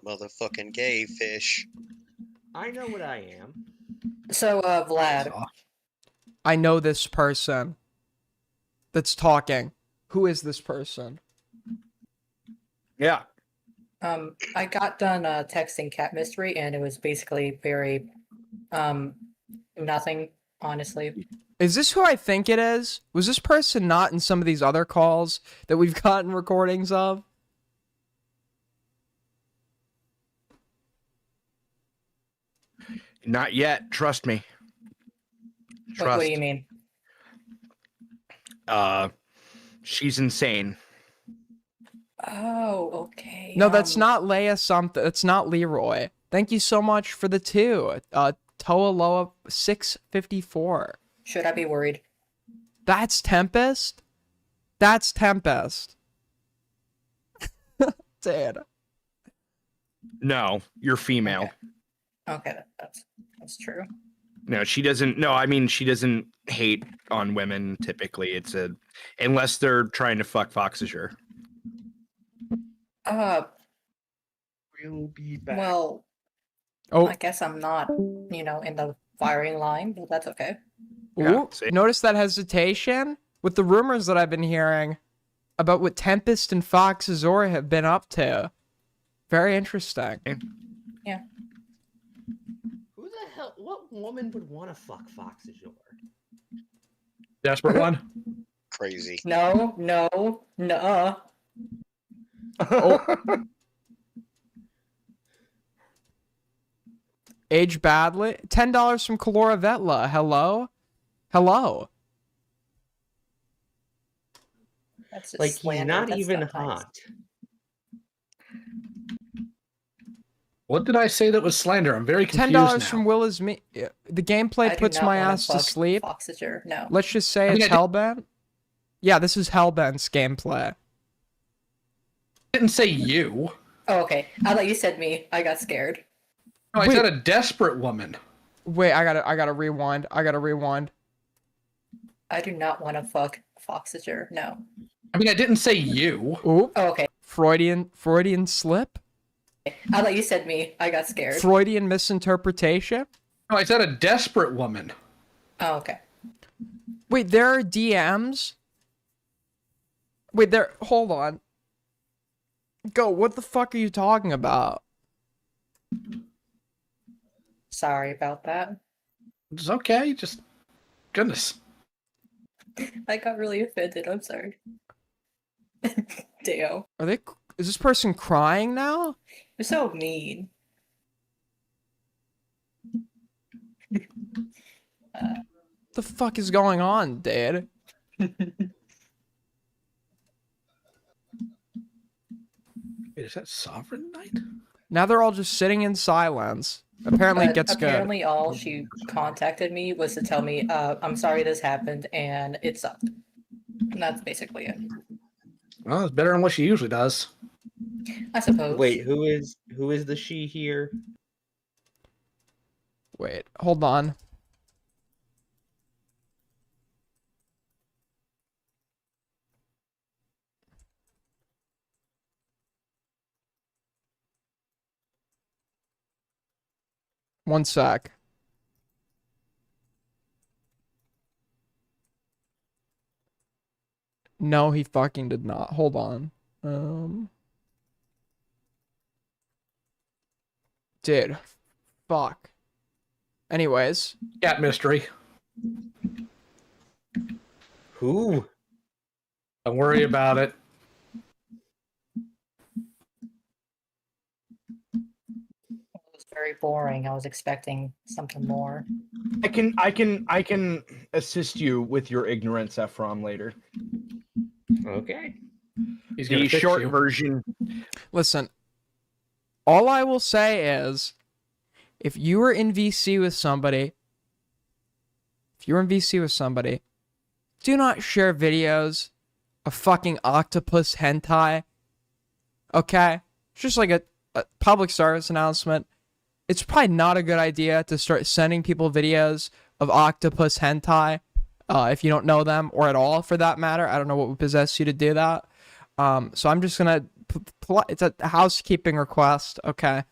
Motherfucking gay fish. I know what I am. So, Vlad. I know this person that's talking. Who is this person? Yeah. I got done texting Cat Mystery, and it was basically very, nothing, honestly. Is this who I think it is? Was this person not in some of these other calls that we've gotten recordings of? Not yet. Trust me. What do you mean? She's insane. Oh, okay. No, that's not Leia something. That's not Leroy. Thank you so much for the 2. Toa Loa 654. Should I be worried? That's Tempest? That's Tempest. Dude. No, you're female. Okay, that's true. No, she doesn't. No, I mean she doesn't hate on women. Typically, unless they're trying to fuck Foxazure. We'll be back. Well, I guess I'm not, in the firing line, but that's okay. Ooh, notice that hesitation with the rumors that I've been hearing about what Tempest and Fox Azor have been up to. Very interesting. Yeah. Who the hell? What woman would want to fuck Fox Azure? Desperate one. Crazy. No. Age badly. $10 from Kalora Vetla. Hello. That's Like he's not even hot. What did I say that was slander? I'm very confused $10 now. from Will is me. The gameplay puts my ass to sleep. Foxager, no. Let's just say it's Hellbent. Yeah, this is Hellbent's gameplay. I didn't say you. Oh, okay. I thought you said me. I got scared. No, I said a desperate woman. Wait, I gotta rewind. I do not want to fuck Foxager, no. I mean, I didn't say you. Ooh. Oh, okay. Freudian slip? I thought you said me. I got scared. Freudian misinterpretation? No, I said a desperate woman. Oh, okay. Wait, there are DMs? Hold on. Go, what the fuck are you talking about? Sorry about that. It's okay, goodness. I got really offended. I'm sorry. Deo. Is this person crying now? You're so mean. The fuck is going on, dude? Wait, is that Sovereign Knight? Now they're all just sitting in silence. Apparently it gets Apparently all she contacted me was to tell me, I'm sorry this happened and it sucked. And that's basically it. Well, it's better than what she usually does. I suppose. Wait, who is the she here? Wait, hold on. One sec. No, he fucking did not. Hold on. Dude. Fuck. Anyways. Cat mystery. Who? Don't worry about it. It was very boring. I was expecting something more. I can assist you with your ignorance, Ephraim, later. Okay. He's gonna The fix short you. version. Listen. All I will say is, if you were in VC with somebody, do not share videos of fucking octopus hentai. Okay? It's just like a public service announcement. It's probably not a good idea to start sending people videos of octopus hentai if you don't know them, or at all for that matter. I don't know what would possess you to do that. So I'm just gonna... It's a housekeeping request. Okay.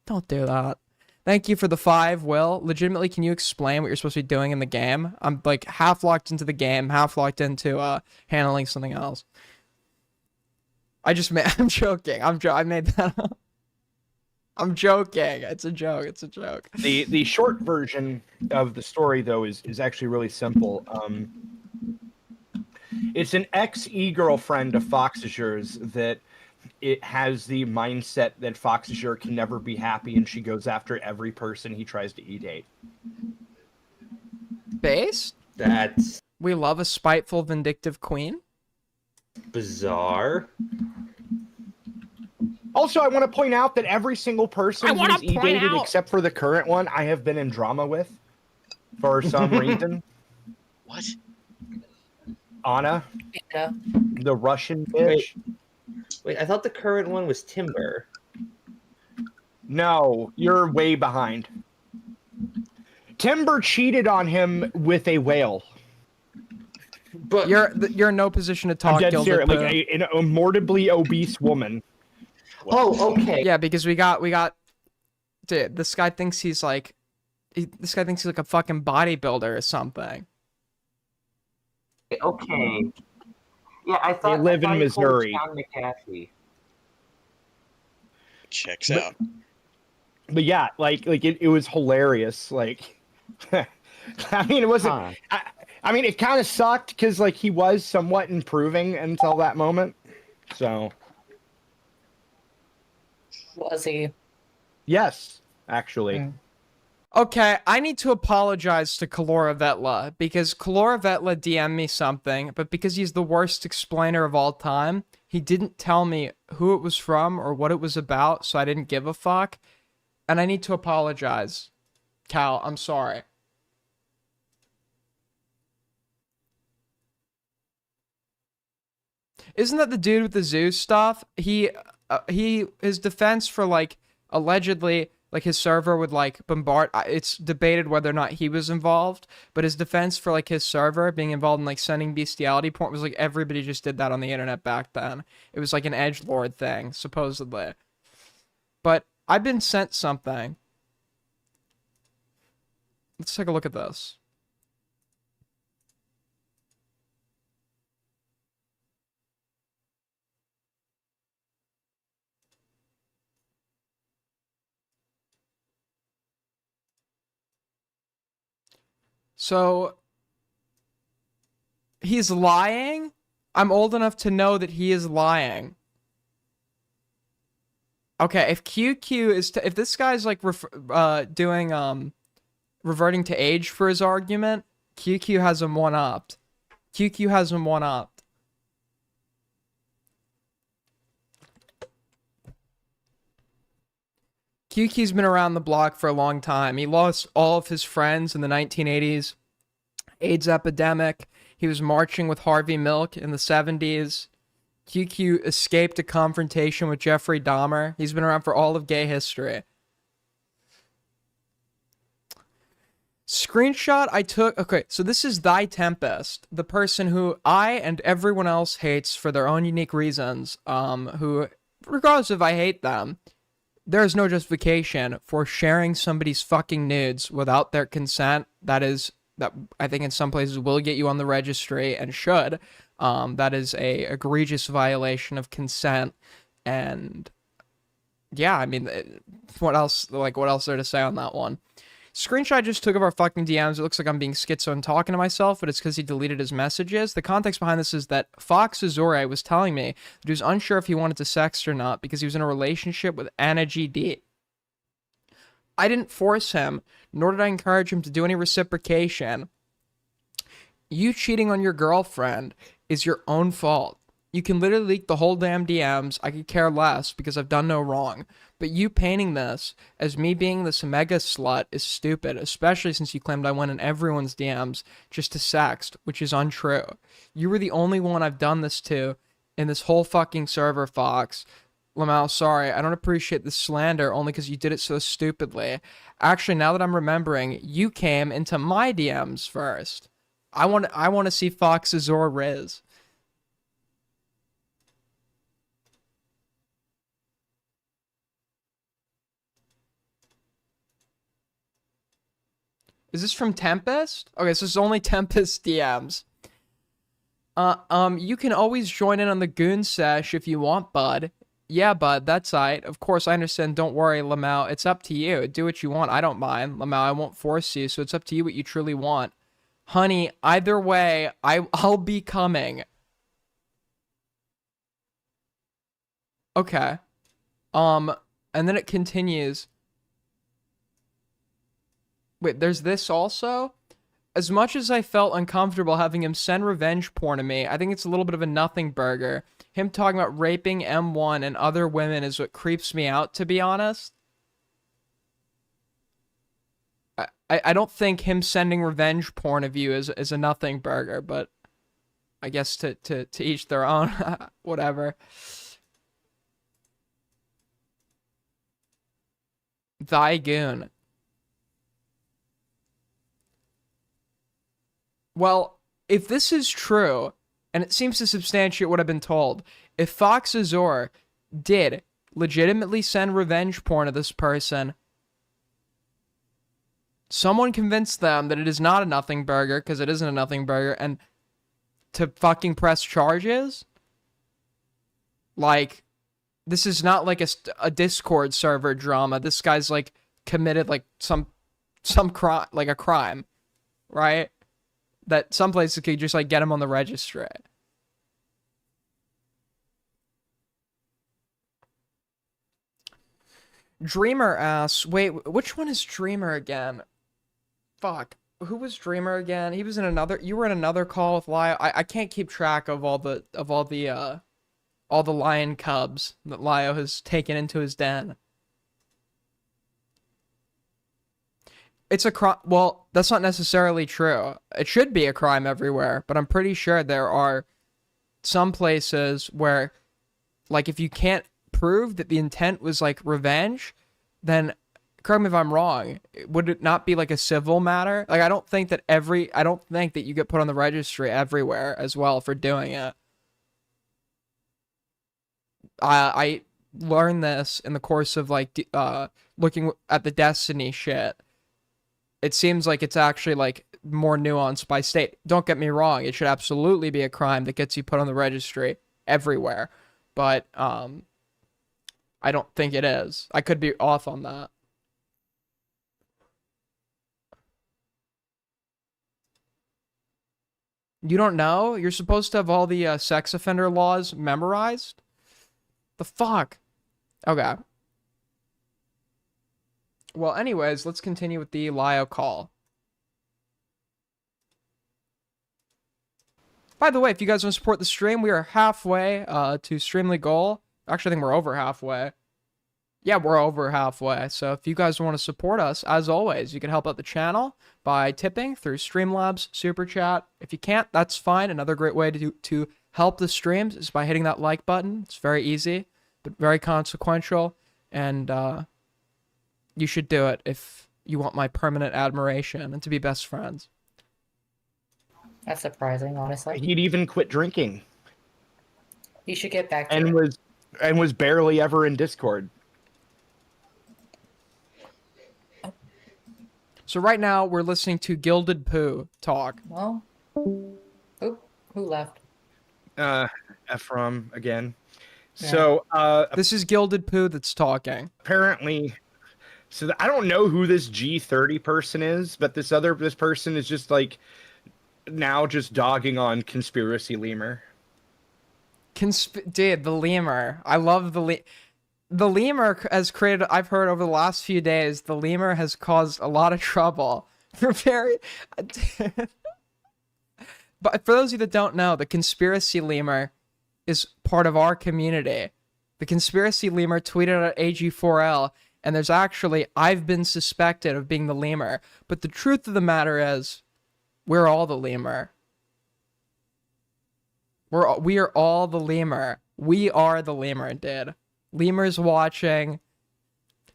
Don't do that. Thank you for the 5, Will. Legitimately, can you explain what you're supposed to be doing in the game? I'm like half locked into the game, half locked into handling something else. I'm joking. I made that up. I'm joking. It's a joke. It's a joke. The short version of the story, though, is actually really simple. It's an ex-e-girlfriend of Foxazure's that it has the mindset that Foxazure can never be happy, and she goes after every person he tries to e-date. Based? That's We love a spiteful, vindictive queen. bizarre. Also, I want to point out that every single person I wanna who's point e-dated out- except for the current one, I have been in drama with for some reason. What? Anna, Yeah. the Russian bitch. Wait, I thought the current one was Timber. No, you're way behind. Timber cheated on him with a whale. But you're in no position to I'm talk, dead Gilded serious. Like Poo. an immortably obese woman. Oh, okay. Yeah, because we got, dude, this guy thinks he's like, this guy thinks he's like a fucking bodybuilder or something. Okay. Yeah, I thought They live I in thought he pulled Missouri. John McAfee. Checks out. But yeah, like it was hilarious. Like, I mean, it wasn't. Huh. I mean, it kind of sucked because like he was somewhat improving until that moment. So Was he? yes, actually. Okay, I need to apologize to Kalora Vetla because Kalora Vetla DM'd me something, but because he's the worst explainer of all time, he didn't tell me who it was from or what it was about, so I didn't give a fuck. And I need to apologize. Cal, I'm sorry. Isn't that the dude with the zoo stuff? His defense for like allegedly like his server would like bombard. It's debated whether or not he was involved, but his defense for like his server being involved in like sending bestiality porn was like everybody just did that on the internet back then. It was like an edgelord thing supposedly. But I've been sent something. Let's take a look at this. So, he's lying? I'm old enough to know that he is lying. Okay, if QQ is if this guy's like doing reverting to age for his argument, QQ has him one-upped. QQ has him one-upped. QQ's been around the block for a long time. He lost all of his friends in the 1980s. AIDS epidemic. He was marching with Harvey Milk in the 70s. QQ escaped a confrontation with Jeffrey Dahmer. He's been around for all of gay history. Screenshot I took. Okay, so this is Thy Tempest, the person who I and everyone else hates for their own unique reasons. Who, regardless if I hate them, there is no justification for sharing somebody's fucking nudes without their consent. That I think in some places will get you on the registry and should. That is a egregious violation of consent. And yeah, I mean, what else? Like, what else there to say on that one? Screenshot I just took of our fucking DMs. It looks like I'm being schizo and talking to myself, but it's because he deleted his messages. The context behind this is that Fox Azure was telling me that he was unsure if he wanted to sext or not because he was in a relationship with Anna GD. I didn't force him, nor did I encourage him to do any reciprocation. You cheating on your girlfriend is your own fault. You can literally leak the whole damn DMs. I could care less because I've done no wrong. But you painting this as me being this mega slut is stupid, especially since you claimed I went in everyone's DMs just to sext, which is untrue. You were the only one I've done this to in this whole fucking server, Fox. Lamau, sorry, I don't appreciate the slander only because you did it so stupidly. Actually, now that I'm remembering, you came into my DMs first. I want to see Fox Azor Riz. Is this from Tempest? Okay, so this is only Tempest DMs. You can always join in on the Goon Sesh if you want, bud. Yeah, bud, that's right. Of course, I understand. Don't worry, Lamau. It's up to you. Do what you want. I don't mind. Lamau, I won't force you, so it's up to you what you truly want. Honey, either way, I'll be coming. Okay. And then it continues. Wait, there's this also? as much as I felt uncomfortable having him send revenge porn to me, I think it's a little bit of a nothing burger. Him talking about raping M1 and other women is what creeps me out, to be honest. I don't think him sending revenge porn of you is a nothing burger, but I guess to each their own. Whatever. Thy goon. Well, if this is true, and it seems to substantiate what I've been told, if Fox Azor did legitimately send revenge porn to this person, someone convinced them that it is not a nothing burger, because it isn't a nothing burger, and to fucking press charges? Like, this is not like a Discord server drama. This guy's like committed like some crime, like a crime, right? That some places could just like get him on the registry. Dreamer asks, wait, which one is Dreamer again? Fuck. Who was Dreamer again? He was in another, you were in another call with Lio. I can't keep track of all the lion cubs that Lio has taken into his den. It's a crime. Well, that's not necessarily true. It should be a crime everywhere, but I'm pretty sure there are some places where, like, if you can't prove that the intent was like revenge, then correct me if I'm wrong, would it not be like a civil matter? Like, I don't think that you get put on the registry everywhere as well for doing it. I learned this in the course of like looking at the Destiny shit. It seems like it's actually like more nuanced by state. Don't get me wrong, it should absolutely be a crime that gets you put on the registry everywhere, but I don't think it is. I could be off on that. You don't know? You're supposed to have all the sex offender laws memorized? The fuck? Okay. Well, anyways, let's continue with the Lio call. By the way, if you guys want to support the stream, we are halfway to Streamly goal. Actually, I think we're over halfway. Yeah, we're over halfway. So if you guys want to support us, as always, you can help out the channel by tipping through Streamlabs, Super Chat. If you can't, that's fine. Another great way to help the streams is by hitting that like button. It's very easy, but very consequential. And you should do it if you want my permanent admiration and to be best friends. That's surprising, honestly. He'd even quit drinking. You should get back to and it. was barely ever in Discord. So right now we're listening to Gilded Poo talk. Well, who left? Ephraim again. Yeah. So this is Gilded Poo that's talking. Apparently, so I don't know who this G30 person is, but this person is just like now just dogging on Conspiracy Lemur. Dude, the lemur. I love the lemur has created, I've heard over the last few days, the lemur has caused a lot of trouble. But for those of you that don't know, the Conspiracy Lemur is part of our community. The Conspiracy Lemur tweeted at AG4L, and there's actually, I've been suspected of being the lemur. But the truth of the matter is, we're all the lemur. We are all the lemur. We are the lemur, dude. Lemur's watching.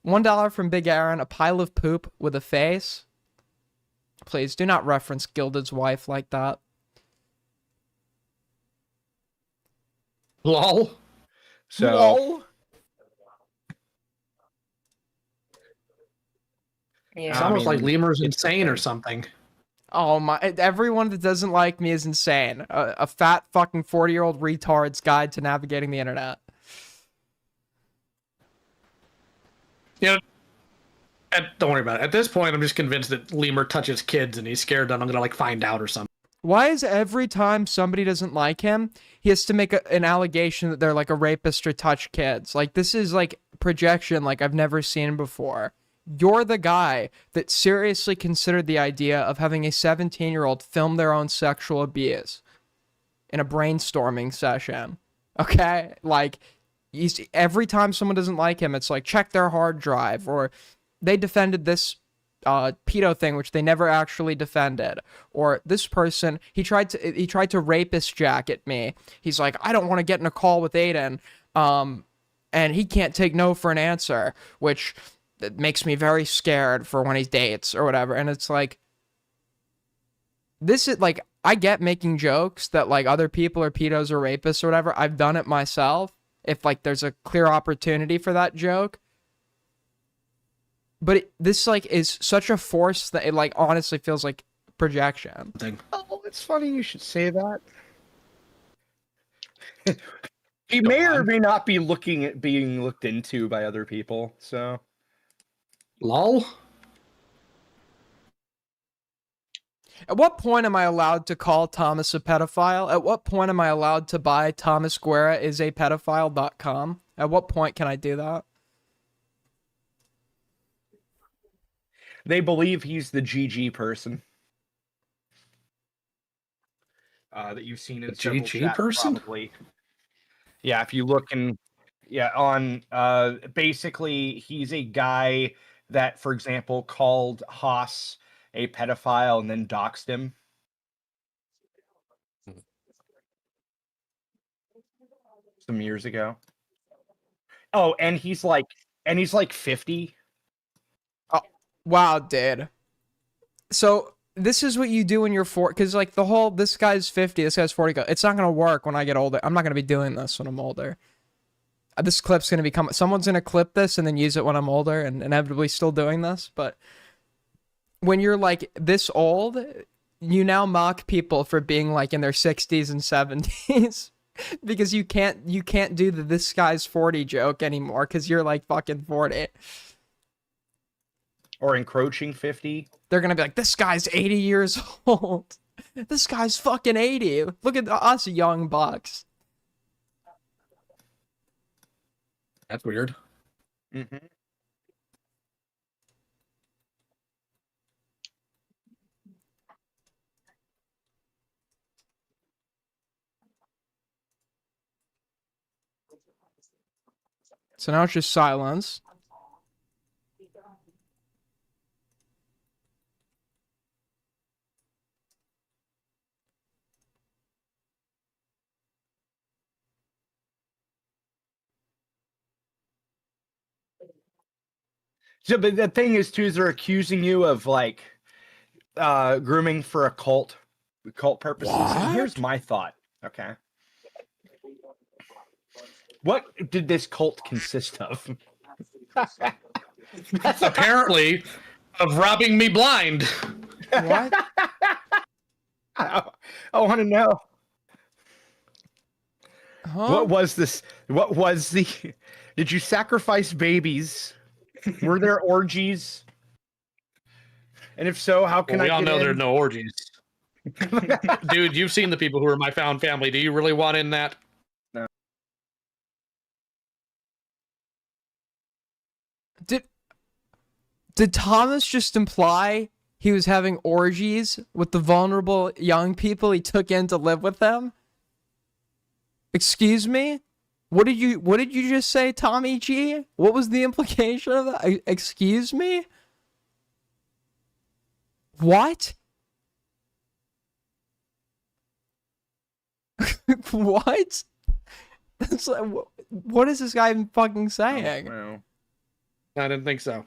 $1 from Big Aaron, a pile of poop with a face. Please, do not reference Gilded's wife like that. Lol. So. Lol. Yeah, it's almost like Lemur's insane or something. Oh my, everyone that doesn't like me is insane. A fat fucking 40-year-old retard's guide to navigating the internet. Yeah, don't worry about it. At this point, I'm just convinced that Lemur touches kids and he's scared that I'm gonna like find out or something. Why is every time somebody doesn't like him, he has to make an allegation that they're like a rapist or touch kids? Like, this is like projection like I've never seen before. You're the guy that seriously considered the idea of having a 17-year-old film their own sexual abuse in a brainstorming session. Okay? Like, every time someone doesn't like him, it's like, check their hard drive, or they defended this pedo thing, which they never actually defended. Or this person, he tried to rapist jack at me. He's like, I don't want to get in a call with Aiden, and he can't take no for an answer, which it makes me very scared for when he dates or whatever. And it's like, this is like, I get making jokes that like other people are pedos or rapists or whatever. I've done it myself if like there's a clear opportunity for that joke. But this like is such a force that it like honestly feels like projection. Oh, it's funny you should say that. He may or may not be looking at being looked into by other people, so. Lol. At what point am I allowed to call Thomas a pedophile? At what point am I allowed to buy thomasguerraisapedophile.com? At what point can I do that? They believe he's the GG person. That you've seen in several GG chats, person? probably. Yeah, if you look in, on basically he's a guy that, for example, called Haas a pedophile and then doxed him. Some years ago. Oh, and he's like 50. Oh, wow, dude. So this is what you do when you're 40, because like the whole, this guy's 50, this guy's 40, it's not going to work when I get older. I'm not going to be doing this when I'm older. This clip's going to become, someone's going to clip this and then use it when I'm older and inevitably still doing this. But when you're like this old, you now mock people for being like in their 60s and 70s because you can't do the this guy's 40 joke anymore because you're like fucking 40. Or encroaching 50. They're going to be like, this guy's 80 years old. This guy's fucking 80. Look at us young bucks. That's weird. Mm-hmm. So now it's just silence. So, but the thing is, too, is they're accusing you of like grooming for cult purposes. And here's my thought. Okay, what did this cult consist of? Apparently, of robbing me blind. What? I want to know. Huh? What was this? What was the? Did you sacrifice babies? Were there orgies? And if so, how can We all get know in? there are no orgies. Dude, you've seen the people who are my found family. Do you really want in that? No. Did Thomas just imply he was having orgies with the vulnerable young people he took in to live with them? Excuse me? What did you just say, Tommy G? What was the implication of that? Excuse me? What? What? That's like, what is this guy even fucking saying? Well, I didn't think so.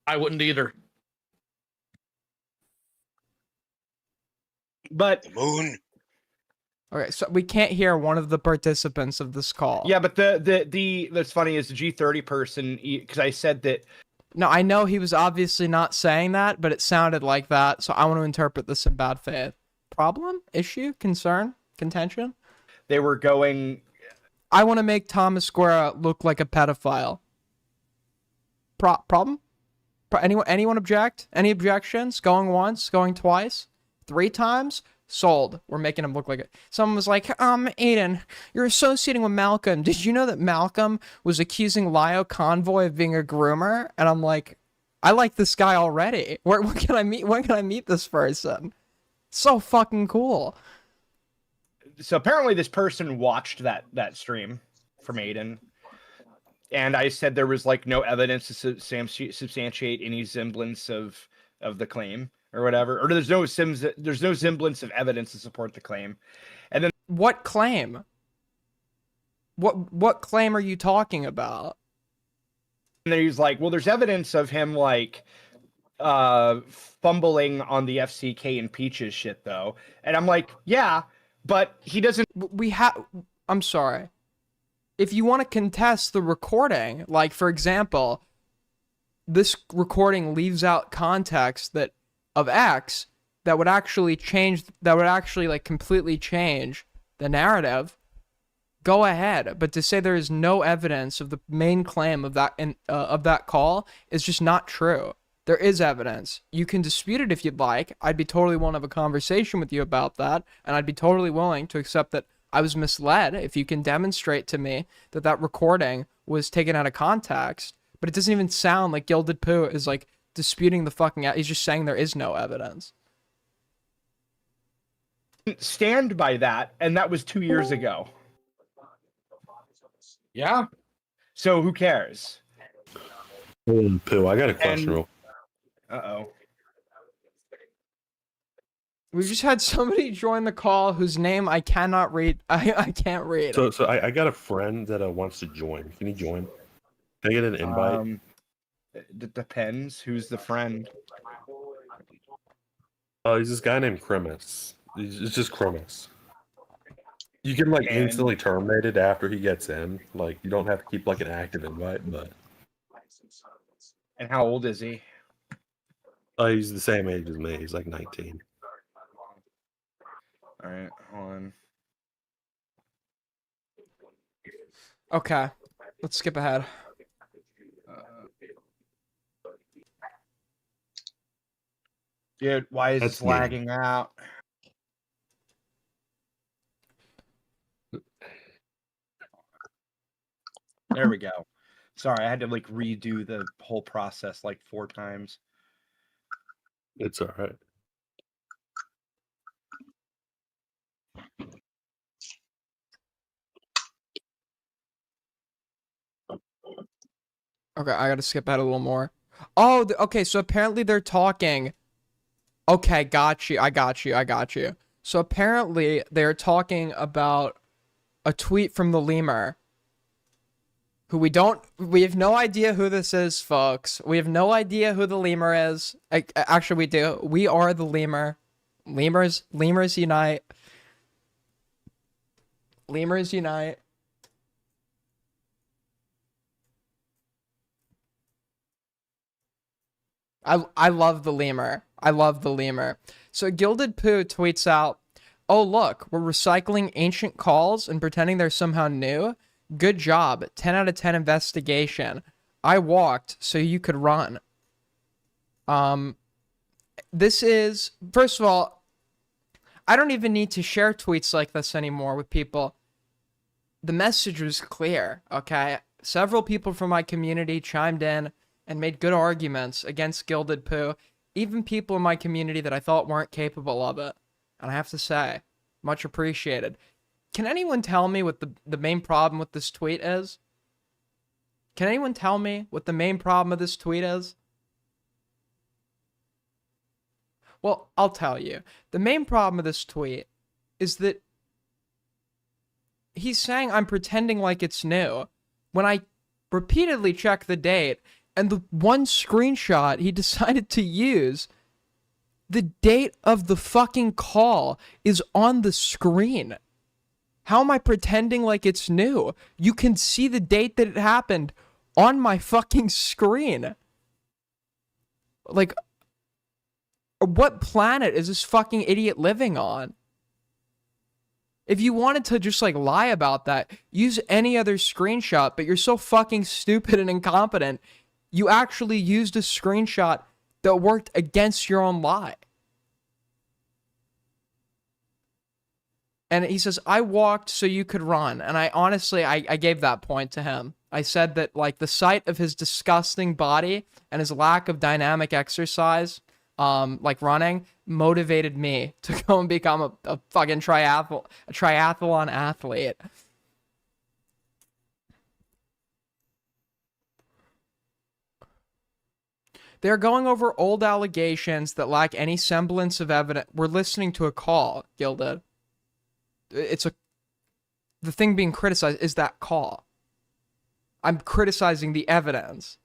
I wouldn't either. but The moon. Okay, so we can't hear one of the participants of this call. yeah, but the that's funny is the G30 person, because I said that. No, I know he was obviously not saying that, but it sounded like that, so I want to interpret this in bad faith. Problem? Issue? Concern? Contention? They were going. I want to make Thomas Guerra look like a pedophile. Problem? Anyone object? Any objections? Going once? Going twice? 3 times? Sold. We're making him look like it. Someone was like, Aiden, you're associating with Malcolm. Did you know that Malcolm was accusing Lio Convoy of being a groomer? And I'm like, I like this guy already. Where can I meet? When can I meet this person? So fucking cool. So apparently this person watched that stream from Aiden, and I said there was like no evidence to substantiate any semblance of the claim or whatever, or there's no semblance of evidence to support the claim. And then what claim? What claim are you talking about? And then he's like, well, there's evidence of him like fumbling on the FCK and Peaches shit though. And I'm like, yeah, but he doesn't. I'm sorry. If you want to contest the recording, like for example, this recording leaves out context that of X that would actually like completely change the narrative, go ahead. But to say there is no evidence of the main claim of that call is just not true. There is evidence. You can dispute it if you'd like. I'd be totally willing to have a conversation with you about that, and I'd be totally willing to accept that I was misled if you can demonstrate to me that that recording was taken out of context. But it doesn't even sound like Gilded Poo is like disputing the fucking. He's just saying there is no evidence. Stand by that, and that was 2 years ago. Yeah. So who cares? Pooh, I got a question. Uh-oh. We've just had somebody join the call whose name I cannot read. I can't read. So I got a friend that wants to join. Can he join? Can I get an invite? It depends. Who's the friend? He's this guy named Cremus. It's just Cremus. You can like instantly terminate it after he gets in. Like you don't have to keep like an active invite, but. And how old is he? He's the same age as me. He's like 19. All right, hold on. Okay, let's skip ahead. Dude, why is this lagging out? There we go. Sorry, I had to like redo the whole process like 4 times. It's all right. Okay, I gotta skip ahead a little more. Oh, okay, so apparently they're talking. Okay, got you. I got you. So apparently they're talking about a tweet from the lemur. Who we have no idea who this is, folks. We have no idea who the lemur is. Actually, we do. We are the lemur. Lemurs unite. Lemurs unite. I love the lemur. I love the lemur. So Gilded Poo tweets out, "Oh look, we're recycling ancient calls and pretending they're somehow new. Good job. 10 out of 10 investigation. I walked so you could run." This is, first of all, I don't even need to share tweets like this anymore with people. The message was clear, okay? Several people from my community chimed in and made good arguments against Gilded Poo, even people in my community that I thought weren't capable of it. And I have to say, much appreciated. Can anyone tell me what the main problem with this tweet is? Can anyone tell me what the main problem of this tweet is? Well, I'll tell you. The main problem of this tweet is that he's saying I'm pretending like it's new when I repeatedly check the date, and the one screenshot he decided to use, the date of the fucking call is on the screen. How am I pretending like it's new? You can see the date that it happened on my fucking screen. Like, what planet is this fucking idiot living on? If you wanted to just like lie about that, use any other screenshot, but you're so fucking stupid and incompetent, you actually used a screenshot that worked against your own lie. And he says, I walked so you could run. And I honestly, I gave that point to him. I said that, like, the sight of his disgusting body and his lack of dynamic exercise, like running, motivated me to go and become a fucking triathlon athlete. They're going over old allegations that lack any semblance of evidence. We're listening to a call, Gilded. The thing being criticized is that call. I'm criticizing the evidence.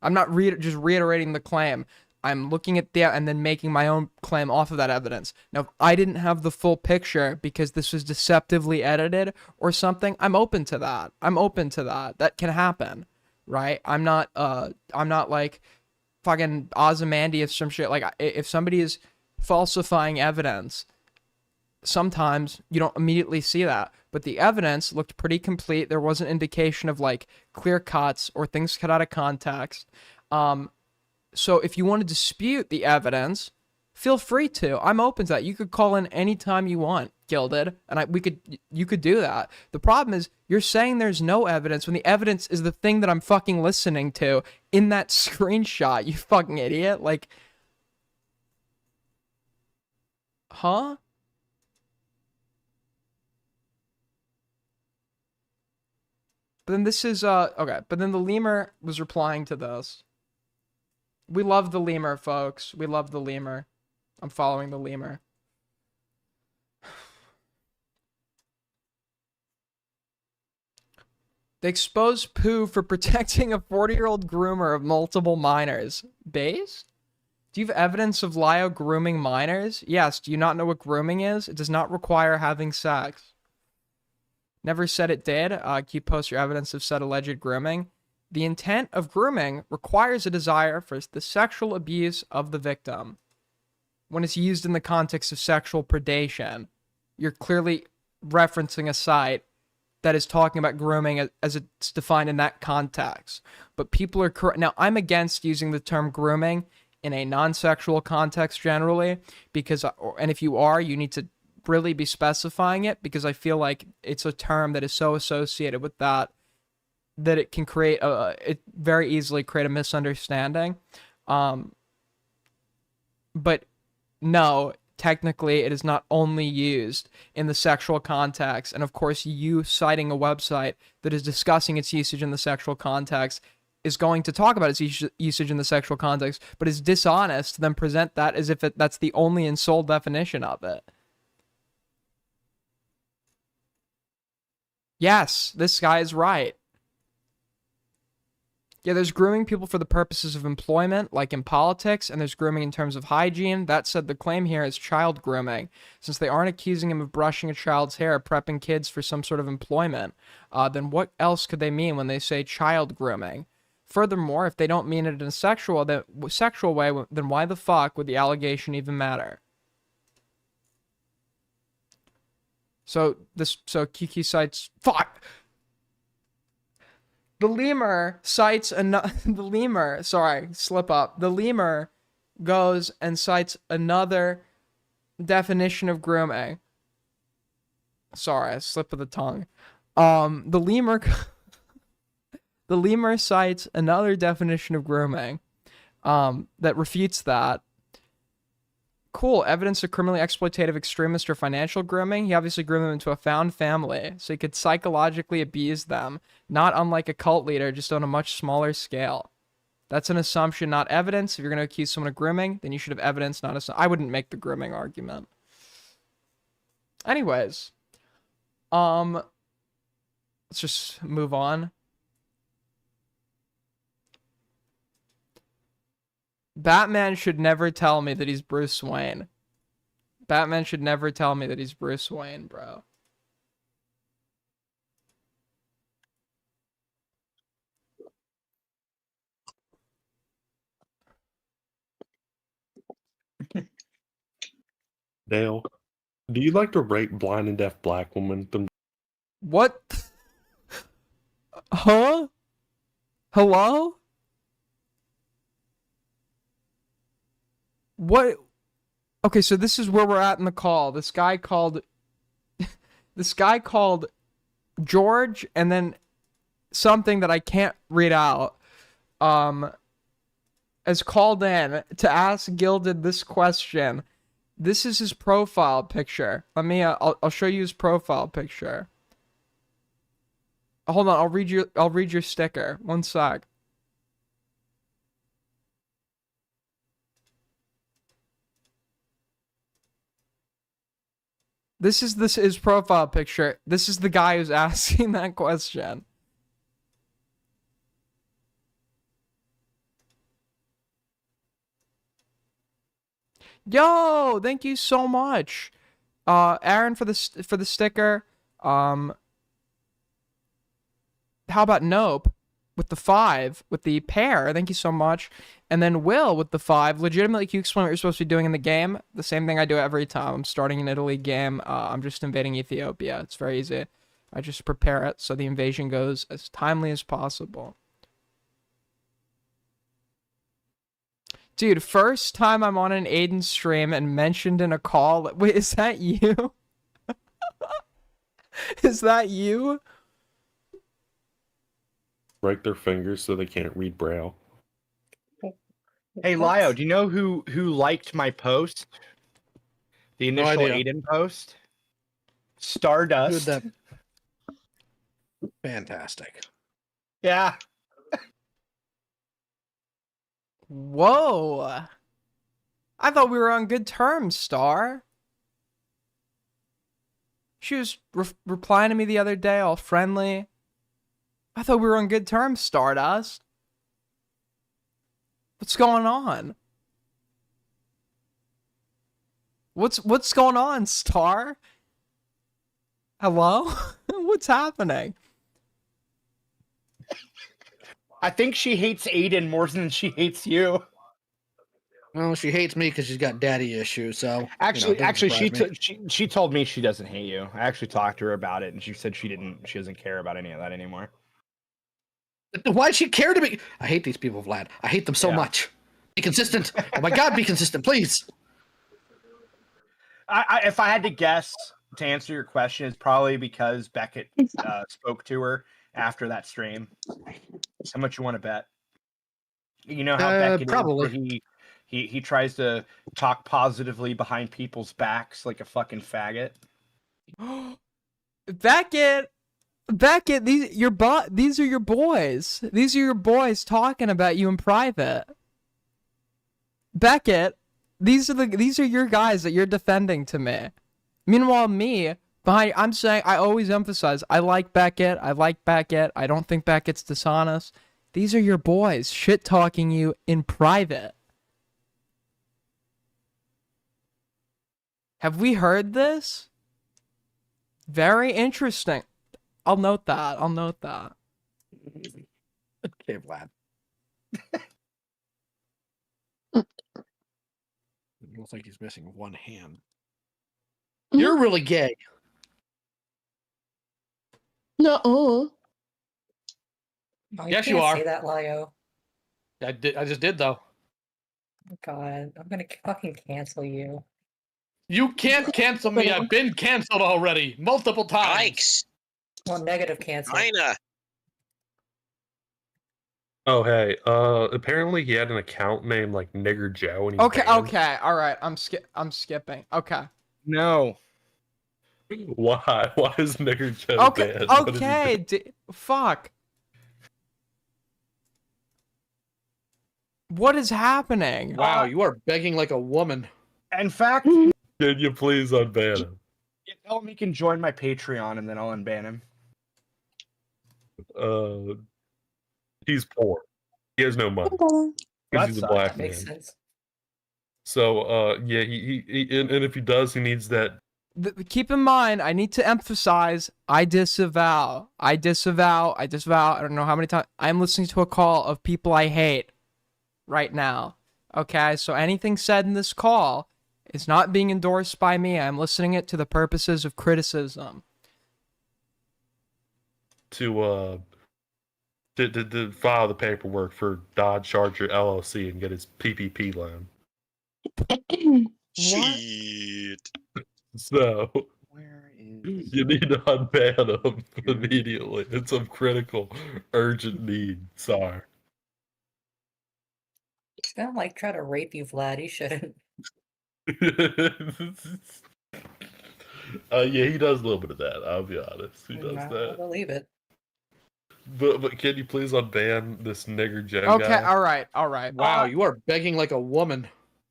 I'm not just reiterating the claim. I'm looking at that and then making my own claim off of that evidence. Now, if I didn't have the full picture because this was deceptively edited or something, I'm open to that. I'm open to that. That can happen, right? I'm not like fucking Ozymandias some shit. Like, if somebody is falsifying evidence, sometimes you don't immediately see that, but the evidence looked pretty complete. There wasn't indication of like clear cuts or things cut out of context. So if you want to dispute the evidence, feel free to. I'm open to that. You could call in anytime you want, Gilded, and you could do that. The problem is you're saying there's no evidence when the evidence is the thing that I'm fucking listening to in that screenshot. You fucking idiot. Like, huh? But then this is, okay. But then the lemur was replying to this. We love the lemur, folks. We love the lemur. I'm following the lemur. They exposed Pooh for protecting a 40-year-old groomer of multiple minors. Base? Do you have evidence of Lio grooming minors? Yes. Do you not know what grooming is? It does not require having sex. Never said it did. Can you post your evidence of said alleged grooming? The intent of grooming requires a desire for the sexual abuse of the victim. When it's used in the context of sexual predation, you're clearly referencing a site that is talking about grooming as it's defined in that context. But people are correct. Now, I'm against using the term grooming in a non-sexual context generally, because, and if you are, you need to really be specifying it, because I feel like it's a term that is so associated with that it can create it very easily create a misunderstanding. But no, technically it is not only used in the sexual context. And of course, you citing a website that is discussing its usage in the sexual context is going to talk about its usage in the sexual context, but is dishonest to then present that as if that's the only and sole definition of it. Yes, this guy is right. Yeah, there's grooming people for the purposes of employment, like in politics, and there's grooming in terms of hygiene. That said, the claim here is child grooming, since they aren't accusing him of brushing a child's hair, prepping kids for some sort of employment. Then what else could they mean when they say child grooming? Furthermore, if they don't mean it in a sexual way, then why the fuck would the allegation even matter? So Kiki cites fuck. The lemur cites the lemur. Sorry, slip up. The lemur goes and cites another definition of grooming. Sorry, a slip of the tongue. The lemur cites another definition of grooming, that refutes that. Cool. Evidence of criminally exploitative, extremist, or financial grooming. He obviously groomed them into a found family, so he could psychologically abuse them, not unlike a cult leader, just on a much smaller scale. That's an assumption, not evidence. If you're going to accuse someone of grooming, then you should have evidence, not assumption. I wouldn't make the grooming argument. Anyways, let's just move on. Batman should never tell me that he's Bruce Wayne. Batman should never tell me that he's Bruce Wayne, bro. Dale, do you like to rape blind and deaf black women? What? Huh? Hello? What? Okay, so this is where we're at in the call. This guy called this guy called George and then something that I can't read out has called in to ask Gilded this question. This is his profile picture. Let me I'll show you his profile picture. Hold on, I'll read your sticker. One sec. This is his profile picture. This is the guy who's asking that question. Yo, thank you so much, Aaron, for the sticker. How about Nope with the 5 with the pair? Thank you so much. And then Will with the 5. Legitimately, can you explain what you're supposed to be doing in the game? The same thing I do every time. I'm starting an Italy game. I'm just invading Ethiopia. It's very easy. I just prepare it so the invasion goes as timely as possible. Dude, first time I'm on an Aiden stream and mentioned in a call. Wait, is that you? Is that you? Break their fingers so they can't read Braille. Hey, Lio, do you know who liked my post? The No initial idea. Aiden post? Stardust. Good, fantastic. Yeah. Whoa. I thought we were on good terms, Star. She was replying to me the other day, all friendly. I thought we were on good terms, Stardust. What's going on? What's going on, Star? Hello? What's happening? I think she hates Aiden more than she hates you. Well, she hates me because she's got daddy issues. So Actually, surprise me. she told me she doesn't hate you. I actually talked to her about it, and she said she doesn't care about any of that anymore. Why'd she care to be? I hate these people, Vlad. I hate them so much. Be consistent. Oh my God, be consistent, please. If I had to guess to answer your question, it's probably because Beckett spoke to her after that stream. How much you want to bet? You know how Beckett probably. is, where he tries to talk positively behind people's backs like a fucking faggot. Beckett, these are your boys. These are your boys talking about you in private. Beckett, these are your guys that you're defending to me. Meanwhile, I'm saying, I always emphasize, I like Beckett. I don't think Beckett's dishonest. These are your boys shit talking you in private. Have we heard this? Very interesting. I'll note that. Okay, Vlad. It looks like he's missing one hand. You're really gay. No. Yes, you are. Say that, Lio. I just did though. Oh God, I'm gonna fucking cancel you. You can't cancel me. I've been canceled already multiple times. Yikes. Well, negative cancel. China. Oh hey, apparently he had an account named like Nigger Joe, and he's Okay, banned. okay, all right. I'm skipping. Okay. No. Why? Why is Nigger Joe Okay, banned? What did he okay. do? Fuck. What is happening? Wow, you are begging like a woman. In fact, Can you please unban him? tell him he can join my Patreon, and then I'll unban him. He's poor. He has no money because he's a black man. Makes sense. So, yeah, he and if he does, he needs that. Keep in mind, I need to emphasize, I disavow. I don't know how many times. I'm listening to a call of people I hate right now. Okay, so anything said in this call is not being endorsed by me. I'm listening it to the purposes of criticism. To file the paperwork for Dodge Charger LLC and get his PPP loan. Shit. So, You need to unban him immediately. It's of critical, urgent need. Sorry. He's gonna like try to rape you, Vlad. He shouldn't. Yeah, he does a little bit of that. I'll be honest. He does I that. believe it. But can you please unban this nigger Joe Okay, guy? all right. Wow, you are begging like a woman.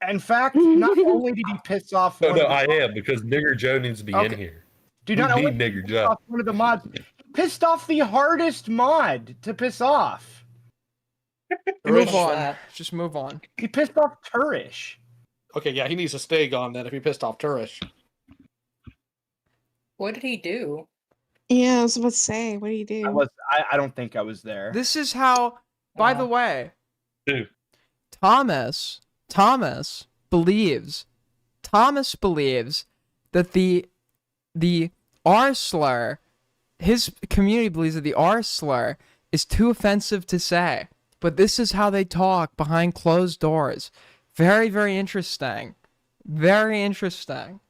In fact, not only did he piss off No, one of the I am, because nigger Joe needs to be in here. Dude, We not only need did he nigger piss Joe. off one of the mods, pissed off the hardest mod to piss off. Move on. Just move on. He pissed off Turish. Okay, yeah, he needs to stay gone then if he pissed off Turish. What did he do? Yeah, I was about to say, what do you do? I don't think I was there. This is how, by the way, Dude. Thomas believes that the R slur, his community believes that the R slur is too offensive to say. But this is how they talk behind closed doors. Very, very interesting. Very interesting.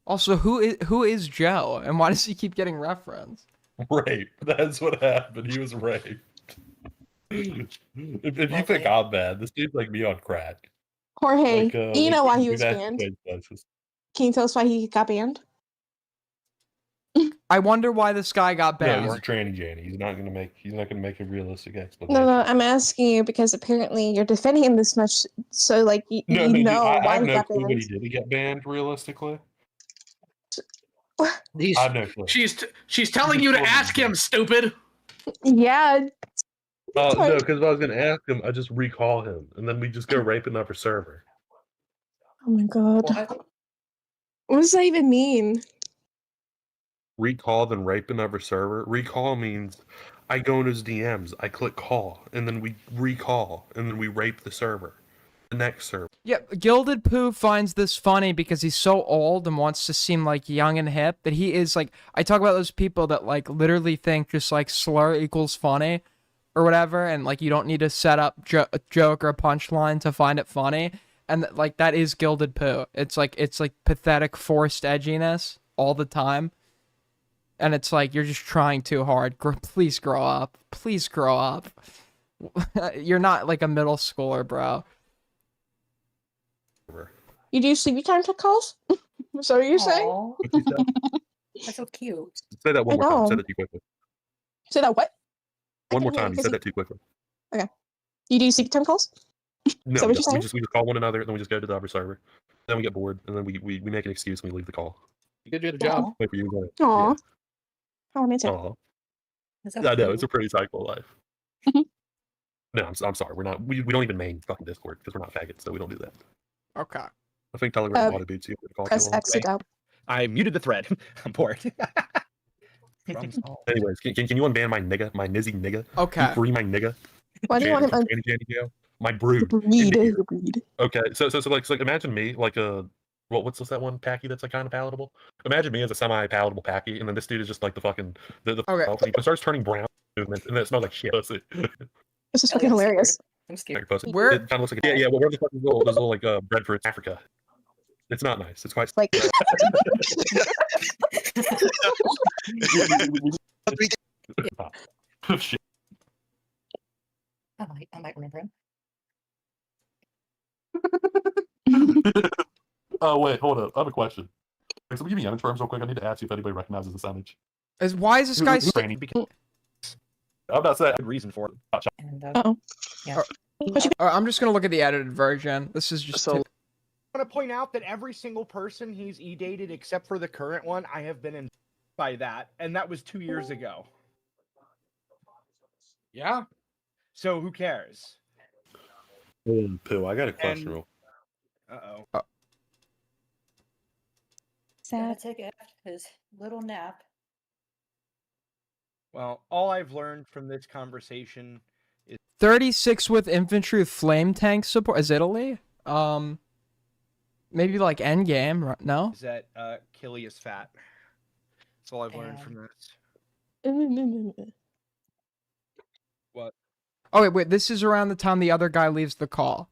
Also, who is Joe, and why does he keep getting referenced? Rape. That's what happened. He was raped. If you think I'm bad, this dude's like me on crack. Jorge, Like, you know why he we've was had to banned? change places. Can you tell us why he got banned? I wonder why this guy got No, banned. he's a tranny Janny. He's not gonna make a realistic explanation. No, I'm asking you because apparently you're defending him this much, so like you Dude, know I why have he no got clue what he banned. did to get banned. Realistically, I He's, have no clue. she's telling you to ask him, stupid. Yeah. No, because if I was gonna ask him, I just recall him, and then we just go rape another server. Oh my god. What does that even mean? Recall then rape another server. Recall means I go in his DMs, I click call, and then we recall, and then we rape the server, the next server. Yeah, Gilded Pooh finds this funny because he's so old and wants to seem like young and hip that he is like, I talk about those people that like literally think just like slur equals funny or whatever, and like you don't need to set up a joke or a punchline to find it funny, and like that is Gilded Pooh. It's like pathetic forced edginess all the time. And it's like, you're just trying too hard. Please grow up. Please grow up. You're not like a middle schooler, bro. You do sleepy time calls? So what you're saying? That's so cute. Say that one more time. Say that too quickly. Say that what? One more hear you time. You 'cause said you- that too quickly. Okay. You do sleepy time calls? No, Is that what you're saying? we just call one another, and then we just go to the other server. Then we get bored, and then we make an excuse and we leave the call. You did a job. Aw. Wait for you to go. Aw. How romantic. Aw. That's I know, it's a pretty cycle life. No, I'm sorry. We don't even main fucking Discord because we're not faggots, so we don't do that. Okay. I think Telegram auto boots you. Press exit out. I muted the thread. I'm bored. Anyways, can you unban my nigga, my nizzy nigga? Okay. You free my nigga. Why do you want him un- My brood. breed? Okay, so like imagine me like a what's that one packy that's like kind of palatable? Imagine me as a semi-palatable packy, and then this dude is just like the fucking the Okay. he starts turning brown movement, and then it smells like shit. Pussy. This is fucking hilarious. I'm scared. Pussy. Where- It kind of looks like yeah. Well, where the fuck is those little like breadfruits? Africa. It's not nice. It's quite like. Shit. I might remember him. Oh wait, hold up. I have a question. Can somebody give me image terms real quick? I need to ask you if anybody recognizes this image. Why is this guy? I'm not saying good reason for it. And, yeah. I'm just gonna look at the edited version. This is just. I want to point out that every single person he's e-dated except for the current one, I have been in by that, and that was 2 years ago. Yeah. So who cares? Pooh, I got a question. Real. Uh-oh. Sad. Take his little nap. Well, all I've learned from this conversation is 36 with infantry flame tank support. Is Italy? Maybe like endgame. No. is that Killy is fat. That's all I've learned from this. What? Oh wait. This is around the time the other guy leaves the call.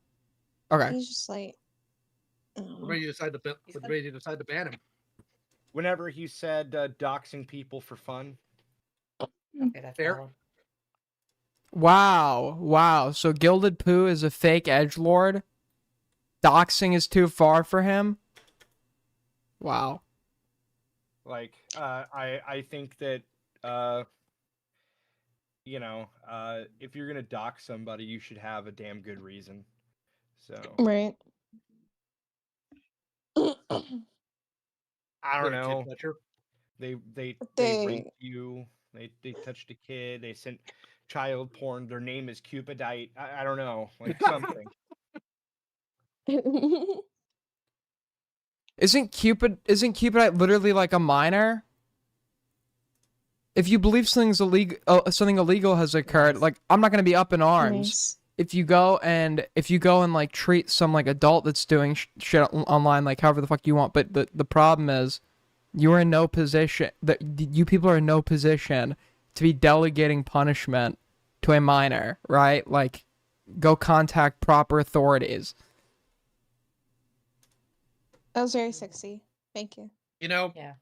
Okay. He's just like. What made you decide to ban him? whenever he said doxing people for fun. Okay, that's Fair. valid. Wow. Wow. So Gilded Pooh is a fake edgelord. Doxing is too far for him. Wow. Like, I think that, if you're gonna dox somebody, you should have a damn good reason. So Right. I don't They're a kid know. catcher. They They raped you. They touched a kid. They sent child porn. Their name is Cupidite. I don't know, like something. Isn't Cupidite literally like a minor? If you believe something illegal has occurred, like I'm not gonna be up in arms Nice. if you go and like treat some like adult that's doing shit online like however the fuck you want. But the problem is, you are in no position that you people are in no position to be delegating punishment to a minor, right? Like, go contact proper authorities. That was very sexy. Thank you. You know, Yeah.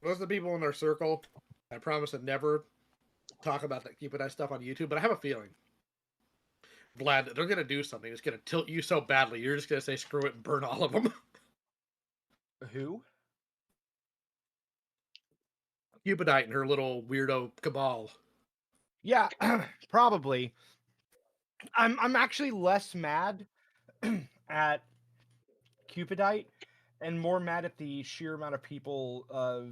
most of the people in our circle, I promise to never talk about that Cupidite stuff on YouTube, but I have a feeling, Vlad, that they're gonna do something that's gonna tilt you so badly, you're just gonna say screw it and burn all of them. Who? Cupidite and her little weirdo cabal. Yeah, probably. I'm actually less mad at Cupidite and more mad at the sheer amount of people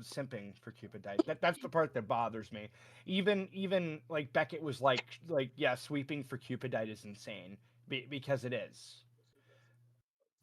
simping for Cupidite. That's the part that bothers me. Even like Beckett was like yeah, sweeping for Cupidite is insane because it is.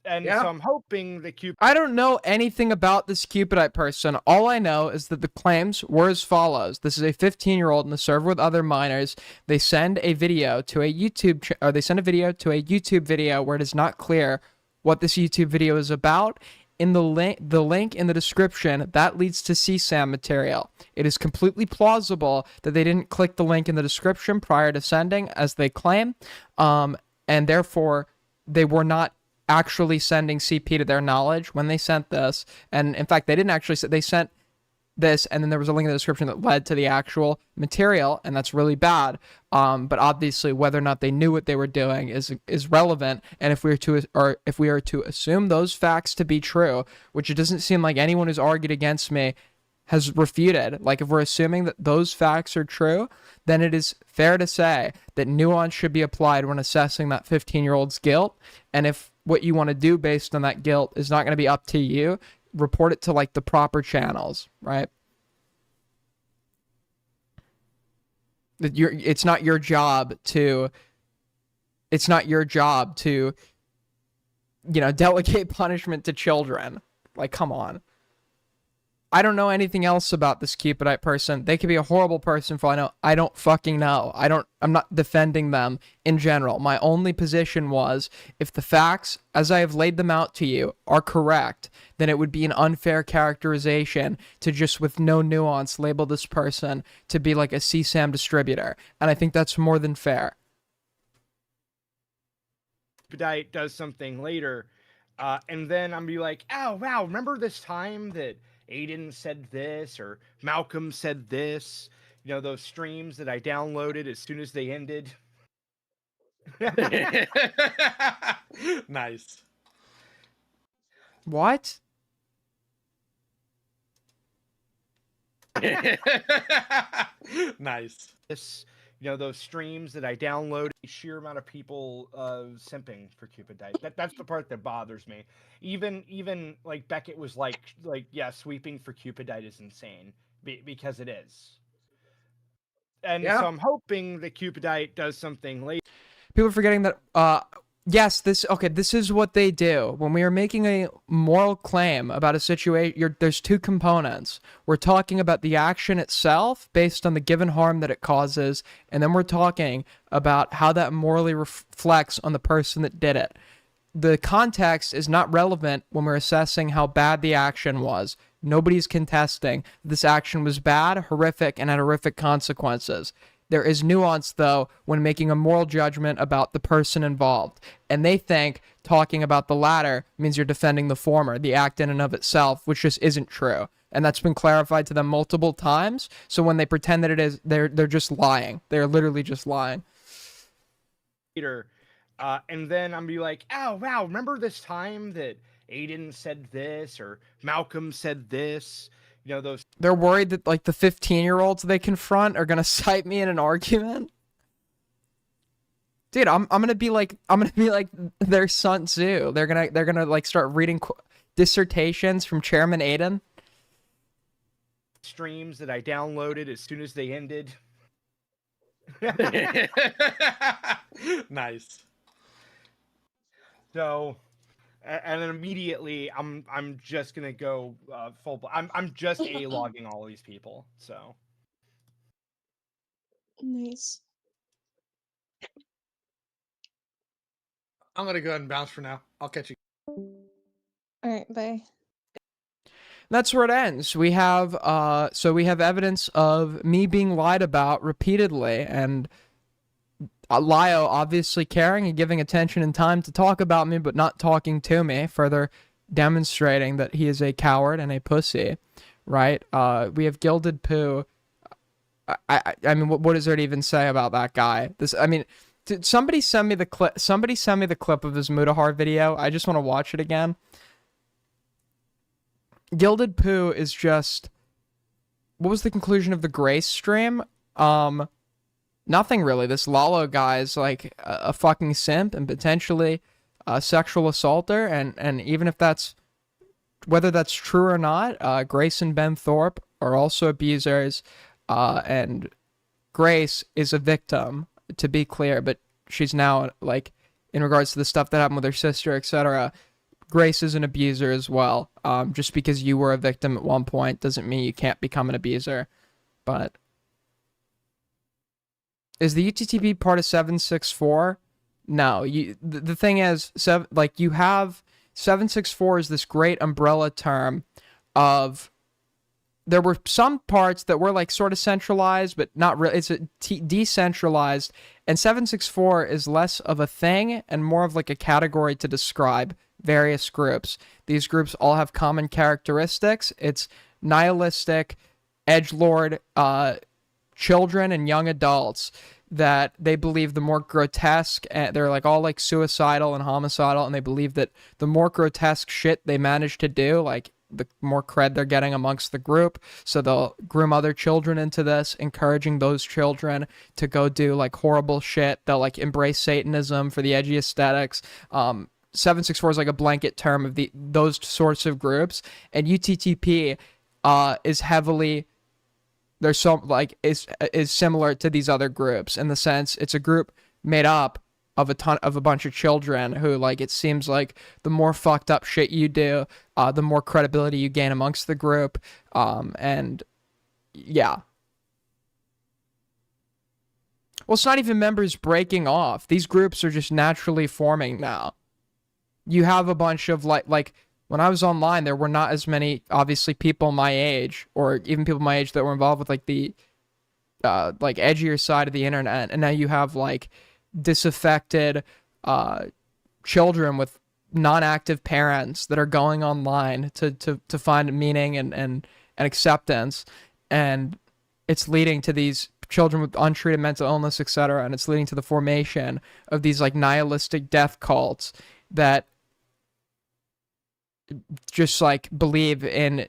And Yeah. so I'm hoping that I don't know anything about this Cupidite person. All I know is that the claims were as follows. This is a 15-year-old in a server with other minors. They send a video to a YouTube video where it is not clear what this YouTube video is about. In the link in the description, that leads to CSAM material. It is completely plausible that they didn't click the link in the description prior to sending, as they claim, and therefore they were not actually sending CP to their knowledge when they sent this. And in fact, they didn't actually they sent this, and then there was a link in the description that led to the actual material, and that's really bad. But obviously, whether or not they knew what they were doing is relevant. And if we are to assume those facts to be true, which it doesn't seem like anyone who's argued against me has refuted, like if we're assuming that those facts are true, then it is fair to say that nuance should be applied when assessing that 15-year-old's guilt. And if what you want to do based on that guilt is not going to be up to you, report it to like the proper channels, right? That it's not your job to delegate punishment to children. Like, come on. I don't know anything else about this Cupidite person. They could be a horrible person for all I know. I don't fucking know. I'm not defending them in general. My only position was, if the facts, as I have laid them out to you, are correct, then it would be an unfair characterization to just with no nuance label this person to be like a CSAM distributor. And I think that's more than fair. Cupidite does something later, and then I'm be like, oh wow, remember this time that Aiden said this or Malcolm said this? You know, those streams that I downloaded as soon as they ended. Nice. What? Nice. This, those streams that I downloaded, the sheer amount of people simping for Cupidite. That's the part that bothers me. Even like Beckett was like yeah, sweeping for Cupidite is insane because it is. And so I'm hoping that Cupidite does something later. People are forgetting that, yes, this is what they do. When we are making a moral claim about a situation, there's two components. We're talking about the action itself based on the given harm that it causes, and then we're talking about how that morally reflects on the person that did it. The context is not relevant when we're assessing how bad the action was. Nobody's contesting this action was bad, horrific, and had horrific consequences. There is nuance, though, when making a moral judgment about the person involved. And they think talking about the latter means you're defending the former, the act in and of itself, which just isn't true. And that's been clarified to them multiple times. So when they pretend that it is, they're just lying. They're literally just lying. And then I'm be like, oh wow, remember this time that Aiden said this or Malcolm said this? You know, those. They're worried that like the 15-year-olds they confront are gonna cite me in an argument. Dude, I'm gonna be like their Sun Tzu. They're gonna like start reading dissertations from Chairman Aiden. Streams that I downloaded as soon as they ended. Nice. So, and then immediately I'm just gonna go full. I'm just logging all these people. So Nice. I'm gonna go ahead and bounce for now. I'll catch you. Alright, bye. That's where it ends. We have evidence of me being lied about repeatedly, and Lio obviously caring and giving attention and time to talk about me, but not talking to me, further demonstrating that he is a coward and a pussy, right? We have Gilded Poo. I mean, what is there to even say about that guy? Somebody send me the clip. Somebody send me the clip of his Mudahar video. I just want to watch it again. Gilded Poo is just. What was the conclusion of the Grace stream? Nothing really. This Lalo guy is like a fucking simp and potentially a sexual assaulter, and even if that's whether that's true or not, Grace and Ben Thorpe are also abusers, and Grace is a victim, to be clear, but she's now like in regards to the stuff that happened with her sister, etc. Grace is an abuser as well. Just because you were a victim at one point doesn't mean you can't become an abuser, but. Is the UTTP part of 764? No. The thing is, you have 764 is this great umbrella term of. There were some parts that were like sort of centralized, but not really. It's decentralized, and 764 is less of a thing and more of like a category to describe various groups. These groups all have common characteristics. It's nihilistic, edgelord, children and young adults that they believe the more grotesque, and they're like all like suicidal and homicidal, and they believe that the more grotesque shit they manage to do, like the more cred they're getting amongst the group, so they'll groom other children into this, encouraging those children to go do like horrible shit. They'll like embrace Satanism for the edgy aesthetics. 764 is like a blanket term of those sorts of groups, and UTTP is heavily. There's some like is similar to these other groups in the sense it's a group made up of a bunch of children who, like, it seems like the more fucked up shit you do, the more credibility you gain amongst the group, and yeah. Well, it's not even members breaking off. These groups are just naturally forming now. You have a bunch of like. When I was online, there were not as many, obviously, people my age, or even people my age that were involved with, like, the, like, edgier side of the internet, and now you have, like, disaffected, children with non-active parents that are going online to find meaning and acceptance, and it's leading to these children with untreated mental illness, etc., and it's leading to the formation of these, like, nihilistic death cults that just like believe in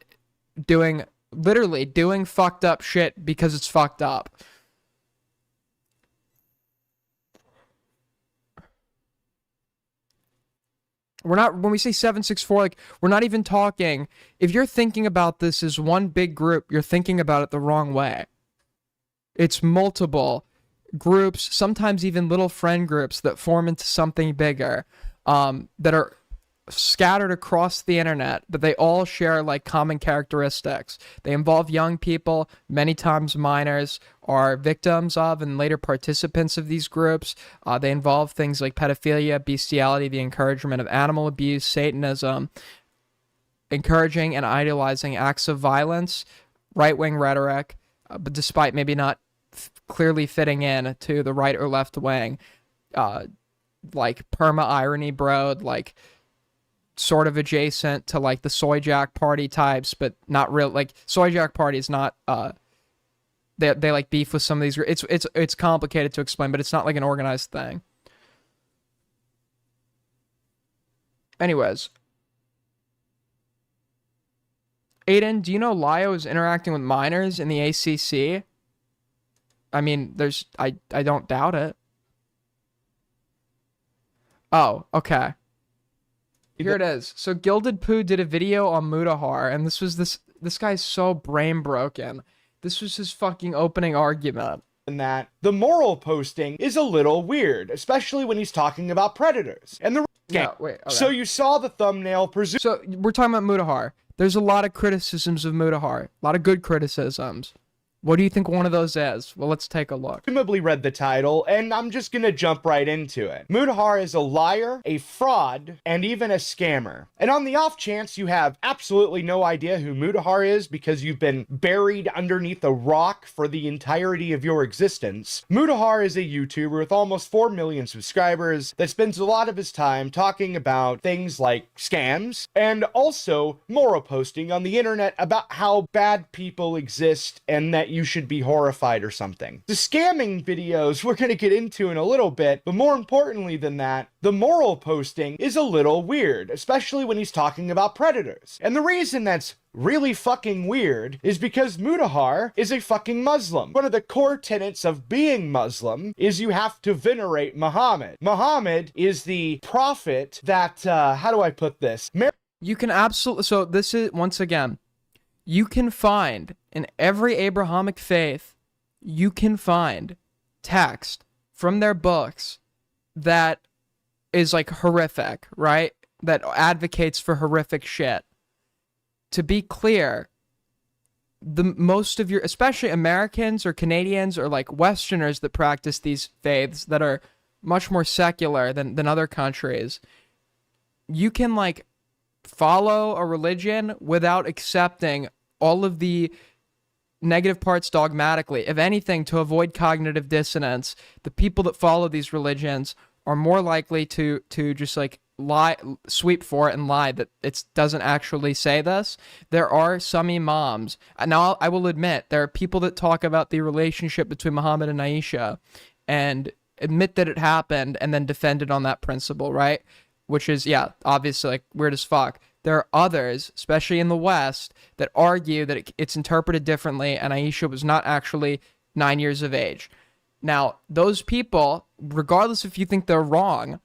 literally doing fucked up shit because it's fucked up. When we say 764, like, we're not even talking, if you're thinking about this as one big group, you're thinking about it the wrong way. It's multiple groups, sometimes even little friend groups that form into something bigger, that are scattered across the internet, but they all share like common characteristics. They involve young people, many times minors are victims of and later participants of these groups. They involve things like pedophilia, bestiality, the encouragement of animal abuse, Satanism, encouraging and idealizing acts of violence, right-wing rhetoric, but despite maybe not clearly fitting in to the right or left wing, like perma irony bro, like sort of adjacent to like the Soy Jack Party types, but not real. Like Soy Jack Party is not they like beef with some of these. It's complicated to explain, but it's not like an organized thing. Anyways, Aiden, do you know Lio is interacting with minors in the ACC? I mean, I don't doubt it. Oh, okay. Here it is. So Gilded Poo did a video on Mutahar, and this guy's so brain broken. This was his fucking opening argument. And that the moral posting is a little weird, especially when he's talking about predators. And the No, wait. Okay. So you saw the thumbnail, So we're talking about Mutahar. There's a lot of criticisms of Mutahar. A lot of good criticisms. What do you think one of those is? Well, let's take a look. Presumably read the title, and I'm just gonna jump right into it. Mutahar is a liar, a fraud, and even a scammer. And on the off chance you have absolutely no idea who Mutahar is because you've been buried underneath a rock for the entirety of your existence, Mutahar is a YouTuber with almost 4 million subscribers that spends a lot of his time talking about things like scams and also moral posting on the internet about how bad people exist and that you should be horrified or something. The scamming videos we're going to get into in a little bit, but more importantly than that, the moral posting is a little weird, especially when he's talking about predators. And the reason that's really fucking weird is because Mutahar is a fucking Muslim. One of the core tenets of being Muslim is you have to venerate Muhammad. Muhammad is the prophet that, how do I put this? You can absolutely, so this is, once again, you can find in every Abrahamic faith, you can find text from their books that is like horrific, right? That advocates for horrific shit. To be clear, most of your, especially Americans or Canadians or like Westerners that practice these faiths that are much more secular than other countries, you can like follow a religion without accepting all of the negative parts dogmatically. If anything, to avoid cognitive dissonance, the people that follow these religions are more likely to just like lie, sweep for it and lie that it doesn't actually say this. There are some imams. Now, I will admit, there are people that talk about the relationship between Muhammad and Aisha and admit that it happened and then defend it on that principle, right? Which is, yeah, obviously like weird as fuck. There are others, especially in the West, that argue that it's interpreted differently and Aisha was not actually 9 years of age. Now, those people, regardless if you think they're wrong,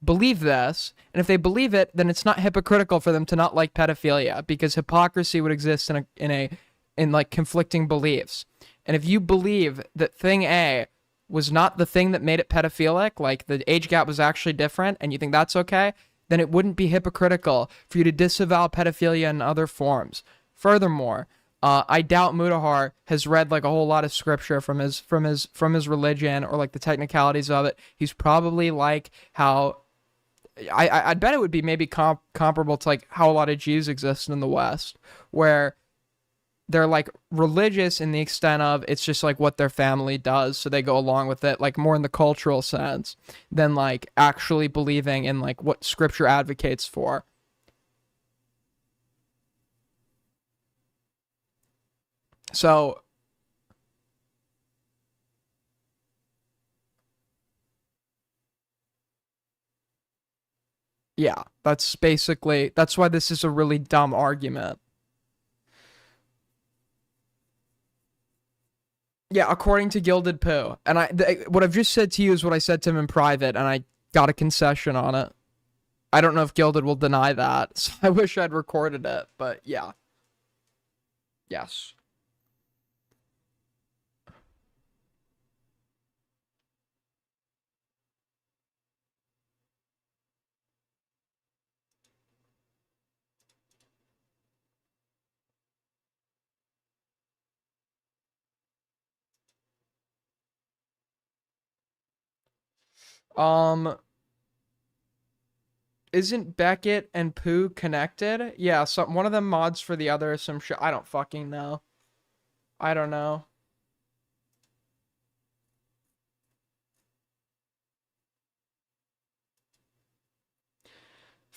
believe this, and if they believe it, then it's not hypocritical for them to not like pedophilia, because hypocrisy would exist in like conflicting beliefs. And if you believe that thing A was not the thing that made it pedophilic, like the age gap was actually different, and you think that's okay, then it wouldn't be hypocritical for you to disavow pedophilia in other forms. Furthermore, I doubt Mutahar has read like a whole lot of scripture from his religion or like the technicalities of it. He's probably like how I'd bet it would be maybe comparable to like how a lot of Jews exist in the West, where they're like religious in the extent of it's just like what their family does, so they go along with it, like more in the cultural sense than like actually believing in like what scripture advocates for. So yeah, that's why this is a really dumb argument. Yeah, according to Gilded Poo. And what I've just said to you is what I said to him in private, and I got a concession on it. I don't know if Gilded will deny that, so I wish I'd recorded it, but yeah. Yes. Isn't Beckett and Pooh connected? Yeah, one of them mods for the other, some shit. I don't fucking know. I don't know.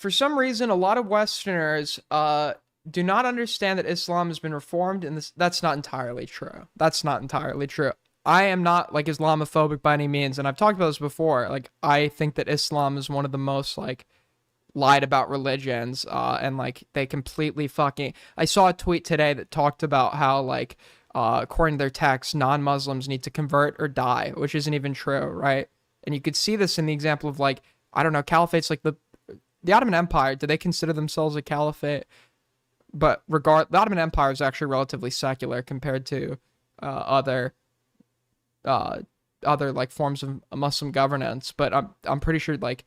For some reason, a lot of Westerners do not understand that Islam has been reformed, and that's not entirely true. That's not entirely true. I am not like Islamophobic by any means, and I've talked about this before. Like, I think that Islam is one of the most like lied about religions, and like they completely fucking. I saw a tweet today that talked about how like, according to their text, non-Muslims need to convert or die, which isn't even true, right? And you could see this in the example of like, I don't know, caliphates like the Ottoman Empire. Do they consider themselves a caliphate? But the Ottoman Empire is actually relatively secular compared to other like forms of Muslim governance. But I'm pretty sure like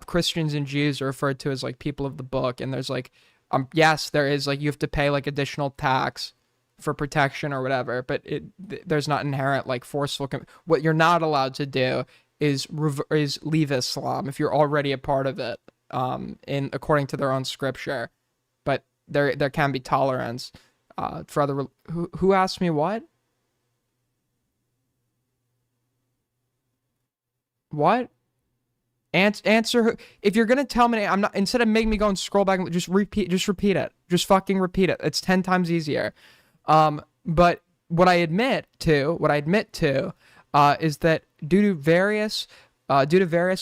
Christians and Jews are referred to as like people of the book, and there's like yes, there is like you have to pay like additional tax for protection or whatever, but there's not inherent like forceful. What you're not allowed to do is leave Islam if you're already a part of it, in according to their own scripture. But there can be tolerance for other. Who asked me what? What? Answer. If you're gonna tell me, I'm not. Instead of making me go and scroll back, just repeat it. Just fucking repeat it. It's 10 times easier. But what I admit to, is that due to various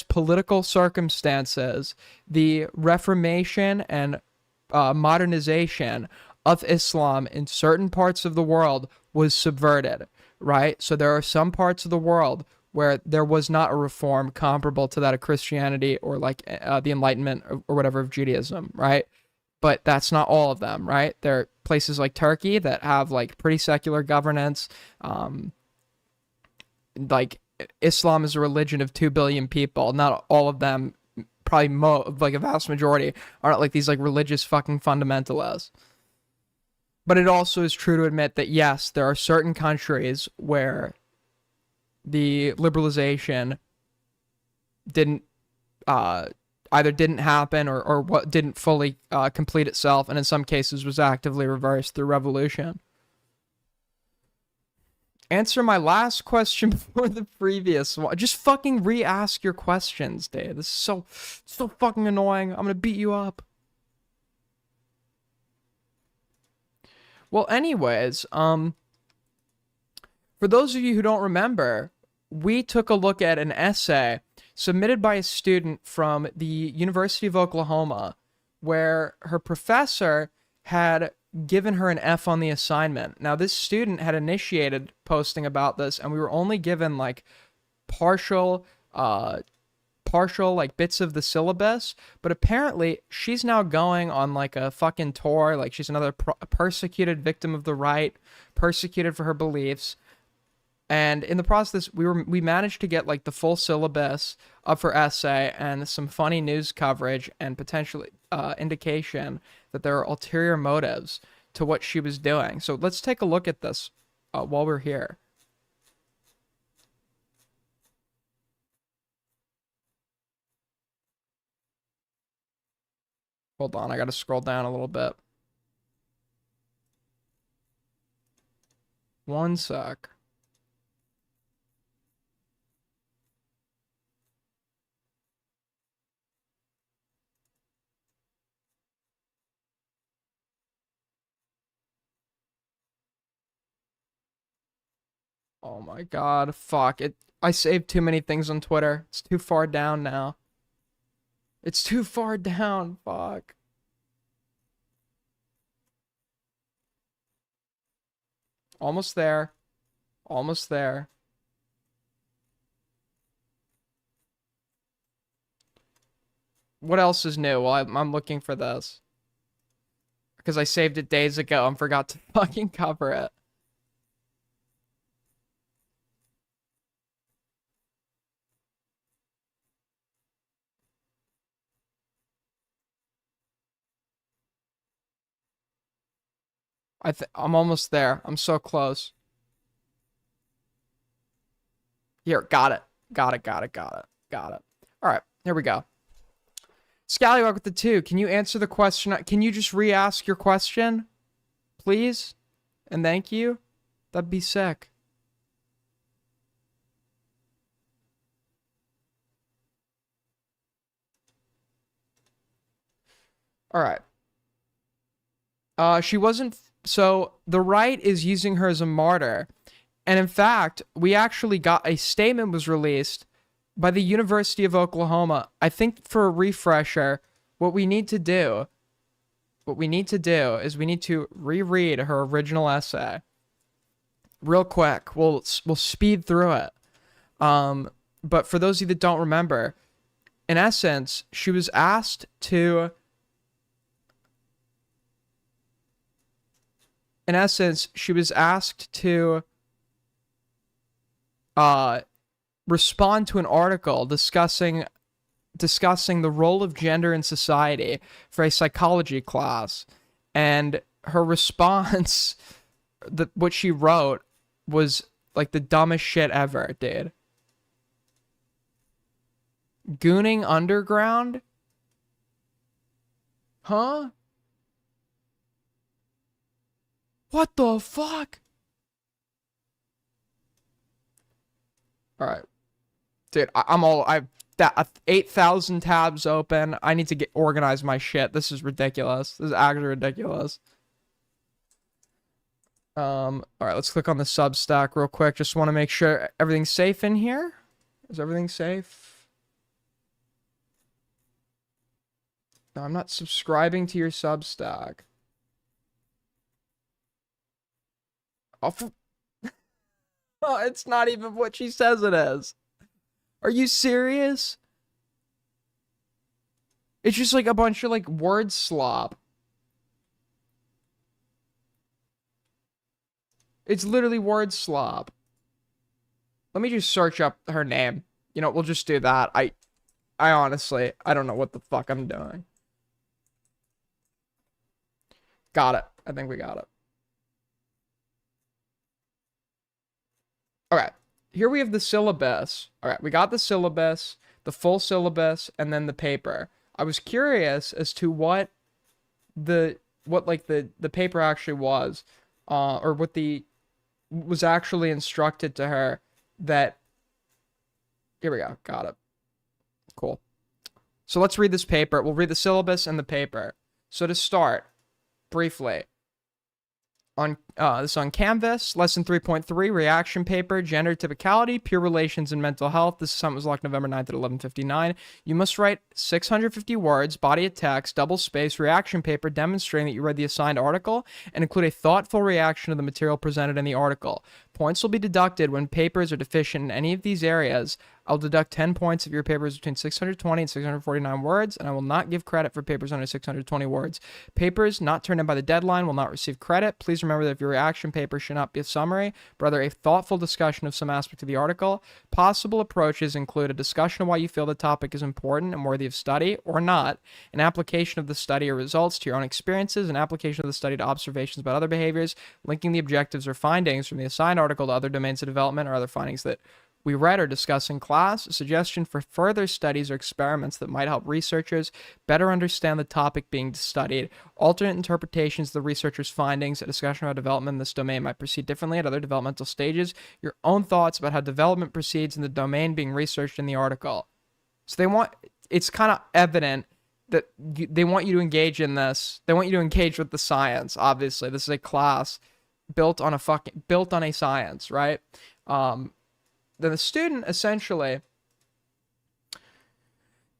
political circumstances, the Reformation and modernization of Islam in certain parts of the world was subverted, right? So there are some parts of the world where there was not a reform comparable to that of Christianity or like the Enlightenment or whatever of Judaism, right? But that's not all of them, right? There are places like Turkey that have like pretty secular governance. Like Islam is a religion of 2 billion people. Not all of them, probably like a vast majority, aren't like these like religious fucking fundamentalists. But it also is true to admit that yes, there are certain countries where the liberalization didn't either didn't happen or what didn't fully complete itself, and in some cases was actively reversed through revolution. Answer my last question before the previous one. Just fucking re-ask your questions, Dave. This is so fucking annoying. I'm gonna beat you up. Well, anyways, for those of you who don't remember, we took a look at an essay submitted by a student from the University of Oklahoma, where her professor had given her an F on the assignment. Now, this student had initiated posting about this, and we were only given like partial like bits of the syllabus, but apparently she's now going on like a fucking tour. Like she's another persecuted victim of the right, persecuted for her beliefs. And in the process, we managed to get like the full syllabus of her essay and some funny news coverage and potentially indication that there are ulterior motives to what she was doing. So let's take a look at this while we're here. Hold on, I gotta scroll down a little bit. One sec. Oh my god, fuck it. I saved too many things on Twitter. It's too far down now. It's too far down, fuck. Almost there. Almost there. What else is new? Well, I'm looking for this. Because I saved it days ago and forgot to fucking cover it. I'm almost there. I'm so close. Here, got it. Got it. All right, here we go. Scallywag with the 2. Can you answer the question? Can you just re-ask your question, please? And thank you. That'd be sick. All right. She wasn't. So the right is using her as a martyr. And in fact, we actually got a statement was released by the University of Oklahoma. I think for a refresher, what we need to do is we need to reread her original essay real quick. We'll speed through it. But for those of you that don't remember, in essence, she was asked to respond to an article discussing the role of gender in society for a psychology class, and her response, what she wrote, was like the dumbest shit ever, dude. Gooning underground? Huh? What the fuck? All right. Dude, I've 8,000 tabs open. I need to organize my shit. This is ridiculous. This is actually ridiculous. All right, let's click on the Substack real quick. Just want to make sure everything's safe in here. Is everything safe? No, I'm not subscribing to your Substack. Oh, oh, it's not even what she says it is. Are you serious? It's just like a bunch of like word slop. It's literally word slop. Let me just search up her name. You know, we'll just do that. I honestly, I don't know what the fuck I'm doing. Got it. I think we got it. Okay. Here we have the syllabus. All right, we got the syllabus, the full syllabus, and then the paper. I was curious as to what the paper actually was, or what was actually instructed to her. That, here we go, got it. Cool. So let's read this paper. We'll read the syllabus and the paper. So to start, briefly, this is on Canvas, lesson 3.3, reaction paper, gender typicality, peer relations and mental health. This assignment was locked November 9th at 11:59. You must write 650 words, body of text, double space, reaction paper demonstrating that you read the assigned article, and include a thoughtful reaction to the material presented in the article. Points will be deducted when papers are deficient in any of these areas. I'll deduct 10 points if your paper is between 620 and 649 words, and I will not give credit for papers under 620 words. Papers not turned in by the deadline will not receive credit. Please remember that if your reaction paper should not be a summary, but rather a thoughtful discussion of some aspect of the article. Possible approaches include a discussion of why you feel the topic is important and worthy of study, or not, an application of the study or results to your own experiences, an application of the study to observations about other behaviors, linking the objectives or findings from the assigned article to other domains of development or other findings that we read or discuss in class, a suggestion for further studies or experiments that might help researchers better understand the topic being studied, alternate interpretations of the researcher's findings, a discussion about development in this domain might proceed differently at other developmental stages, your own thoughts about how development proceeds in the domain being researched in the article. So it's kind of evident that they want you to engage in this. They want you to engage with the science, obviously. This is a class built on a science, right? Then the student essentially,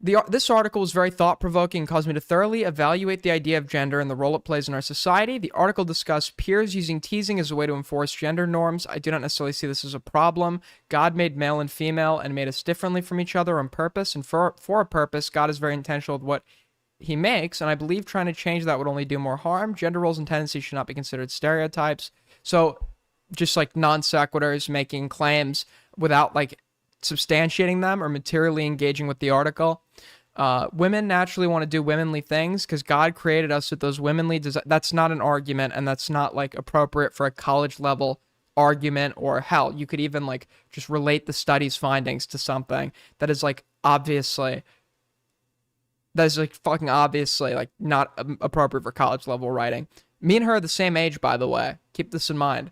this article was very thought-provoking and caused me to thoroughly evaluate the idea of gender and the role it plays in our society. The article discussed peers using teasing as a way to enforce gender norms. I do not necessarily see this as a problem. God made male and female and made us differently from each other on purpose, and for a purpose. God is very intentional with what he makes, and I believe trying to change that would only do more harm. Gender roles and tendencies should not be considered stereotypes. So just like non sequiturs, making claims without like substantiating them or materially engaging with the article. Women naturally want to do womanly things because God created us with those womanly that's not an argument, and that's not like appropriate for a college level argument, or hell, you could even like just relate the study's findings to something that is like obviously like not appropriate for college level writing. Me and her are the same age, by the way. Keep this in mind.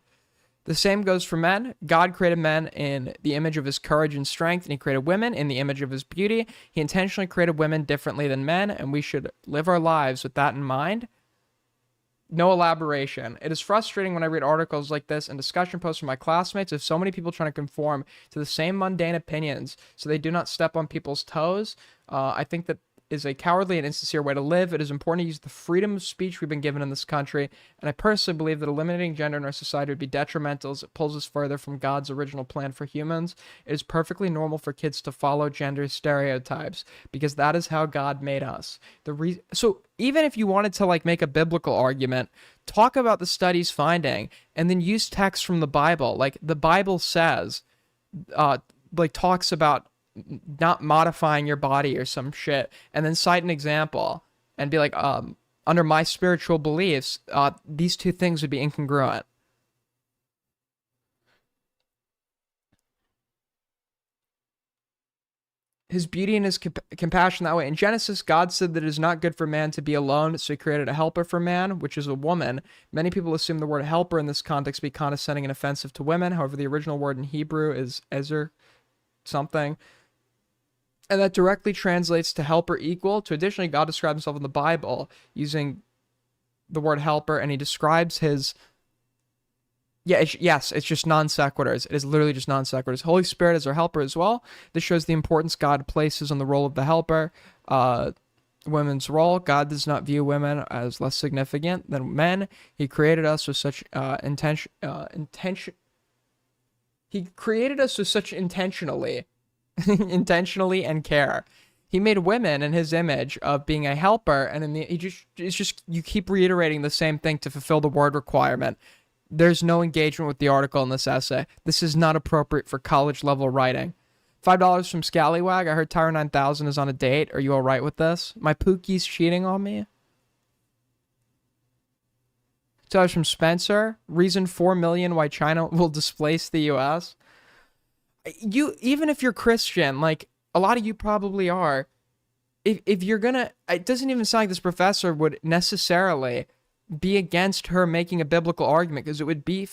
The same goes for men. God created men in the image of his courage and strength, and he created women in the image of his beauty. He intentionally created women differently than men, and we should live our lives with that in mind. No elaboration. It is frustrating when I read articles like this and discussion posts from my classmates of so many people trying to conform to the same mundane opinions so they do not step on people's toes. I think that is a cowardly and insincere way to live. It is important to use the freedom of speech we've been given in this country, and I personally believe that eliminating gender in our society would be detrimental as it pulls us further from God's original plan for humans. It is perfectly normal for kids to follow gender stereotypes because that is how God made us. So even if you wanted to like make a biblical argument, talk about the study's finding and then use text from the Bible. Like the Bible says, like talks about not modifying your body or some shit, and then cite an example and be like, under my spiritual beliefs, these two things would be incongruent. His beauty and his compassion that way. In Genesis, God said that it is not good for man to be alone, so he created a helper for man, which is a woman. Many people assume the word helper in this context to be condescending and offensive to women. However, the original word in Hebrew is ezer something, and that directly translates to helper equal. To additionally, God describes himself in the Bible using the word helper, and he describes his... Yes, it's just non sequiturs. It is literally just non sequiturs. Holy Spirit is our helper as well. This shows the importance God places on the role of the helper. Women's role. God does not view women as less significant than men. He created us with such He created us with such intentionally and care. He made women in his image of being a helper, and you keep reiterating the same thing to fulfill the word requirement. There's no engagement with the article in this essay. This is not appropriate for college level writing. $5 from Scallywag. I heard Tyra 9000 is on a date. Are you alright with this? My Pookie's cheating on me. $2 from Spencer. Reason 4 million why China will displace the US. Even if you're Christian, like a lot of you probably are, if you're gonna, it doesn't even sound like this professor would necessarily be against her making a biblical argument, because it would be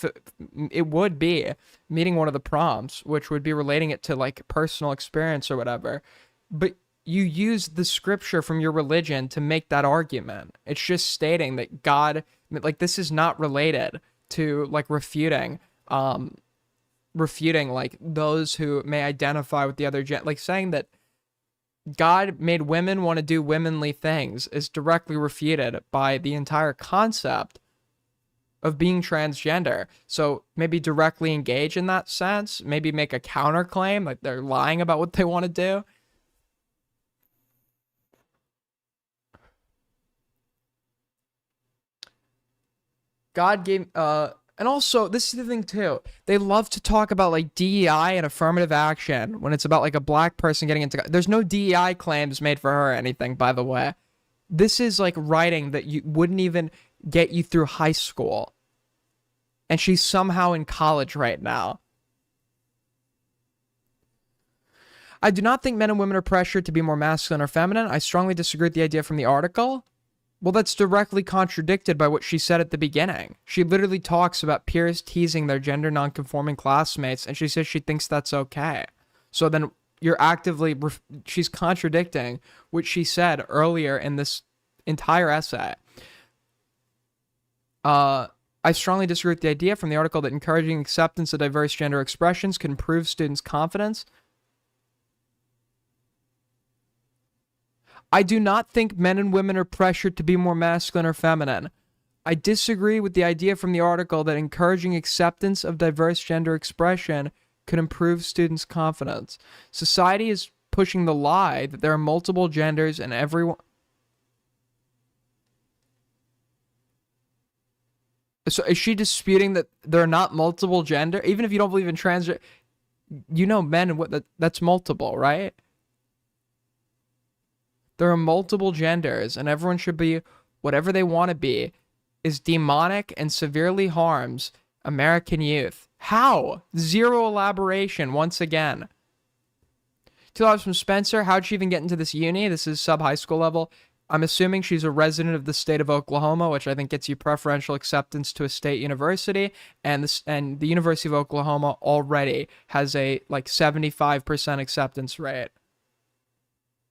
meeting one of the prompts, which would be relating it to like personal experience or whatever. But you use the scripture from your religion to make that argument. It's just stating that God, like, this is not related to like refuting like those who may identify with the other like saying that God made women want to do womanly things is directly refuted by the entire concept of being transgender. So maybe directly engage in that sense, maybe make a counterclaim, like they're lying about what they want to do. God gave, and also, this is the thing too. They love to talk about like DEI and affirmative action when it's about like a black person getting into... There's no DEI claims made for her or anything, by the way. This is like writing that you wouldn't even get you through high school. And she's somehow in college right now. I do not think men and women are pressured to be more masculine or feminine. I strongly disagree with the idea from the article. Well, that's directly contradicted by what she said at the beginning. She literally talks about peers teasing their gender nonconforming classmates, and she says she thinks that's okay. So then you're actively... she's contradicting what she said earlier in this entire essay. I strongly disagree with the idea from the article that encouraging acceptance of diverse gender expressions can improve students' confidence. I do not think men and women are pressured to be more masculine or feminine. I disagree with the idea from the article that encouraging acceptance of diverse gender expression could improve students' confidence. Society is pushing the lie that there are multiple genders and everyone... So is she disputing that there are not multiple gender? Even if you don't believe in transgender, you know men and what that's multiple, right? There are multiple genders, and everyone should be whatever they want to be, is demonic and severely harms American youth. How? Zero elaboration, once again. $2 from Spencer. How'd she even get into this uni? This is sub-high school level. I'm assuming she's a resident of the state of Oklahoma, which I think gets you preferential acceptance to a state university. And the University of Oklahoma already has a like 75% acceptance rate.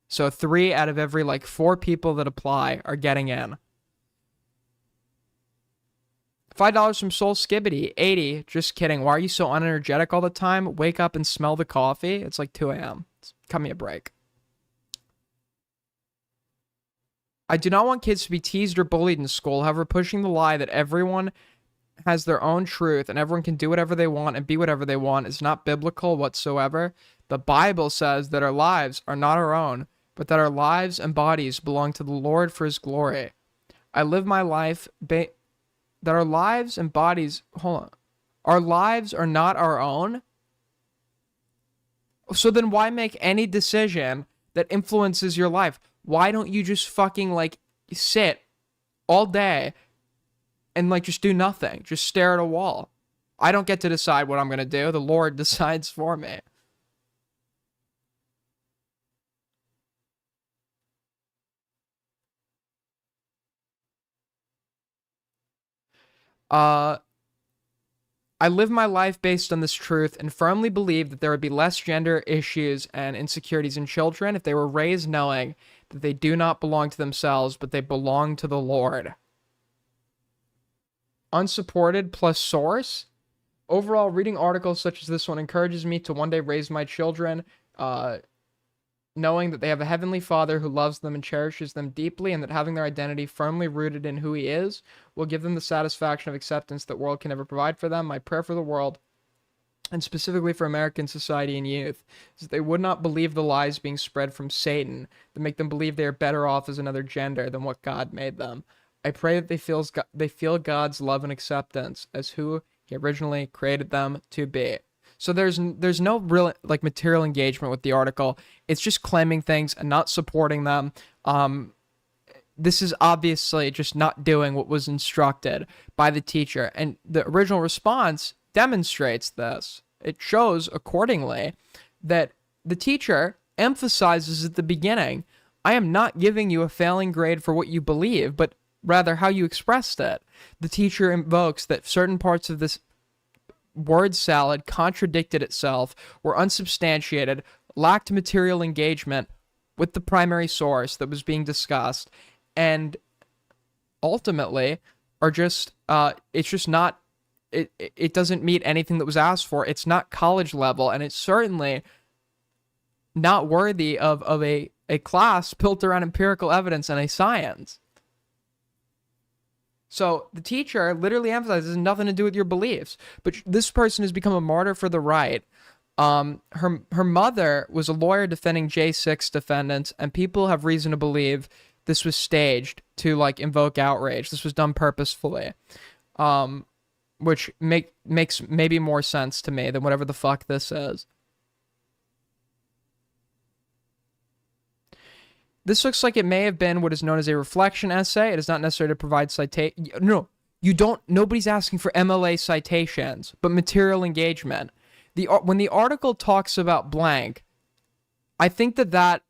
So 3 out of every like 4 people that apply are getting in. $5 from Soul Skibbity, 80. Just kidding. Why are you so unenergetic all the time? Wake up and smell the coffee. It's like 2 a.m. Cut me a break. I do not want kids to be teased or bullied in school. However, pushing the lie that everyone has their own truth and everyone can do whatever they want and be whatever they want is not biblical whatsoever. The Bible says that our lives are not our own, but that our lives and bodies belong to the Lord for his glory. I live my life that our lives and bodies, hold on, our lives are not our own. So then why make any decision that influences your life? Why don't you just fucking like sit all day and like just do nothing? Just stare at a wall. I don't get to decide what I'm going to do. The Lord decides for me. I live my life based on this truth and firmly believe that there would be less gender issues and insecurities in children if they were raised knowing that they do not belong to themselves, but they belong to the Lord. Unsupported plus source. Overall, reading articles such as this one encourages me to one day raise my children, knowing that they have a heavenly Father who loves them and cherishes them deeply, and that having their identity firmly rooted in who he is will give them the satisfaction of acceptance that world can never provide for them. My prayer for the world, and specifically for American society and youth, is that they would not believe the lies being spread from Satan that make them believe they are better off as another gender than what God made them. I pray that they feel God's love and acceptance as who he originally created them to be. So there's no real like material engagement with the article. It's just claiming things and not supporting them. This is obviously just not doing what was instructed by the teacher. And the original response demonstrates this. It shows accordingly that the teacher emphasizes at the beginning, I am not giving you a failing grade for what you believe, but rather how you expressed it. The teacher invokes that certain parts of this word salad contradicted itself, were unsubstantiated, lacked material engagement with the primary source that was being discussed, and ultimately are just, it's just not, it doesn't meet anything that was asked for. It's not college level, and it's certainly not worthy of a class built around empirical evidence and a science. So the teacher literally emphasizes nothing to do with your beliefs. But this person has become a martyr for the right. Her mother was a lawyer defending J6 defendants, and people have reason to believe this was staged to like invoke outrage. This was done purposefully, which makes maybe more sense to me than whatever the fuck this is. This looks like it may have been what is known as a reflection essay. It is not necessary to provide citation. No, you don't. Nobody's asking for MLA citations, but material engagement. When the article talks about blank, I think that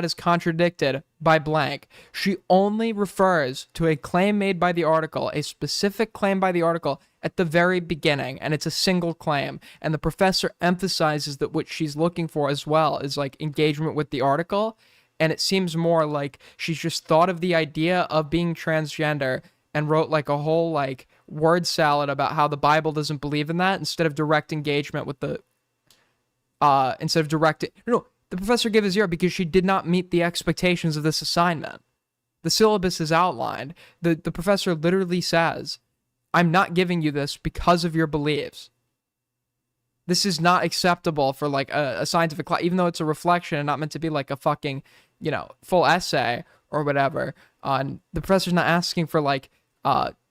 is contradicted by blank. She only refers to a claim made by the article, a specific claim by the article at the very beginning, and it's a single claim. And the professor emphasizes that what she's looking for as well is like engagement with the article. And it seems more like she's just thought of the idea of being transgender and wrote like a whole like word salad about how the Bible doesn't believe in that instead of direct engagement with the the professor gave a 0 because she did not meet the expectations of this assignment. The syllabus is outlined. The professor literally says, I'm not giving you this because of your beliefs. This is not acceptable for like a scientific class, even though it's a reflection and not meant to be like a fucking, full essay or whatever. The professor's not asking for like,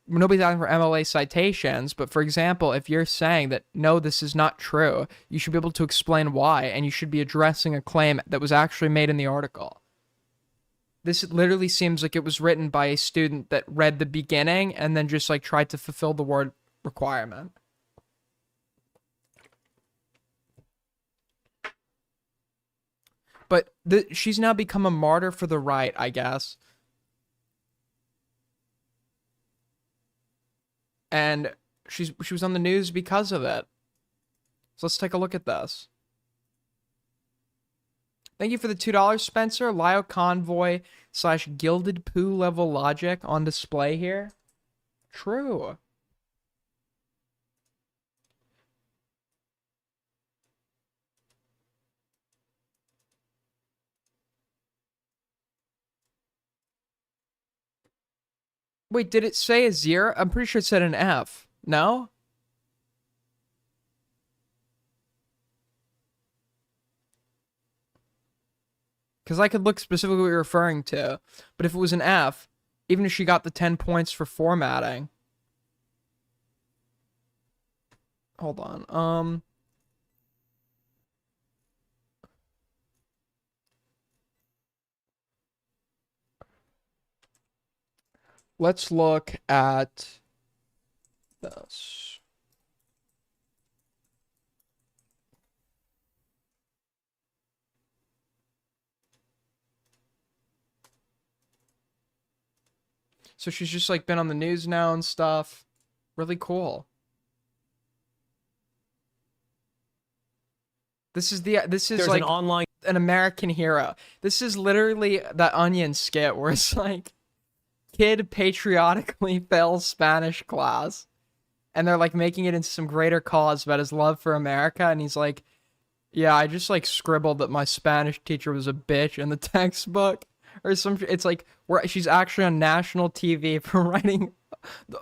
nobody's asking for MLA citations, but for example, if you're saying that, no, this is not true, you should be able to explain why, and you should be addressing a claim that was actually made in the article. This literally seems like it was written by a student that read the beginning and then just like tried to fulfill the word requirement. But she's now become a martyr for the right, I guess. And she was on the news because of it. So let's take a look at this. Thank you for the $2, Spencer. Lio Convoy / Gilded Poo level logic on display here. True. Wait, did it say a 0? I'm pretty sure it said an F. No? Because I could look specifically what you're referring to. But if it was an F, even if she got the 10 points for formatting. Hold on. Let's look at this. So she's just like been on the news now and stuff. Really cool. This is There's like an American hero. This is literally that Onion skit where it's like kid patriotically fails Spanish class and they're like making it into some greater cause about his love for America, and he's like, yeah, I just like scribbled that my Spanish teacher was a bitch in the textbook or some. It's like where she's actually on national TV for writing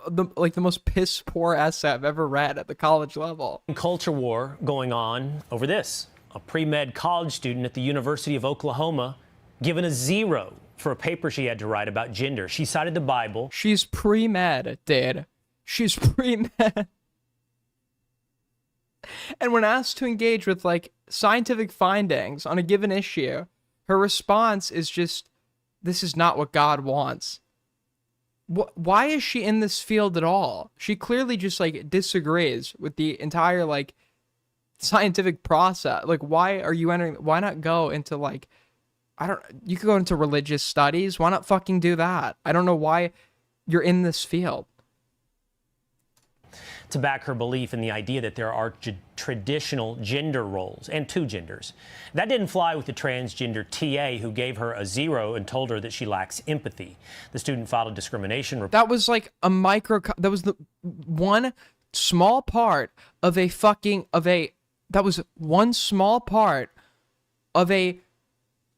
the most piss poor essay I've ever read at the college level. Culture war going on over this. A pre-med college student at the University of Oklahoma given a 0 for a paper she had to write about gender. She cited the Bible. She's pre-med, dude. She's pre-med. And when asked to engage with like scientific findings on a given issue, her response is just, this is not what God wants. Why is she in this field at all? She clearly just like disagrees with the entire like scientific process. Like, why are you entering? Why not go into like, you could go into religious studies. Why not fucking do that? I don't know why you're in this field. To back her belief in the idea that there are traditional gender roles and 2 genders. That didn't fly with the transgender TA who gave her a 0 and told her that she lacks empathy. The student filed a discrimination report. That was like a that was the one small part of that was one small part of a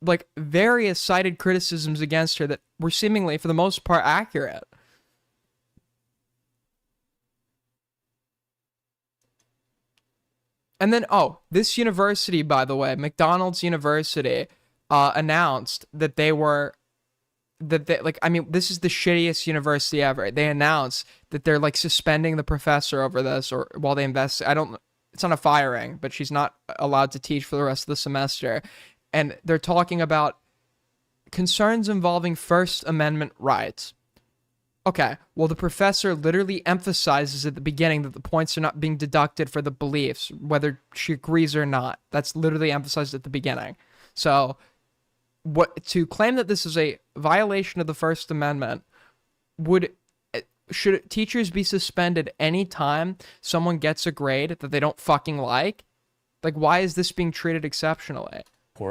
like various cited criticisms against her that were seemingly for the most part accurate. And then, this university, by the way, McDonald's University, announced that this is the shittiest university ever. They announced that they're like suspending the professor over this, or while they invest. It's not a firing, but she's not allowed to teach for the rest of the semester. And they're talking about concerns involving First Amendment rights. Okay, well, the professor literally emphasizes at the beginning that the points are not being deducted for the beliefs, whether she agrees or not. That's literally emphasized at the beginning. So, to claim that this is a violation of the First Amendment, should teachers be suspended anytime someone gets a grade that they don't fucking like? Like, why is this being treated exceptionally?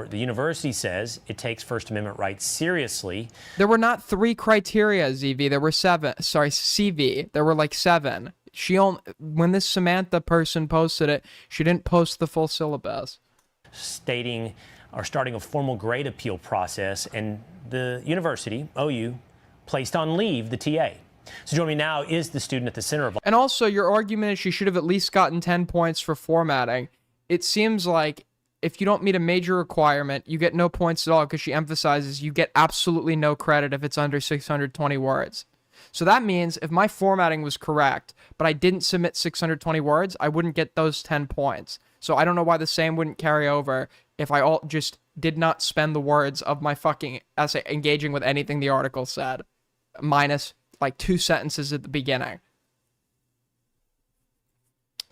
The university says it takes First Amendment rights seriously. There were not 3 criteria, ZV. There were 7. Sorry, CV. There were like 7. When this Samantha person posted it, she didn't post the full syllabus. Starting a formal grade appeal process, and the university, OU, placed on leave the TA. So joining me now is the student at the center of... And also, your argument is she should have at least gotten 10 points for formatting. It seems like if you don't meet a major requirement, you get no points at all, because she emphasizes you get absolutely no credit if it's under 620 words. So that means if my formatting was correct, but I didn't submit 620 words, I wouldn't get those 10 points. So I don't know why the same wouldn't carry over if I just did not spend the words of my fucking essay engaging with anything the article said, minus like 2 sentences at the beginning.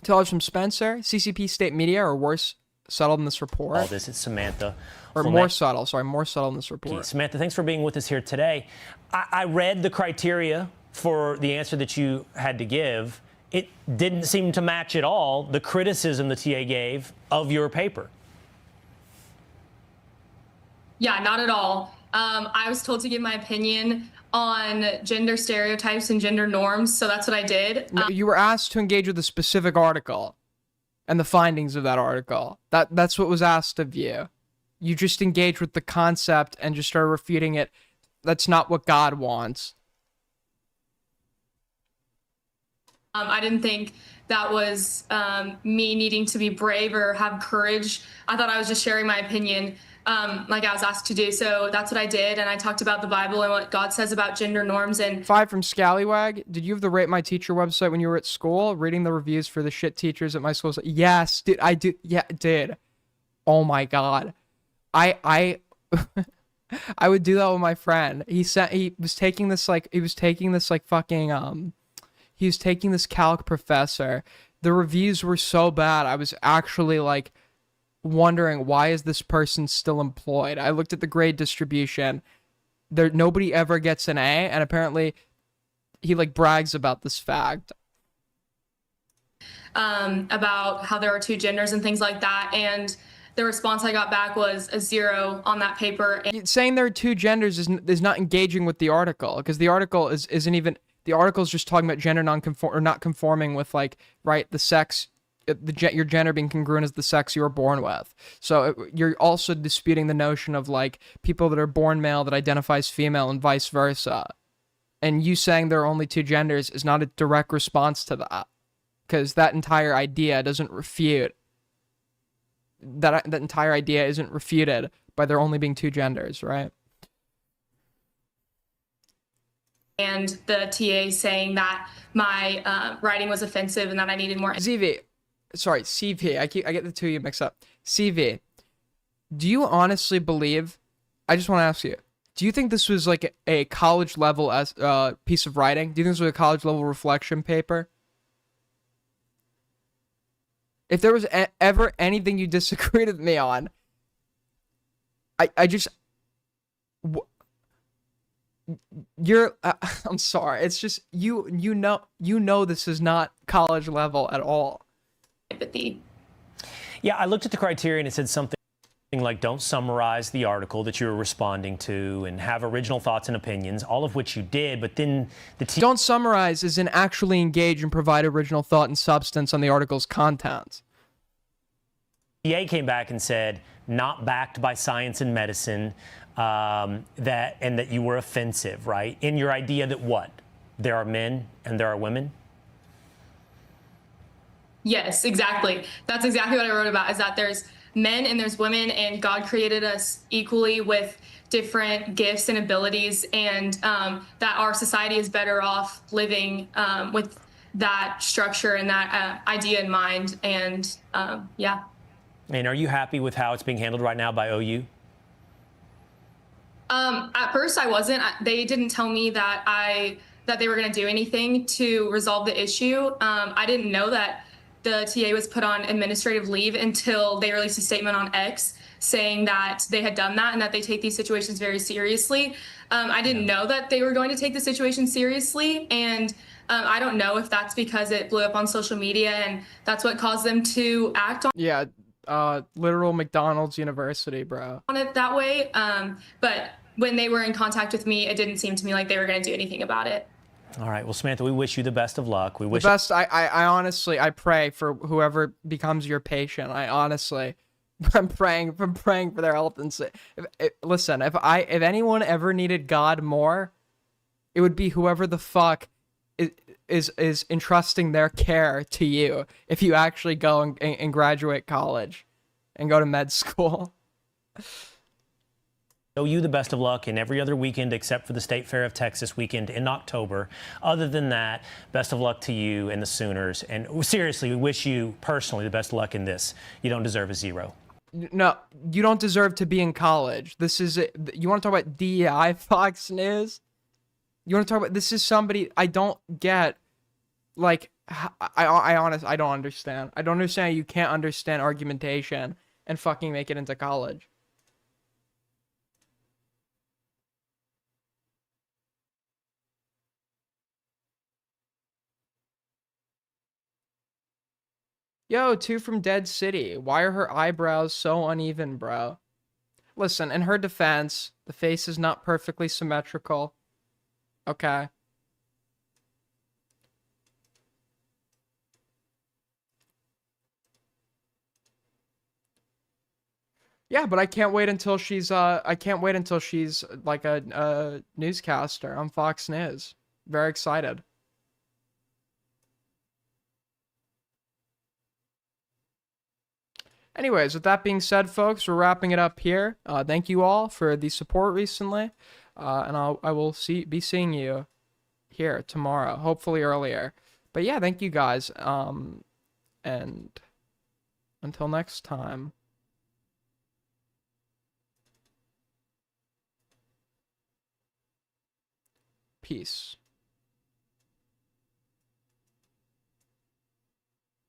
$2 from Spencer. CCP State Media, or worse, subtle in this report. All this, it's Samantha. Or Flamet- more subtle. Sorry, more subtle in this report. Okay, Samantha, thanks for being with us here today. I read the criteria for the answer that you had to give. It didn't seem to match at all the criticism the TA gave of your paper. Yeah, not at all. I was told to give my opinion on gender stereotypes and gender norms, so that's what I did. No, you were asked to engage with a specific article and the findings of that article. That's what was asked of you. You just engaged with the concept and just started refuting it. That's not what God wants. I didn't think that was me needing to be brave or have courage. I thought I was just sharing my opinion like I was asked to do. So that's what I did. And I talked about the Bible and what God says about gender norms. And 5 from Scallywag. Did you have the Rate My Teacher website when you were at school? Reading the reviews for the shit teachers at my school? Yes, dude, I do. Yeah, did. Oh my God. I I would do that with my friend. He was taking this calc professor. The reviews were so bad. I was actually like wondering, why is this person still employed? I looked at the grade distribution. Nobody ever gets an A, and apparently he like brags about this fact. About how there are 2 genders and things like that. And the response I got back was a 0 on that paper. Saying there are 2 genders is not engaging with the article, because the article isn't even, the article is just talking about gender non-conform or not conforming with, like, right, the sex, your gender being congruent as the sex you were born with. So you're also disputing the notion of like people that are born male that identify as female and vice versa. And you saying there are only 2 genders is not a direct response to that, because that entire idea doesn't refute. That entire idea isn't refuted by there only being 2 genders, right? And the TA saying that my writing was offensive and that I needed more. CV, I get the 2 of you mixed up. CV, do you honestly believe? I just want to ask you. Do you think this was like a college level piece of writing? Do you think this was a college level reflection paper? If there was ever anything you disagreed with me on, I'm sorry. It's just, you know this is not college level at all. Empathy. Yeah, I looked at the criteria and it said something like, don't summarize the article that you were responding to and have original thoughts and opinions, all of which you did, but then Don't summarize is in actually engage and provide original thought and substance on the article's contents. TA came back and said, not backed by science and medicine, that you were offensive, right? In your idea that what? There are men and there are women? Yes, exactly. That's exactly what I wrote about, is that there's men and there's women, and God created us equally with different gifts and abilities, and that our society is better off living with that structure and that idea in mind. And yeah. And are you happy with how it's being handled right now by OU? At first I wasn't. They didn't tell me that they were going to do anything to resolve the issue. I didn't know that the TA was put on administrative leave until they released a statement on X saying that they had done that and that they take these situations very seriously. I didn't know that they were going to take the situation seriously, and I don't know if that's because it blew up on social media and that's what caused them to act on. Yeah, literal McDonald's University, bro. On it that way, but when they were in contact with me, it didn't seem to me like they were going to do anything about it. All right, well, Samantha, we wish you the best of luck. We wish the best. I honestly, I pray for whoever becomes your patient. I'm praying for their health and listen, if anyone ever needed God more, it would be whoever the fuck is entrusting their care to you if you actually go and graduate college and go to med school. you the best of luck in every other weekend except for the State Fair of Texas weekend in October. Other than that, best of luck to you and the Sooners. And seriously, we wish you personally the best of luck in this. You don't deserve a 0. No, you don't deserve to be in college. This is you want to talk about DEI, Fox News? You want to talk about, this is somebody I don't get. Like, I don't understand. I don't understand how you can't understand argumentation and fucking make it into college. Yo, 2 from Dead City. Why are her eyebrows so uneven, bro? Listen, in her defense, the face is not perfectly symmetrical. Okay. Yeah, but I can't wait until she's like a newscaster on Fox News. Very excited. Anyways, with that being said, folks, we're wrapping it up here. Thank you all for the support recently, and I will be seeing you here tomorrow, hopefully earlier. But yeah, thank you guys. And until next time. Peace.